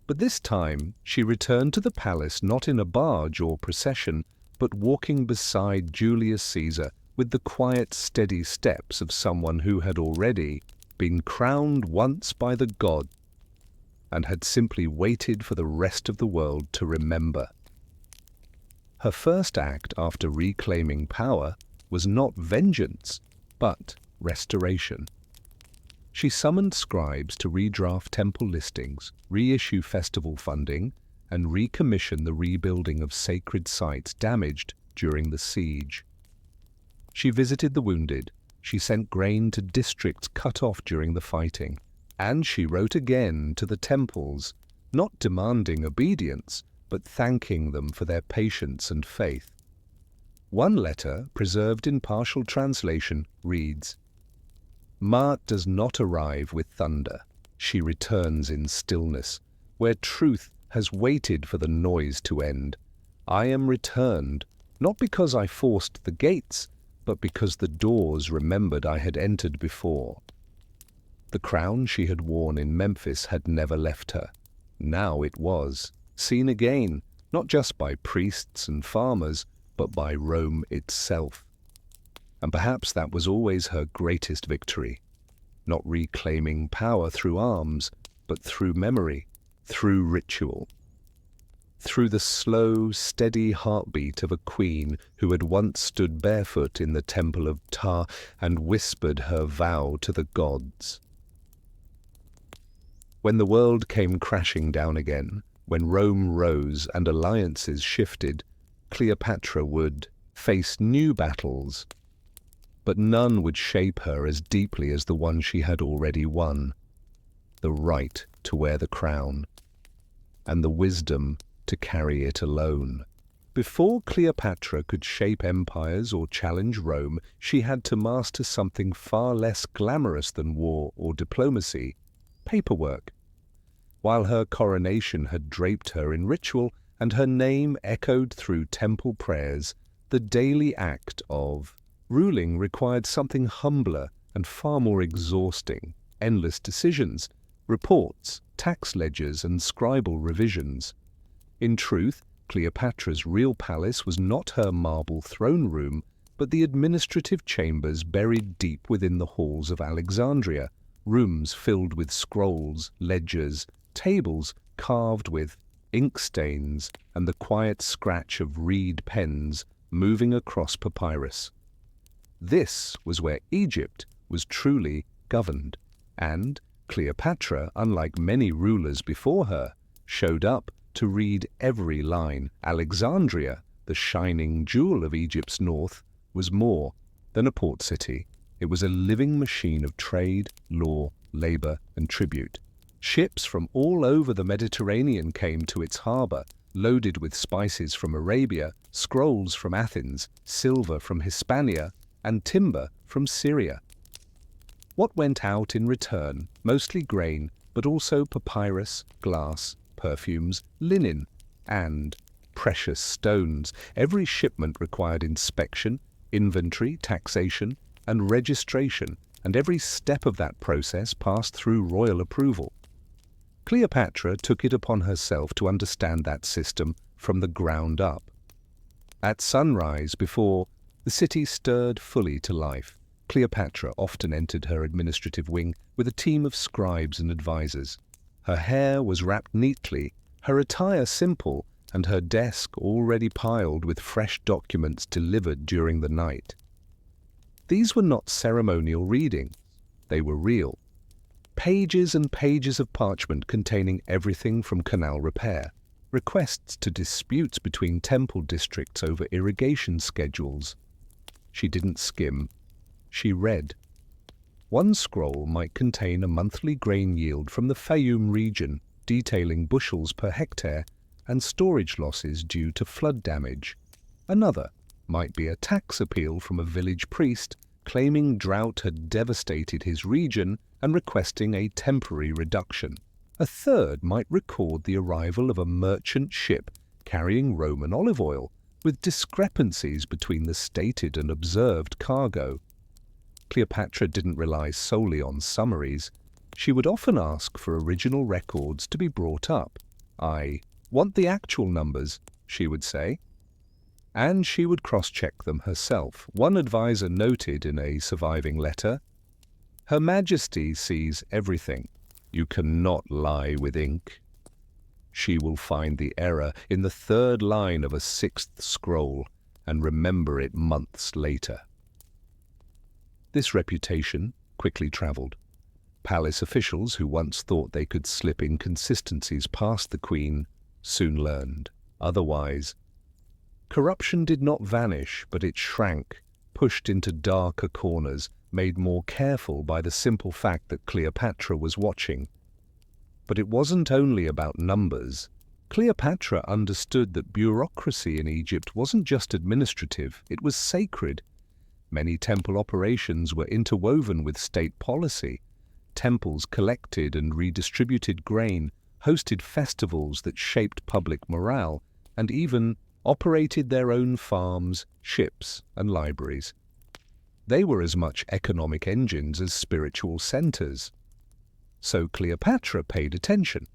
But this time she returned to the palace not in a barge or procession, but walking beside Julius Caesar with the quiet, steady steps of someone who had already been crowned once by the god and had simply waited for the rest of the world to remember. Her first act after reclaiming power was not vengeance, but restoration. She summoned scribes to redraft temple listings, reissue festival funding, and recommission the rebuilding of sacred sites damaged during the siege. She visited the wounded, she sent grain to districts cut off during the fighting, and she wrote again to the temples, not demanding obedience, but thanking them for their patience and faith. One letter, preserved in partial translation, reads, "Maat does not arrive with thunder. She returns in stillness, where truth has waited for the noise to end. I am returned, not because I forced the gates, but because the doors remembered I had entered before." The crown she had worn in Memphis had never left her. Now it was, seen again, not just by priests and farmers, but by Rome itself. And perhaps that was always her greatest victory, not reclaiming power through arms, but through memory, through ritual, through the slow, steady heartbeat of a queen who had once stood barefoot in the temple of Ptah and whispered her vow to the gods. When the world came crashing down again, when Rome rose and alliances shifted, Cleopatra would face new battles, but none would shape her as deeply as the one she had already won: the right to wear the crown, and the wisdom to carry it alone. Before Cleopatra could shape empires or challenge Rome, she had to master something far less glamorous than war or diplomacy: paperwork. While her coronation had draped her in ritual and her name echoed through temple prayers, the daily act of ruling required something humbler and far more exhausting: endless decisions, reports, tax ledgers, and scribal revisions. In truth, Cleopatra's real palace was not her marble throne room, but the administrative chambers buried deep within the halls of Alexandria, rooms filled with scrolls, ledgers, tables carved with ink stains, and the quiet scratch of reed pens moving across papyrus. This was where Egypt was truly governed, and Cleopatra, unlike many rulers before her, showed up to read every line. Alexandria, the shining jewel of Egypt's north, was more than a port city. It was a living machine of trade, law, labor, and tribute. Ships from all over the Mediterranean came to its harbor, loaded with spices from Arabia, scrolls from Athens, silver from Hispania, and timber from Syria. What went out in return? Mostly grain, but also papyrus, glass, perfumes, linen, and precious stones. Every shipment required inspection, inventory, taxation, and registration, and every step of that process passed through royal approval. Cleopatra took it upon herself to understand that system from the ground up. At sunrise, before the city stirred fully to life, Cleopatra often entered her administrative wing with a team of scribes and advisors. Her hair was wrapped neatly, her attire simple, and her desk already piled with fresh documents delivered during the night. These were not ceremonial readings, they were real. Pages and pages of parchment containing everything from canal repair, requests to disputes between temple districts over irrigation schedules. She didn't skim, she read. One scroll might contain a monthly grain yield from the Fayum region, detailing bushels per hectare and storage losses due to flood damage. Another might be a tax appeal from a village priest claiming drought had devastated his region and requesting a temporary reduction. A third might record the arrival of a merchant ship carrying Roman olive oil, with discrepancies between the stated and observed cargo. Cleopatra didn't rely solely on summaries. She would often ask for original records to be brought up. "I want the actual numbers," she would say. And she would cross-check them herself. One advisor noted in a surviving letter, "Her Majesty sees everything. You cannot lie with ink. She will find the error in the third line of a sixth scroll and remember it months later." This reputation quickly traveled. Palace officials who once thought they could slip inconsistencies past the Queen soon learned otherwise. Corruption did not vanish, but it shrank, pushed into darker corners, made more careful by the simple fact that Cleopatra was watching. But it wasn't only about numbers. Cleopatra understood that bureaucracy in Egypt wasn't just administrative, it was sacred. Many temple operations were interwoven with state policy. Temples collected and redistributed grain, hosted festivals that shaped public morale, and even operated their own farms, ships, and libraries. They were as much economic engines as spiritual centers. So Cleopatra paid attention.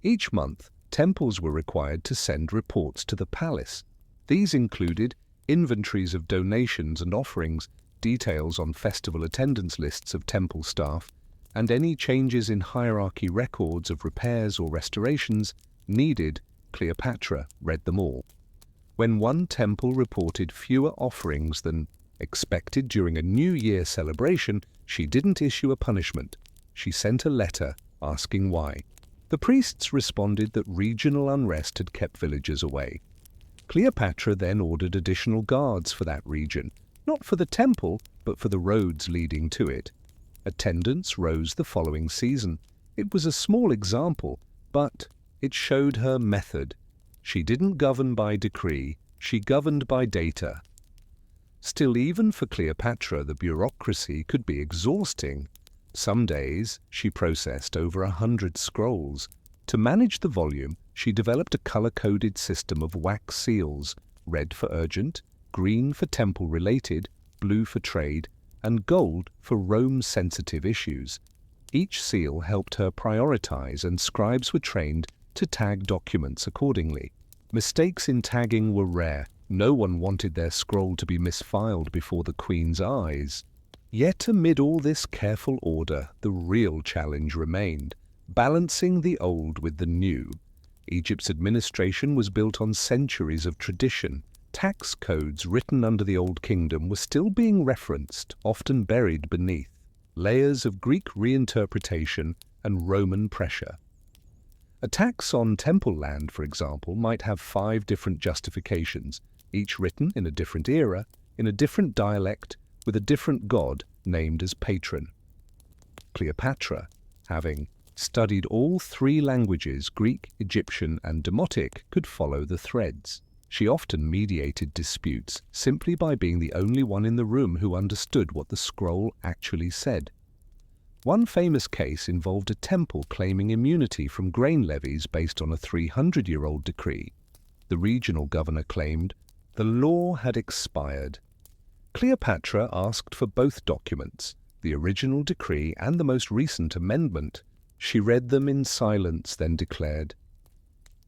Each month, temples were required to send reports to the palace. These included inventories of donations and offerings, details on festival attendance lists of temple staff, and any changes in hierarchy records of repairs or restorations needed. Cleopatra read them all. When one temple reported fewer offerings than expected during a New Year celebration, she didn't issue a punishment. She sent a letter asking why. The priests responded that regional unrest had kept villagers away. Cleopatra then ordered additional guards for that region, not for the temple, but for the roads leading to it. Attendance rose the following season. It was a small example, but it showed her method. She didn't govern by decree, she governed by data. Still, even for Cleopatra, the bureaucracy could be exhausting. Some days she processed over 100 scrolls. To manage the volume, she developed a color-coded system of wax seals, red for urgent, green for temple-related, blue for trade, and gold for Rome-sensitive issues. Each seal helped her prioritize, and scribes were trained to tag documents accordingly. Mistakes in tagging were rare. No one wanted their scroll to be misfiled before the Queen's eyes. Yet amid all this careful order, the real challenge remained, balancing the old with the new. Egypt's administration was built on centuries of tradition. Tax codes written under the Old Kingdom were still being referenced, often buried beneath layers of Greek reinterpretation and Roman pressure. A tax on temple land, for example, might have 5 different justifications, each written in a different era, in a different dialect, with a different god named as patron. Cleopatra, having studied all three languages, Greek, Egyptian, and Demotic, could follow the threads. She often mediated disputes simply by being the only one in the room who understood what the scroll actually said. One famous case involved a temple claiming immunity from grain levies based on a 300-year-old decree. The regional governor claimed the law had expired. Cleopatra asked for both documents, the original decree and the most recent amendment. She read them in silence, then declared,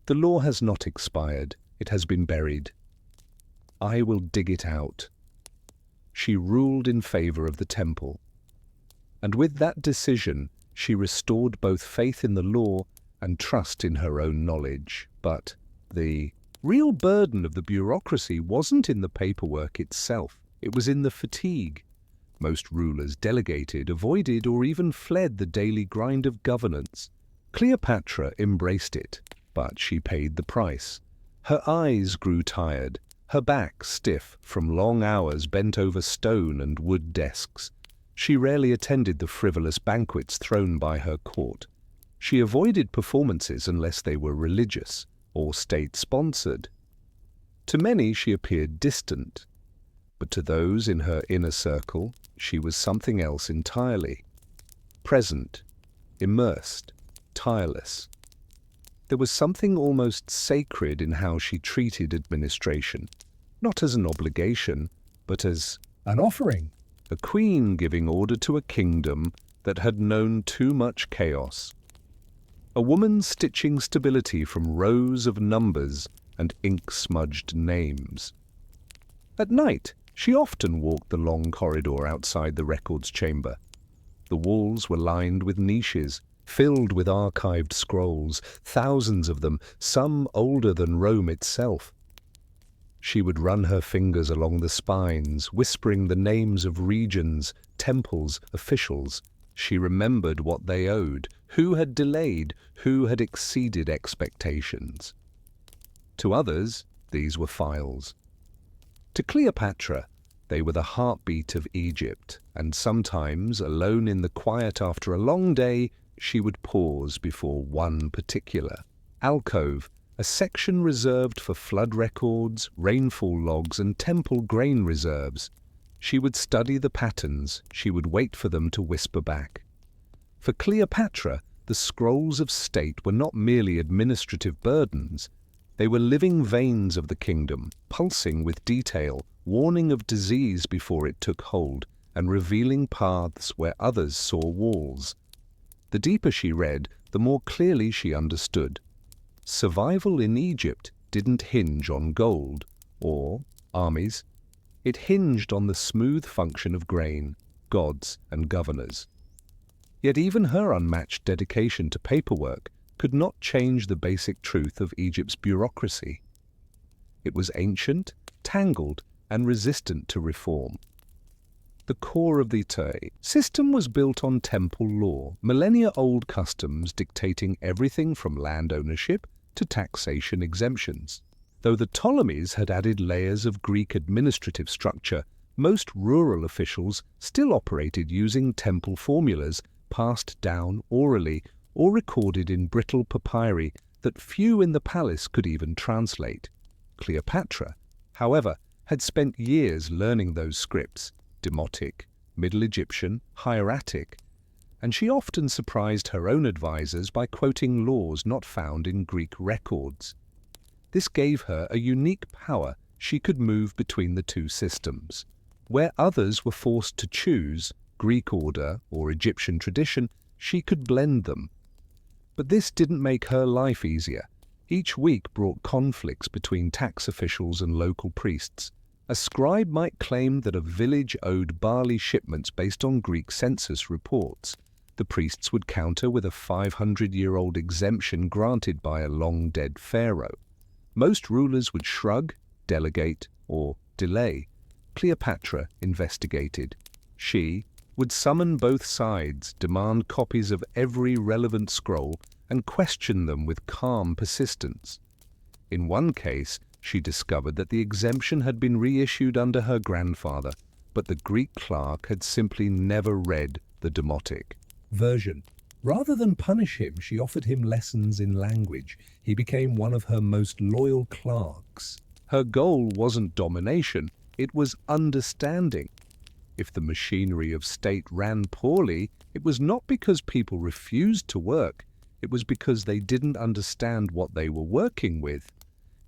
"The law has not expired. It has been buried. I will dig it out." She ruled in favor of the temple. And with that decision, she restored both faith in the law and trust in her own knowledge. But the real burden of the bureaucracy wasn't in the paperwork itself. It was in the fatigue. Most rulers delegated, avoided, or even fled the daily grind of governance. Cleopatra embraced it, but she paid the price. Her eyes grew tired, her back stiff from long hours bent over stone and wood desks. She rarely attended the frivolous banquets thrown by her court. She avoided performances unless they were religious or state-sponsored. To many she appeared distant, but to those in her inner circle she was something else entirely. Present, immersed, tireless. There was something almost sacred in how she treated administration, not as an obligation, but as an offering. A queen giving order to a kingdom that had known too much chaos. A woman stitching stability from rows of numbers and ink-smudged names. At night, she often walked the long corridor outside the records chamber. The walls were lined with niches, filled with archived scrolls, thousands of them, some older than Rome itself. She would run her fingers along the spines, whispering the names of regions, temples, officials. She remembered what they owed, who had delayed, who had exceeded expectations. To others, these were files. To Cleopatra, they were the heartbeat of Egypt, and sometimes, alone in the quiet after a long day, she would pause before one particular alcove, a section reserved for flood records, rainfall logs, and temple grain reserves. She would study the patterns, she would wait for them to whisper back. For Cleopatra, the scrolls of state were not merely administrative burdens. They were living veins of the kingdom, pulsing with detail, warning of disease before it took hold, and revealing paths where others saw walls. The deeper she read, the more clearly she understood. Survival in Egypt didn't hinge on gold or armies. It hinged on the smooth function of grain, gods, and governors. Yet even her unmatched dedication to paperwork could not change the basic truth of Egypt's bureaucracy. It was ancient, tangled, and resistant to reform. The core of the system was built on temple law, millennia-old customs dictating everything from land ownership to taxation exemptions. Though the Ptolemies had added layers of Greek administrative structure, most rural officials still operated using temple formulas passed down orally or recorded in brittle papyri that few in the palace could even translate. Cleopatra, however, had spent years learning those scripts, Demotic, Middle Egyptian, Hieratic, and she often surprised her own advisors by quoting laws not found in Greek records. This gave her a unique power. She could move between the two systems. Where others were forced to choose, Greek order or Egyptian tradition, she could blend them. But this didn't make her life easier. Each week brought conflicts between tax officials and local priests. A scribe might claim that a village owed barley shipments based on Greek census reports. The priests would counter with a 500-year-old exemption granted by a long-dead pharaoh. Most rulers would shrug, delegate, or delay. Cleopatra investigated. She would summon both sides, demand copies of every relevant scroll, and question them with calm persistence. In one case, she discovered that the exemption had been reissued under her grandfather, but the Greek clerk had simply never read the demotic version. Rather than punish him, she offered him lessons in language. He became one of her most loyal clerks. Her goal wasn't domination, it was understanding. If the machinery of state ran poorly, it was not because people refused to work, it was because they didn't understand what they were working with.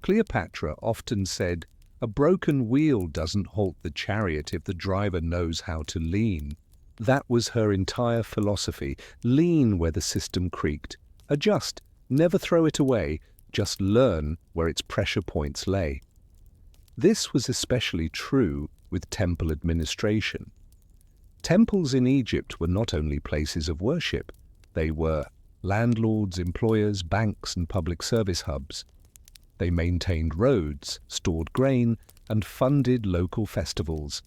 Cleopatra often said, "A broken wheel doesn't halt the chariot if the driver knows how to lean." That was her entire philosophy: lean where the system creaked, adjust, never throw it away, just learn where its pressure points lay. This was especially true with temple administration. Temples in Egypt were not only places of worship, they were landlords, employers, banks, and public service hubs. They maintained roads, stored grain, and funded local festivals.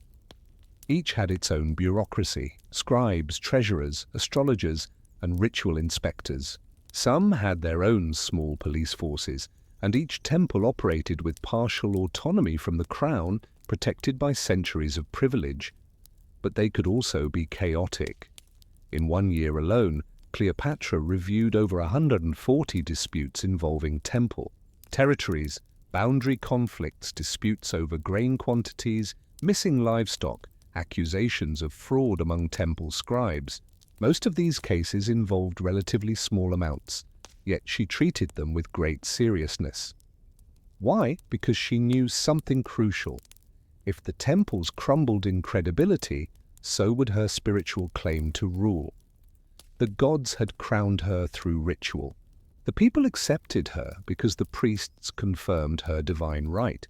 Each had its own bureaucracy: scribes, treasurers, astrologers, and ritual inspectors. Some had their own small police forces, and each temple operated with partial autonomy from the crown, protected by centuries of privilege. But they could also be chaotic. In 1 year alone, Cleopatra reviewed over 140 disputes involving temple territories, boundary conflicts, disputes over grain quantities, missing livestock, accusations of fraud among temple scribes. Most of these cases involved relatively small amounts, yet she treated them with great seriousness. Why? Because she knew something crucial. If the temples crumbled in credibility, so would her spiritual claim to rule. The gods had crowned her through ritual. The people accepted her because the priests confirmed her divine right.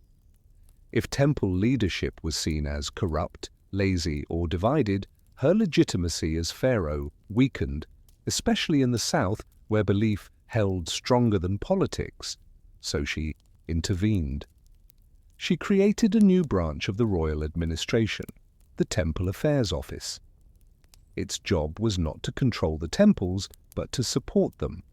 If temple leadership was seen as corrupt, lazy, or divided, her legitimacy as pharaoh weakened, especially in the south, where belief held stronger than politics. So she intervened. She created a new branch of the royal administration, the Temple Affairs Office. Its job was not to control the temples, but to support them,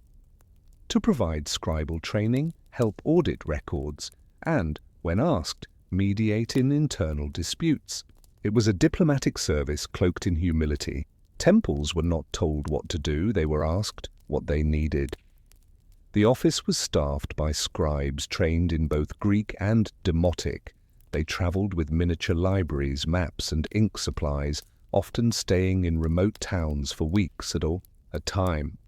to provide scribal training, help audit records, and, when asked, mediate in internal disputes. It was a diplomatic service cloaked in humility. Temples were not told what to do, they were asked what they needed. The office was staffed by scribes trained in both Greek and Demotic. They traveled with miniature libraries, maps, and ink supplies, often staying in remote towns for weeks at a time.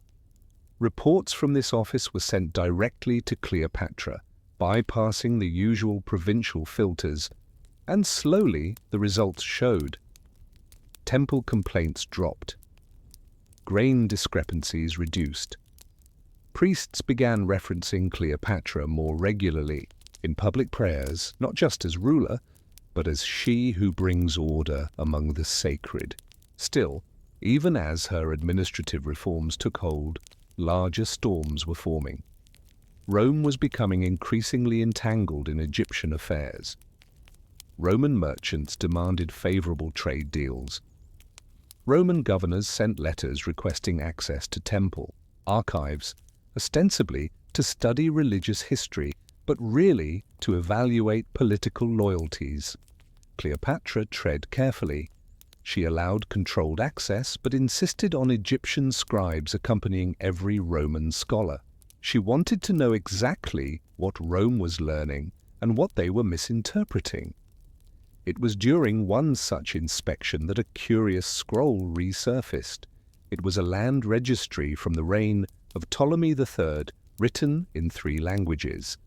Reports from this office were sent directly to Cleopatra, bypassing the usual provincial filters, and slowly the results showed. Temple complaints dropped. Grain discrepancies reduced. Priests began referencing Cleopatra more regularly in public prayers, not just as ruler, but as she who brings order among the sacred. Still, even as her administrative reforms took hold, larger storms were forming. Rome was becoming increasingly entangled in Egyptian affairs. Roman merchants demanded favorable trade deals. Roman governors sent letters requesting access to temple archives, ostensibly to study religious history, but really to evaluate political loyalties. Cleopatra tread carefully. She allowed controlled access, but insisted on Egyptian scribes accompanying every Roman scholar. She wanted to know exactly what Rome was learning and what they were misinterpreting. It was during one such inspection that a curious scroll resurfaced. It was a land registry from the reign of Ptolemy III, written in 3 languages.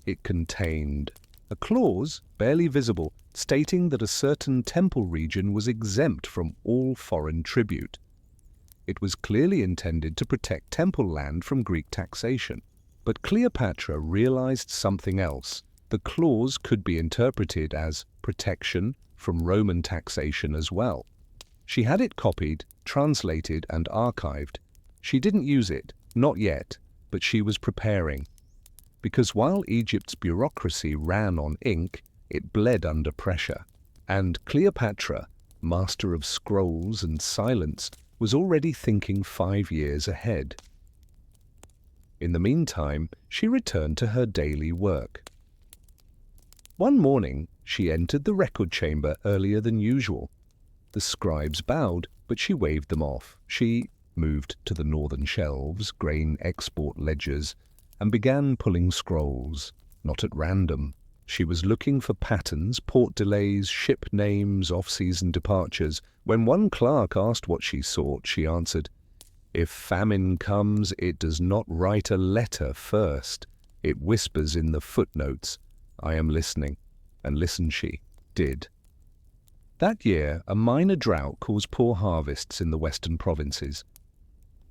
It contained a clause, barely visible, stating that a certain temple region was exempt from all foreign tribute. It was clearly intended to protect temple land from Greek taxation. But Cleopatra realized something else. The clause could be interpreted as protection from Roman taxation as well. She had it copied, translated, and archived. She didn't use it, not yet, but she was preparing. Because while Egypt's bureaucracy ran on ink, it bled under pressure. And Cleopatra, master of scrolls and silence, was already thinking 5 years ahead. In the meantime, she returned to her daily work. One morning, she entered the record chamber earlier than usual. The scribes bowed, but she waved them off. She moved to the northern shelves, grain export ledgers, and began pulling scrolls, not at random. She was looking for patterns, port delays, ship names, off-season departures. When one clerk asked what she sought, she answered, "If famine comes, it does not write a letter first. It whispers in the footnotes, 'I am listening.'" And listen she did. That year, a minor drought caused poor harvests in the western provinces.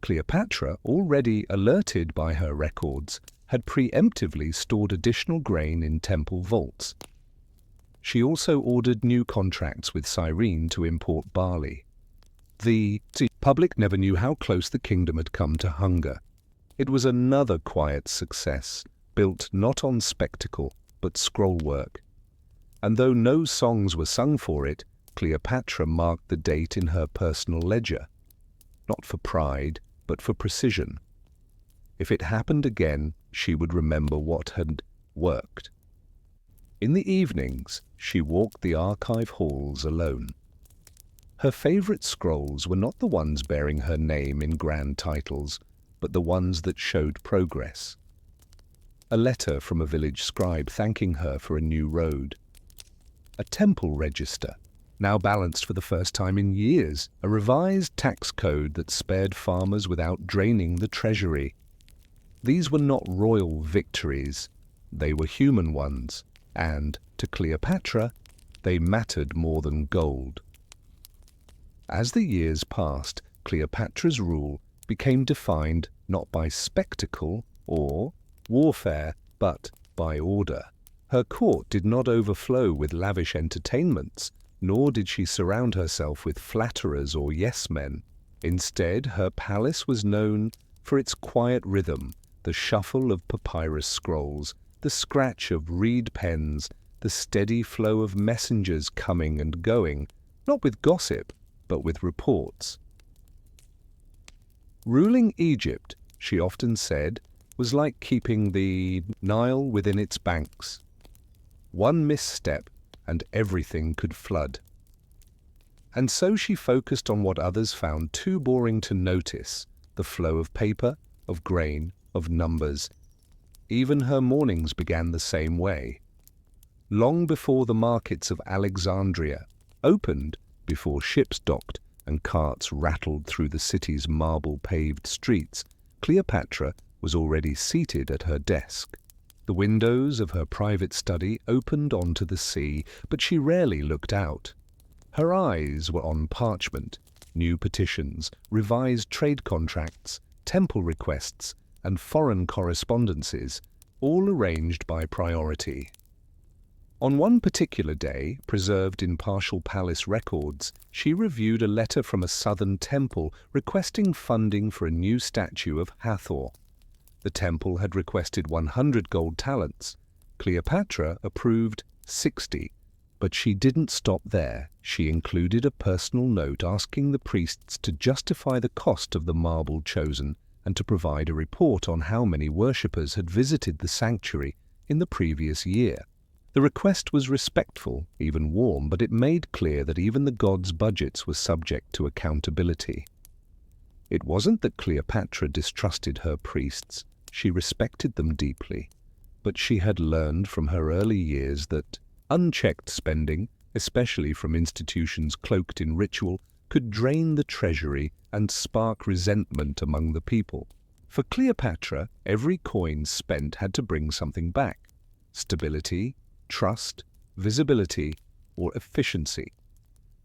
Cleopatra, already alerted by her records, had preemptively stored additional grain in temple vaults. She also ordered new contracts with Cyrene to import barley. The public never knew how close the kingdom had come to hunger. It was another quiet success, built not on spectacle, but scroll work. And though no songs were sung for it, Cleopatra marked the date in her personal ledger, not for pride, but for precision. If it happened again, she would remember what had worked. In the evenings, she walked the archive halls alone. Her favorite scrolls were not the ones bearing her name in grand titles, but the ones that showed progress. A letter from a village scribe thanking her for a new road. A temple register, now balanced for the first time in years, a revised tax code that spared farmers without draining the treasury. These were not royal victories, they were human ones, and, to Cleopatra, they mattered more than gold. As the years passed, Cleopatra's rule became defined not by spectacle or warfare, but by order. Her court did not overflow with lavish entertainments, nor did she surround herself with flatterers or yes-men. Instead, her palace was known for its quiet rhythm, the shuffle of papyrus scrolls, the scratch of reed pens, the steady flow of messengers coming and going, not with gossip, but with reports. Ruling Egypt, she often said, was like keeping the Nile within its banks. One misstep, and everything could flood. And so she focused on what others found too boring to notice, the flow of paper, of grain, of numbers. Even her mornings began the same way. Long before the markets of Alexandria opened, before ships docked and carts rattled through the city's marble-paved streets, Cleopatra was already seated at her desk. The windows of her private study opened onto the sea, but she rarely looked out. Her eyes were on parchment, new petitions, revised trade contracts, temple requests, and foreign correspondences, all arranged by priority. On one particular day, preserved in partial palace records, she reviewed a letter from a southern temple requesting funding for a new statue of Hathor. The temple had requested 100 gold talents. Cleopatra approved 60, but she didn't stop there. She included a personal note asking the priests to justify the cost of the marble chosen and to provide a report on how many worshippers had visited the sanctuary in the previous year. The request was respectful, even warm, but it made clear that even the gods' budgets were subject to accountability. It wasn't that Cleopatra distrusted her priests. She respected them deeply, but she had learned from her early years that unchecked spending, especially from institutions cloaked in ritual, could drain the treasury and spark resentment among the people. For Cleopatra, every coin spent had to bring something back: stability, trust, visibility, or efficiency.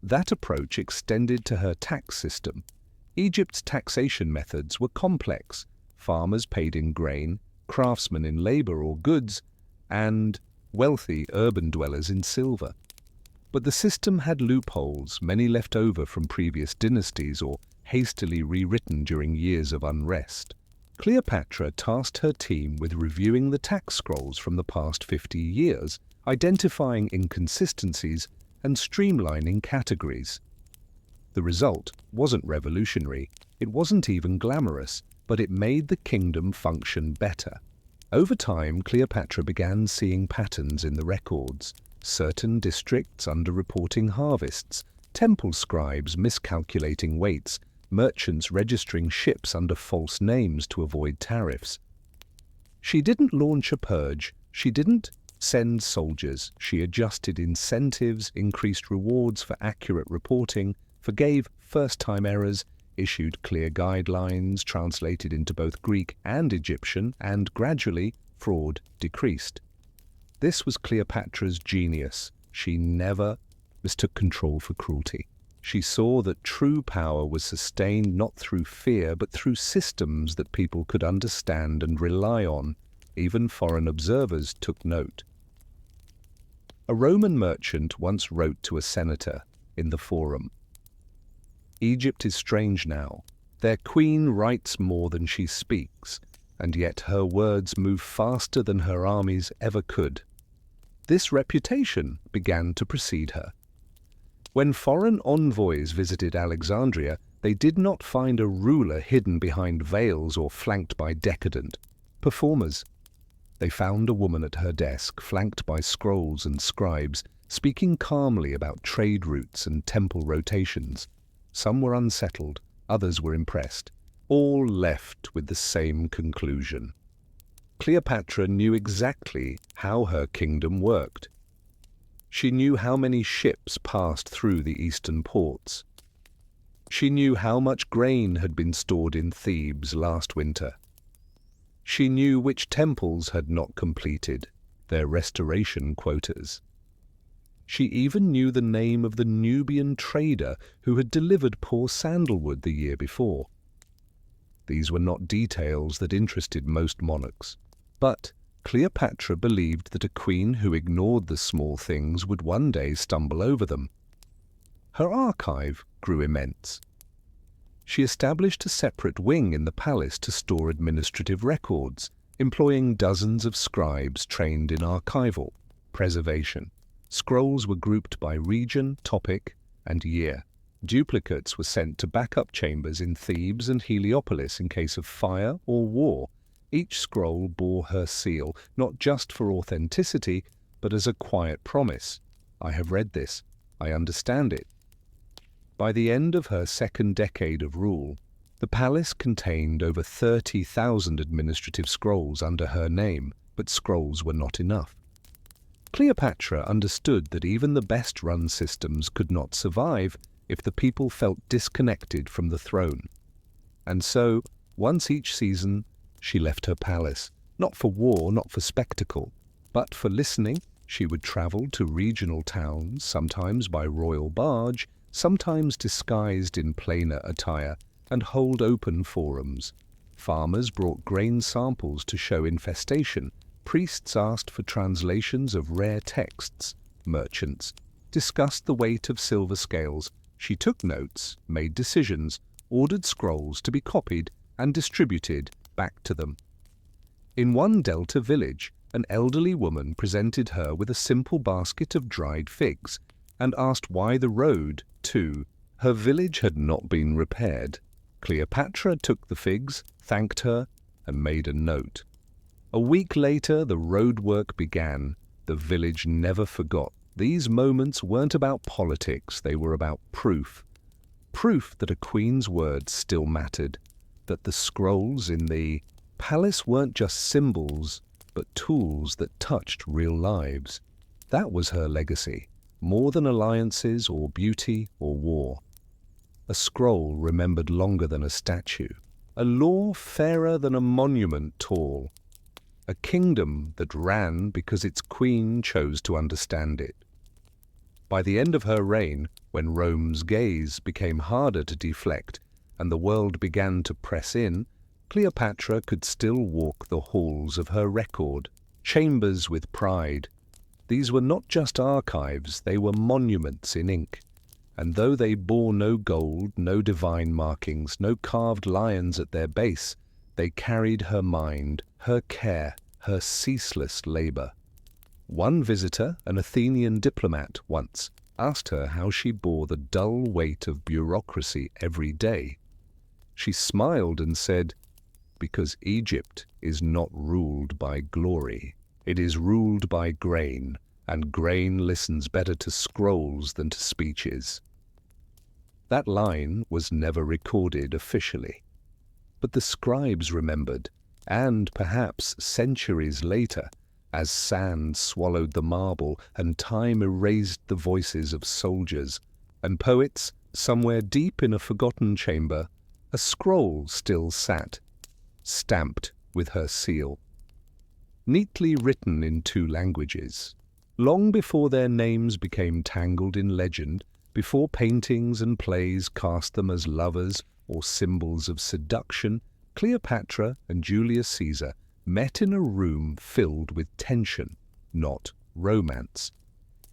That approach extended to her tax system. Egypt's taxation methods were complex. Farmers paid in grain, craftsmen in labor or goods, and wealthy urban dwellers in silver. But the system had loopholes, many left over from previous dynasties or hastily rewritten during years of unrest. Cleopatra tasked her team with reviewing the tax scrolls from the past 50 years, identifying inconsistencies and streamlining categories. The result wasn't revolutionary, it wasn't even glamorous, but it made the kingdom function better. Over time, Cleopatra began seeing patterns in the records: certain districts underreporting harvests, temple scribes miscalculating weights, merchants registering ships under false names to avoid tariffs. She didn't launch a purge. She didn't send soldiers. She adjusted incentives, increased rewards for accurate reporting, forgave first-time errors, issued clear guidelines translated into both Greek and Egyptian, and gradually fraud decreased. This was Cleopatra's genius. She never mistook control for cruelty. She saw that true power was sustained not through fear, but through systems that people could understand and rely on. Even foreign observers took note. A Roman merchant once wrote to a senator in the Forum, "Egypt is strange now. Their queen writes more than she speaks, and yet her words move faster than her armies ever could." This reputation began to precede her. When foreign envoys visited Alexandria, they did not find a ruler hidden behind veils or flanked by decadent performers. They found a woman at her desk, flanked by scrolls and scribes, speaking calmly about trade routes and temple rotations. Some were unsettled, others were impressed. All left with the same conclusion. Cleopatra knew exactly how her kingdom worked. She knew how many ships passed through the eastern ports. She knew how much grain had been stored in Thebes last winter. She knew which temples had not completed their restoration quotas. She even knew the name of the Nubian trader who had delivered poor sandalwood the year before. These were not details that interested most monarchs, but Cleopatra believed that a queen who ignored the small things would one day stumble over them. Her archive grew immense. She established a separate wing in the palace to store administrative records, employing dozens of scribes trained in archival preservation. Scrolls were grouped by region, topic, and year. Duplicates were sent to backup chambers in Thebes and Heliopolis in case of fire or war. Each scroll bore her seal, not just for authenticity, but as a quiet promise. I have read this. I understand it. By the end of her second decade of rule, the palace contained over 30,000 administrative scrolls under her name, but scrolls were not enough. Cleopatra understood that even the best-run systems could not survive if the people felt disconnected from the throne. And so, once each season, she left her palace, not for war, not for spectacle, but for listening. She would travel to regional towns, sometimes by royal barge, sometimes disguised in plainer attire, and hold open forums. Farmers brought grain samples to show infestation. Priests asked for translations of rare texts. Merchants discussed the weight of silver scales. She took notes, made decisions, ordered scrolls to be copied and distributed back to them. In one Delta village, an elderly woman presented her with a simple basket of dried figs and asked why the road to her village had not been repaired. Cleopatra took the figs, thanked her, and made a note. A week later, the roadwork began. The village never forgot. These moments weren't about politics, they were about proof. Proof that a queen's words still mattered, that the scrolls in the palace weren't just symbols, but tools that touched real lives. That was her legacy, more than alliances or beauty or war. A scroll remembered longer than a statue, a law fairer than a monument tall, a kingdom that ran because its queen chose to understand it. By the end of her reign, when Rome's gaze became harder to deflect and the world began to press in, Cleopatra could still walk the halls of her record, chambers with pride. These were not just archives, they were monuments in ink. And though they bore no gold, no divine markings, no carved lions at their base, they carried her mind, her care, her ceaseless labor. One visitor, an Athenian diplomat, once asked her how she bore the dull weight of bureaucracy every day. She smiled and said, because Egypt is not ruled by glory. It is ruled by grain, and grain listens better to scrolls than to speeches. That line was never recorded officially, but the scribes remembered, and perhaps centuries later, as sand swallowed the marble and time erased the voices of soldiers and poets, somewhere deep in a forgotten chamber, a scroll still sat, stamped with her seal, neatly written in 2 languages. Long before their names became tangled in legend, before paintings and plays cast them as lovers or symbols of seduction, Cleopatra and Julius Caesar met in a room filled with tension, not romance.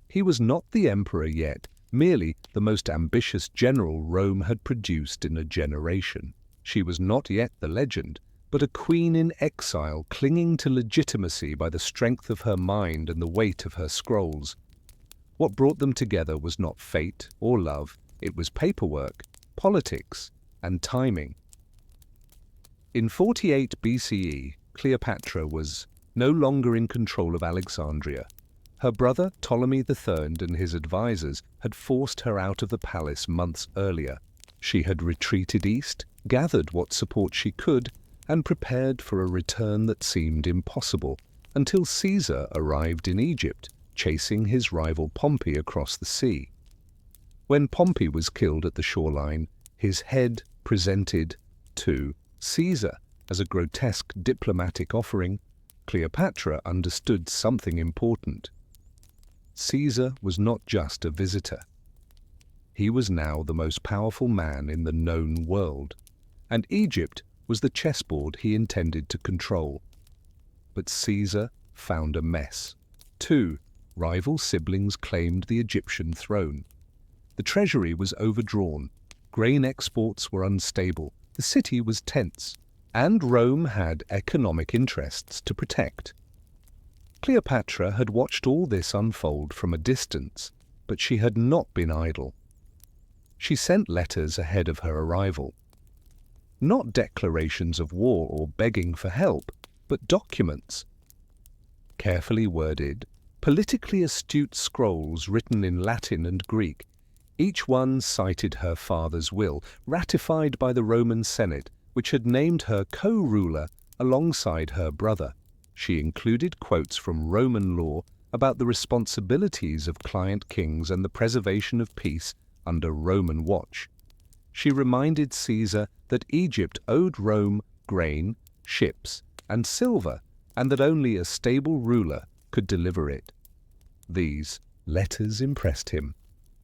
He was not the emperor yet, merely the most ambitious general Rome had produced in a generation. She was not yet the legend, but a queen in exile clinging to legitimacy by the strength of her mind and the weight of her scrolls. What brought them together was not fate or love, it was paperwork, politics, and timing. In 48 BCE, Cleopatra was no longer in control of Alexandria. Her brother Ptolemy III and his advisors had forced her out of the palace months earlier. She had retreated east, gathered what support she could, and prepared for a return that seemed impossible, until Caesar arrived in Egypt, chasing his rival Pompey across the sea. When Pompey was killed at the shoreline, his head presented to Caesar as a grotesque diplomatic offering, Cleopatra understood something important. Caesar was not just a visitor. He was now the most powerful man in the known world, and Egypt was the chessboard he intended to control. But Caesar found a mess. 2 rival siblings claimed the Egyptian throne. The treasury was overdrawn, grain exports were unstable, the city was tense, and Rome had economic interests to protect. Cleopatra had watched all this unfold from a distance, but she had not been idle. She sent letters ahead of her arrival. Not declarations of war or begging for help, but documents. Carefully worded, politically astute scrolls written in Latin and Greek. Each one cited her father's will, ratified by the Roman Senate, which had named her co-ruler alongside her brother. She included quotes from Roman law about the responsibilities of client kings and the preservation of peace under Roman watch. She reminded Caesar that Egypt owed Rome grain, ships, and silver, and that only a stable ruler could deliver it. These letters impressed him.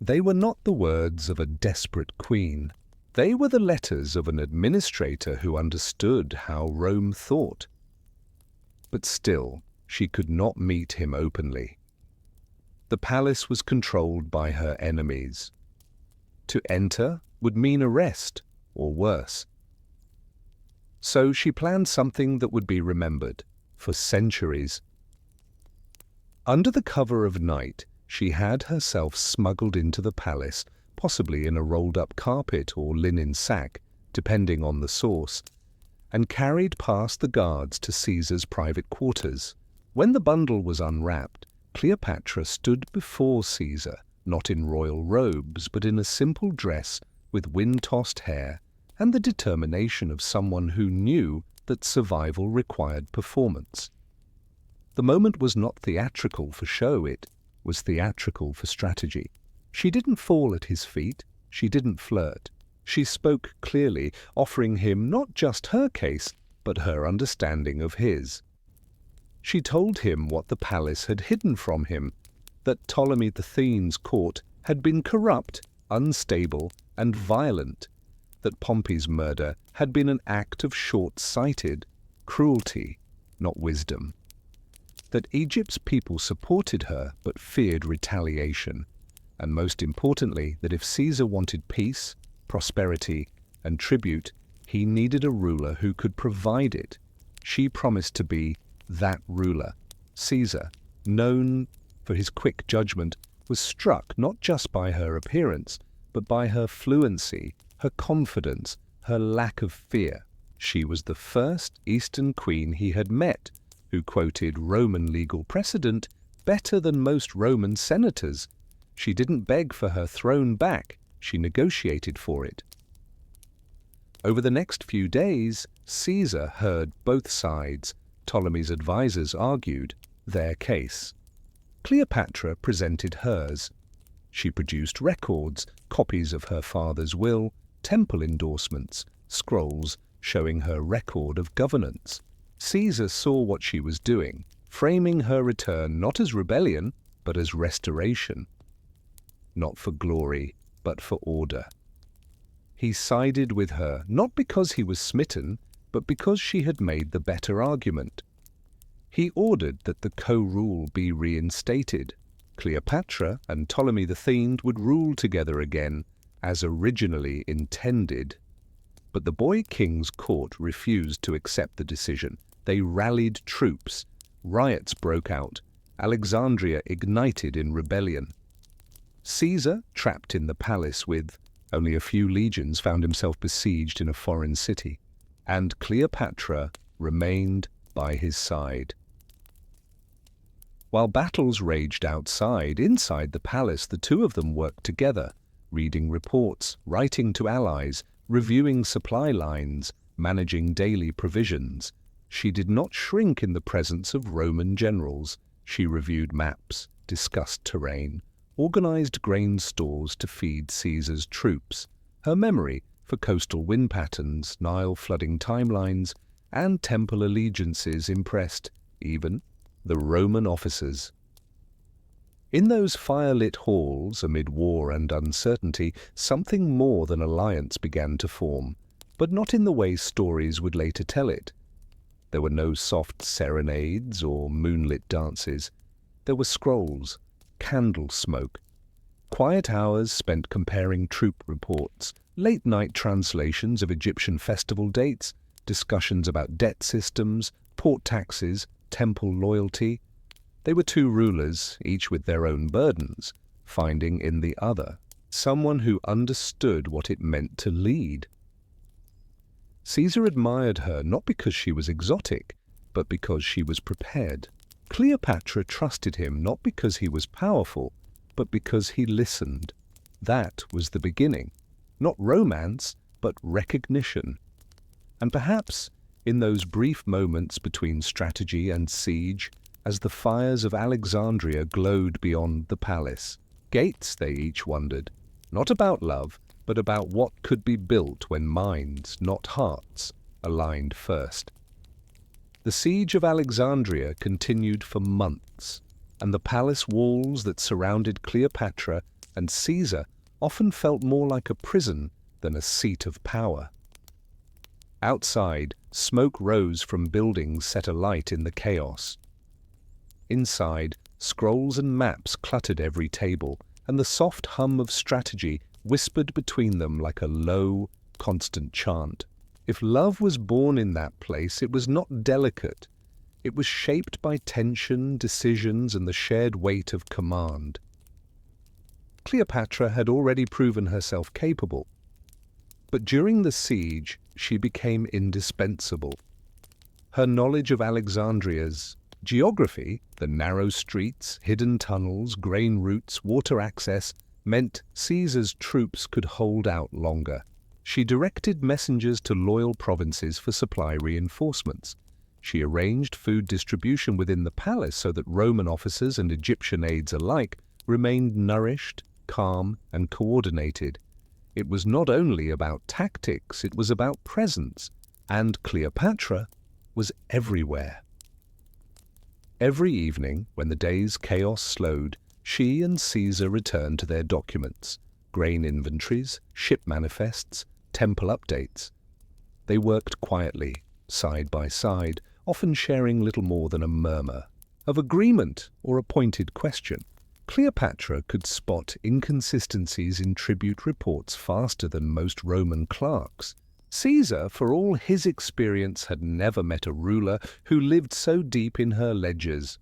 They were not the words of a desperate queen. They were the letters of an administrator who understood how Rome thought. But still, she could not meet him openly. The palace was controlled by her enemies. To enter would mean arrest, or worse. So she planned something that would be remembered for centuries. Under the cover of night, she had herself smuggled into the palace, possibly in a rolled-up carpet or linen sack, depending on the source, and carried past the guards to Caesar's private quarters. When the bundle was unwrapped, Cleopatra stood before Caesar, not in royal robes, but in a simple dress with wind-tossed hair and the determination of someone who knew that survival required performance. The moment was not theatrical for show, it was theatrical for strategy. She didn't fall at his feet, she didn't flirt. She spoke clearly, offering him not just her case, but her understanding of his. She told him what the palace had hidden from him, that Ptolemy III's court had been corrupt, unstable, and violent, that Pompey's murder had been an act of short-sighted cruelty, not wisdom, that Egypt's people supported her but feared retaliation, and most importantly, that if Caesar wanted peace, prosperity, and tribute, he needed a ruler who could provide it. She promised to be that ruler. Caesar, known for his quick judgment, was struck not just by her appearance, but by her fluency, her confidence, her lack of fear. She was the first Eastern queen he had met who quoted Roman legal precedent better than most Roman senators. She didn't beg for her throne back, she negotiated for it. Over the next few days, Caesar heard both sides. Ptolemy's advisors argued their case. Cleopatra presented hers. She produced records, copies of her father's will, temple endorsements, scrolls showing her record of governance. Caesar saw what she was doing, framing her return not as rebellion, but as restoration. Not for glory, but for order. He sided with her, not because he was smitten, but because she had made the better argument. He ordered that the co-rule be reinstated. Cleopatra and Ptolemy the Fiend would rule together again, as originally intended. But the boy king's court refused to accept the decision. They rallied troops. Riots broke out. Alexandria ignited in rebellion. Caesar, trapped in the palace with only a few legions, found himself besieged in a foreign city, and Cleopatra remained by his side. While battles raged outside, inside the palace the two of them worked together, reading reports, writing to allies, reviewing supply lines, managing daily provisions. She did not shrink in the presence of Roman generals. She reviewed maps, discussed terrain, organized grain stores to feed Caesar's troops. Her memory for coastal wind patterns, Nile flooding timelines, and temple allegiances impressed even the Roman officers. In those fire-lit halls, amid war and uncertainty, something more than alliance began to form, but not in the way stories would later tell it. There were no soft serenades or moonlit dances. There were scrolls, candle smoke, quiet hours spent comparing troop reports, late-night translations of Egyptian festival dates, discussions about debt systems, port taxes, temple loyalty. They were two rulers, each with their own burdens, finding in the other someone who understood what it meant to lead. Caesar admired her not because she was exotic, but because she was prepared. Cleopatra trusted him not because he was powerful, but because he listened. That was the beginning. Not romance, but recognition. And perhaps, in those brief moments between strategy and siege, as the fires of Alexandria glowed beyond the palace, gates, they each wondered, not about love, but about what could be built when minds, not hearts, aligned first. The siege of Alexandria continued for months, and the palace walls that surrounded Cleopatra and Caesar often felt more like a prison than a seat of power. Outside, smoke rose from buildings set alight in the chaos. Inside, scrolls and maps cluttered every table, and the soft hum of strategy whispered between them like a low, constant chant. If love was born in that place, it was not delicate. It was shaped by tension, decisions, and the shared weight of command. Cleopatra had already proven herself capable, but during the siege she became indispensable. Her knowledge of Alexandria's geography, the narrow streets, hidden tunnels, grain routes, water access, meant Caesar's troops could hold out longer. She directed messengers to loyal provinces for supply reinforcements. She arranged food distribution within the palace so that Roman officers and Egyptian aides alike remained nourished, calm, and coordinated. It was not only about tactics, it was about presence, and Cleopatra was everywhere. Every evening, when the day's chaos slowed, she and Caesar returned to their documents, grain inventories, ship manifests, temple updates. They worked quietly, side by side, often sharing little more than a murmur of agreement or a pointed question. Cleopatra could spot inconsistencies in tribute reports faster than most Roman clerks. Caesar, for all his experience, had never met a ruler who lived so deep in her ledgers.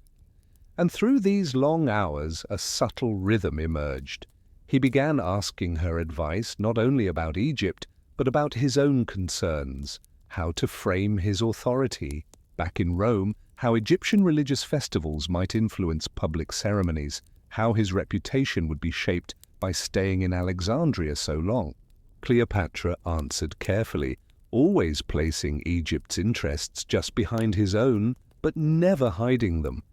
And through these long hours, a subtle rhythm emerged. He began asking her advice not only about Egypt, but about his own concerns, how to frame his authority. Back in Rome, how Egyptian religious festivals might influence public ceremonies, how his reputation would be shaped by staying in Alexandria so long. Cleopatra answered carefully, always placing Egypt's interests just behind his own, but never hiding them.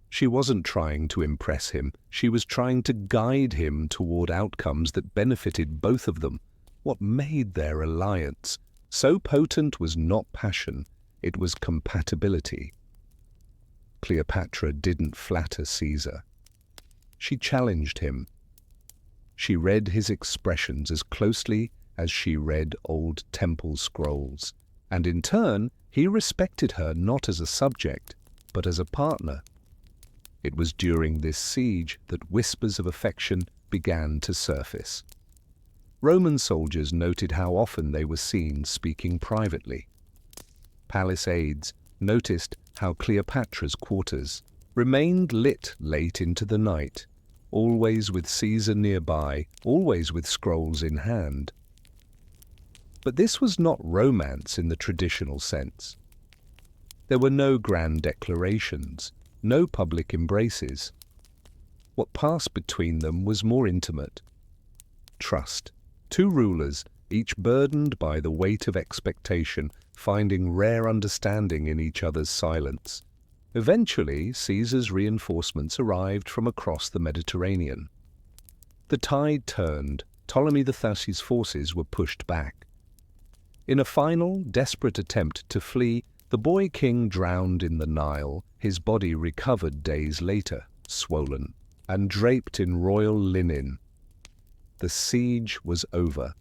She wasn't trying to impress him, she was trying to guide him toward outcomes that benefited both of them. What made their alliance so potent was not passion, it was compatibility. Cleopatra didn't flatter Caesar. She challenged him. She read his expressions as closely as she read old temple scrolls, and in turn, he respected her not as a subject, but as a partner. It was during this siege that whispers of affection began to surface. Roman soldiers noted how often they were seen speaking privately. Palace aides noticed how Cleopatra's quarters remained lit late into the night, always with Caesar nearby, always with scrolls in hand. But this was not romance in the traditional sense. There were no grand declarations, no public embraces. What passed between them was more intimate. Trust. Two rulers, each burdened by the weight of expectation, finding rare understanding in each other's silence. Eventually, Caesar's reinforcements arrived from across the Mediterranean. The tide turned, Ptolemy XIII's forces were pushed back. In a final, desperate attempt to flee, the boy king drowned in the Nile, his body recovered days later, swollen, and draped in royal linen. The siege was over.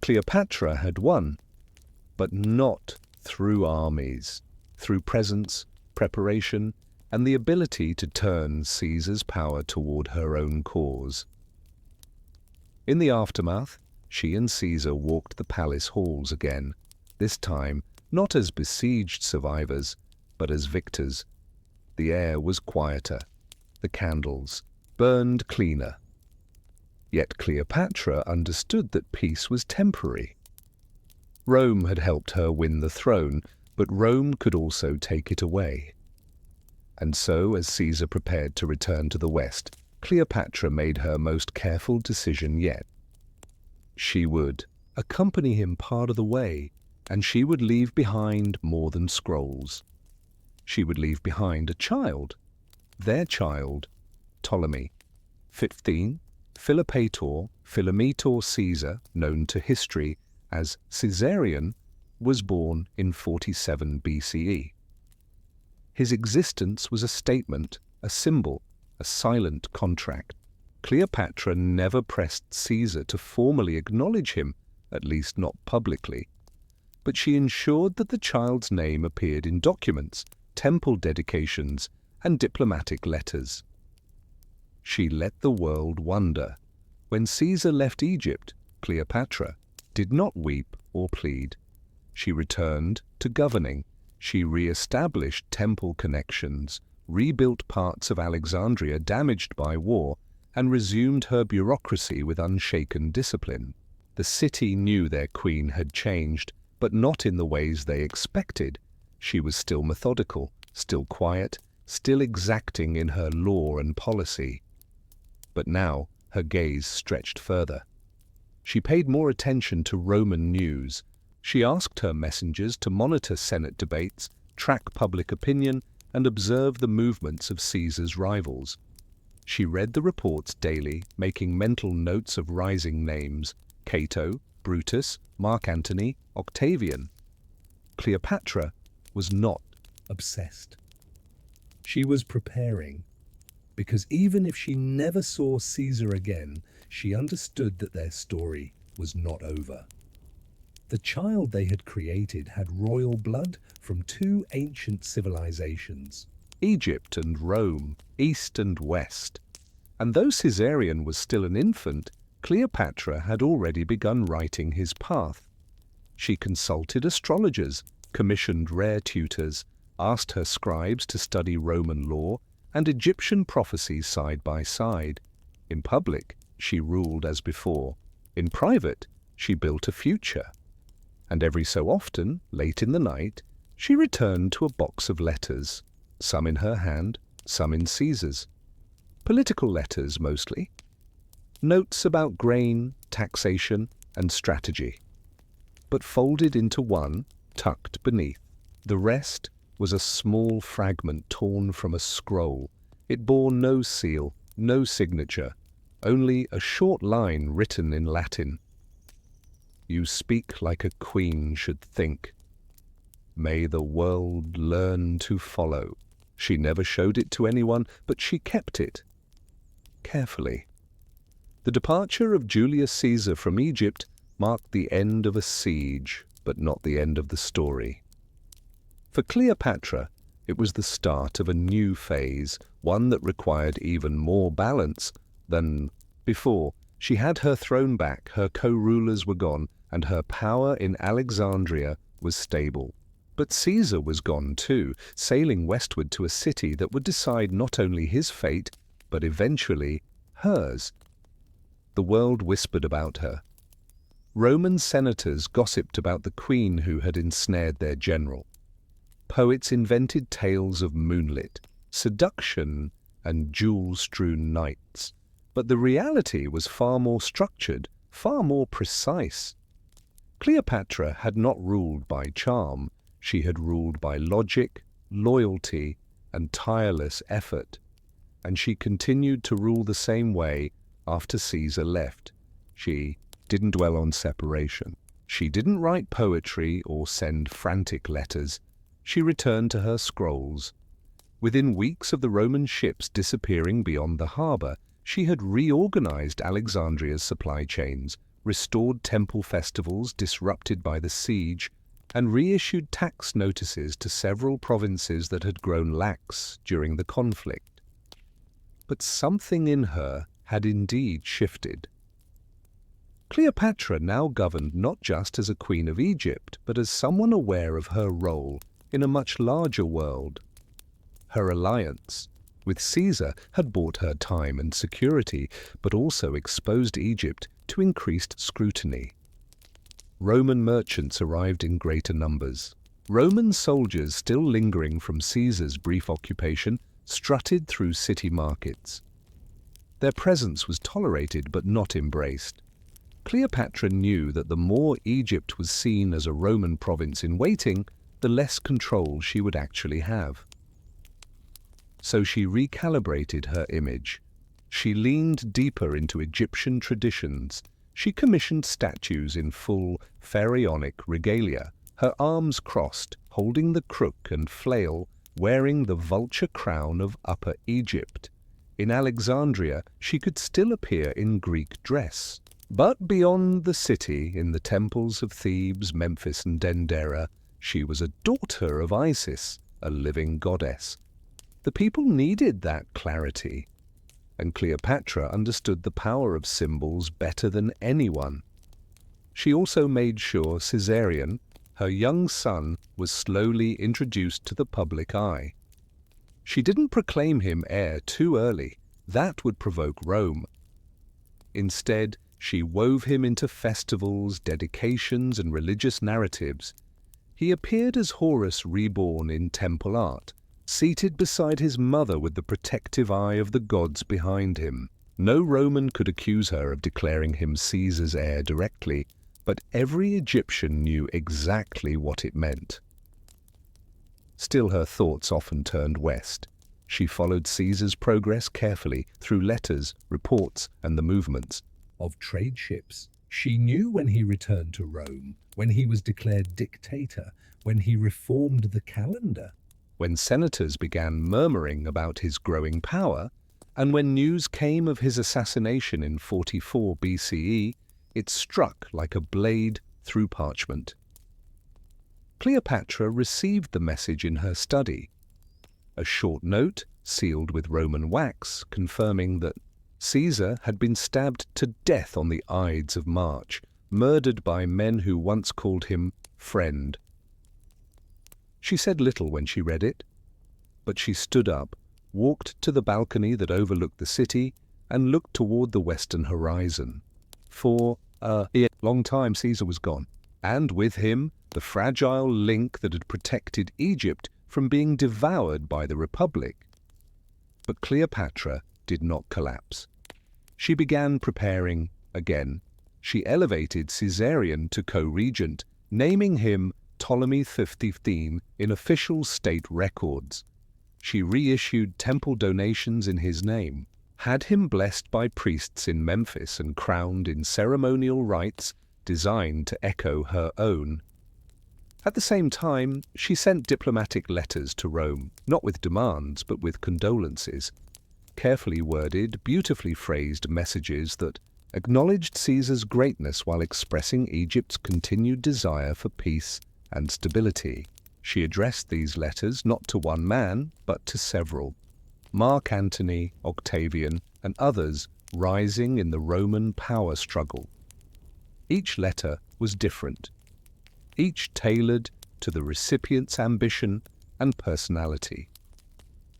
Cleopatra had won, but not through armies, through presence, preparation, and the ability to turn Caesar's power toward her own cause. In the aftermath, she and Caesar walked the palace halls again, this time not as besieged survivors, but as victors. The air was quieter, the candles burned cleaner. Yet Cleopatra understood that peace was temporary. Rome had helped her win the throne, but Rome could also take it away. And so, as Caesar prepared to return to the West, Cleopatra made her most careful decision yet. She would accompany him part of the way, and she would leave behind more than scrolls. She would leave behind a child, their child, Ptolemy. 15. Philometor Caesar, known to history as Caesarion, was born in 47 BCE. His existence was a statement, a symbol, a silent contract. Cleopatra never pressed Caesar to formally acknowledge him, at least not publicly, but she ensured that the child's name appeared in documents, temple dedications, and diplomatic letters. She let the world wonder. When Caesar left Egypt, Cleopatra did not weep or plead. She returned to governing. She re-established temple connections, rebuilt parts of Alexandria damaged by war, and resumed her bureaucracy with unshaken discipline. The city knew their queen had changed, but not in the ways they expected. She was still methodical, still quiet, still exacting in her law and policy. But now her gaze stretched further. She paid more attention to Roman news. She asked her messengers to monitor Senate debates, track public opinion, and observe the movements of Caesar's rivals. She read the reports daily, making mental notes of rising names: Cato, Brutus, Mark Antony, Octavian. Cleopatra was not obsessed. She was preparing, because even if she never saw Caesar again, she understood that their story was not over. The child they had created had royal blood from two ancient civilizations, Egypt and Rome, East and West. And though Caesarion was still an infant, Cleopatra had already begun writing his path. She consulted astrologers, commissioned rare tutors, asked her scribes to study Roman law and Egyptian prophecy side by side. In public, she ruled as before. In private, she built a future. and every so often, late in the night, she returned to a box of letters, some in her hand, some in Caesar's. Political letters, mostly. Notes about grain, taxation, and strategy. But folded into one, tucked beneath. The rest was a small fragment torn from a scroll. It bore no seal, no signature, only a short line written in Latin. "You speak like a queen should think. May the world learn to follow." She never showed it to anyone, but she kept it. Carefully. The departure of Julius Caesar from Egypt marked the end of a siege, but not the end of the story. For Cleopatra, it was the start of a new phase, one that required even more balance than before. She had her throne back, her co-rulers were gone, and her power in Alexandria was stable. But Caesar was gone too, sailing westward to a city that would decide not only his fate, but eventually hers. The world whispered about her. Roman senators gossiped about the queen who had ensnared their general. Poets invented tales of moonlit, seduction, and jewel-strewn nights. But the reality was far more structured, far more precise. Cleopatra had not ruled by charm. She had ruled by logic, loyalty, and tireless effort. And she continued to rule the same way after Caesar left. She didn't dwell on separation. She didn't write poetry or send frantic letters. She returned to her scrolls. Within weeks of the Roman ships disappearing beyond the harbor, she had reorganized Alexandria's supply chains, restored temple festivals disrupted by the siege, and reissued tax notices to several provinces that had grown lax during the conflict. But something in her had indeed shifted. Cleopatra now governed not just as a queen of Egypt, but as someone aware of her role in a much larger world. Her alliance with Caesar had bought her time and security, but also exposed Egypt to increased scrutiny. Roman merchants arrived in greater numbers. Roman soldiers, still lingering from Caesar's brief occupation, strutted through city markets. Their presence was tolerated but not embraced. Cleopatra knew that the more Egypt was seen as a Roman province in waiting, the less control she would actually have. So she recalibrated her image. She leaned deeper into Egyptian traditions. She commissioned statues in full pharaonic regalia, her arms crossed, holding the crook and flail, wearing the vulture crown of Upper Egypt. In Alexandria, she could still appear in Greek dress. But beyond the city, in the temples of Thebes, Memphis, and Dendera, she was a daughter of Isis, a living goddess. The people needed that clarity, and Cleopatra understood the power of symbols better than anyone. She also made sure Caesarion, her young son, was slowly introduced to the public eye. She didn't proclaim him heir too early. That would provoke Rome. Instead, she wove him into festivals, dedications, and religious narratives. He appeared as Horus reborn in temple art, seated beside his mother with the protective eye of the gods behind him. No Roman could accuse her of declaring him Caesar's heir directly, but every Egyptian knew exactly what it meant. Still, her thoughts often turned west. She followed Caesar's progress carefully through letters, reports, and the movements of trade ships. She knew when he returned to Rome, when he was declared dictator, when he reformed the calendar, when senators began murmuring about his growing power, and when news came of his assassination in 44 BCE, it struck like a blade through parchment. Cleopatra received the message in her study. A short note, sealed with Roman wax, confirming that Caesar had been stabbed to death on the Ides of March, murdered by men who once called him friend. She said little when she read it, but she stood up, walked to the balcony that overlooked the city, and looked toward the western horizon. For a long time Caesar was gone. and with him the fragile link that had protected Egypt from being devoured by the Republic. But Cleopatra did not collapse. She began preparing again. She elevated Caesarion to co-regent, naming him Ptolemy XV in official state records. She reissued temple donations in his name, had him blessed by priests in Memphis and crowned in ceremonial rites designed to echo her own. At the same time, she sent diplomatic letters to Rome, not with demands but with condolences, carefully worded, beautifully phrased messages that acknowledged Caesar's greatness while expressing Egypt's continued desire for peace and stability. She addressed these letters not to one man, but to several: Mark Antony, Octavian, and others rising in the Roman power struggle. Each letter was different, each tailored to the recipient's ambition and personality.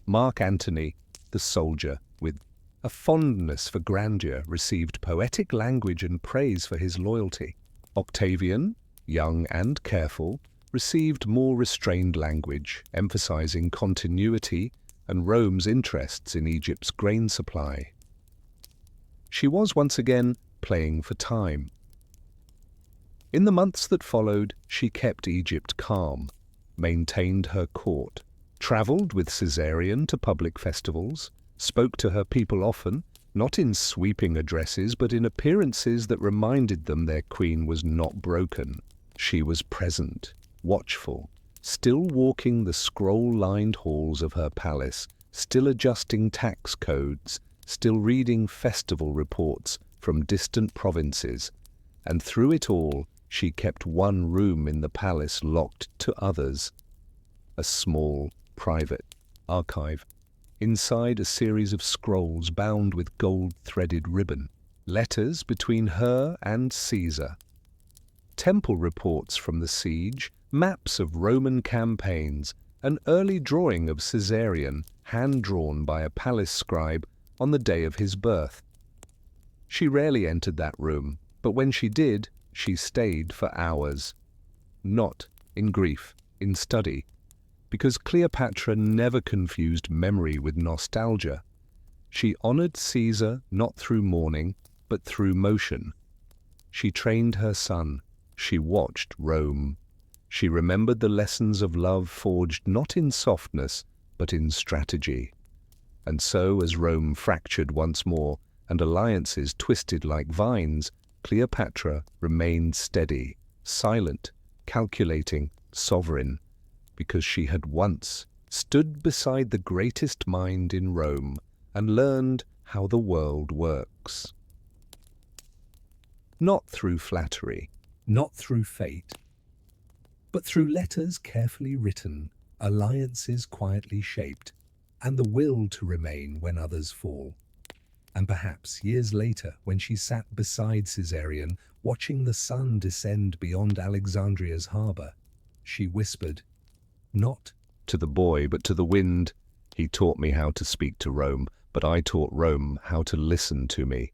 Mark Antony, the soldier, with a fondness for grandeur, received poetic language and praise for his loyalty. Octavian, young and careful, received more restrained language, emphasizing continuity and Rome's interests in Egypt's grain supply. She was once again playing for time. In the months that followed, she kept Egypt calm, maintained her court, travelled with Caesarion to public festivals, spoke to her people often, not in sweeping addresses but in appearances that reminded them their queen was not broken. She was present, watchful, still walking the scroll-lined halls of her palace, still adjusting tax codes, still reading festival reports from distant provinces, and through it all she kept one room in the palace locked to others, a small, private archive. Inside, a series of scrolls bound with gold-threaded ribbon, letters between her and Caesar, temple reports from the siege, maps of Roman campaigns, an early drawing of Caesarion, hand-drawn by a palace scribe on the day of his birth. She rarely entered that room, but when she did, she stayed for hours. Not in grief, in study, because Cleopatra never confused memory with nostalgia. She honored Caesar not through mourning, but through motion. She trained her son. She watched Rome. She remembered the lessons of love forged not in softness, but in strategy. And so, as Rome fractured once more, and alliances twisted like vines, Cleopatra remained steady, silent, calculating, sovereign, because she had once stood beside the greatest mind in Rome and learned how the world works. Not through flattery, not through fate, but through letters carefully written, alliances quietly shaped, and the will to remain when others fall. And perhaps years later, when she sat beside Caesarion, watching the sun descend beyond Alexandria's harbour, she whispered, not to the boy, but to the wind, "He taught me how to speak to Rome, but I taught Rome how to listen to me."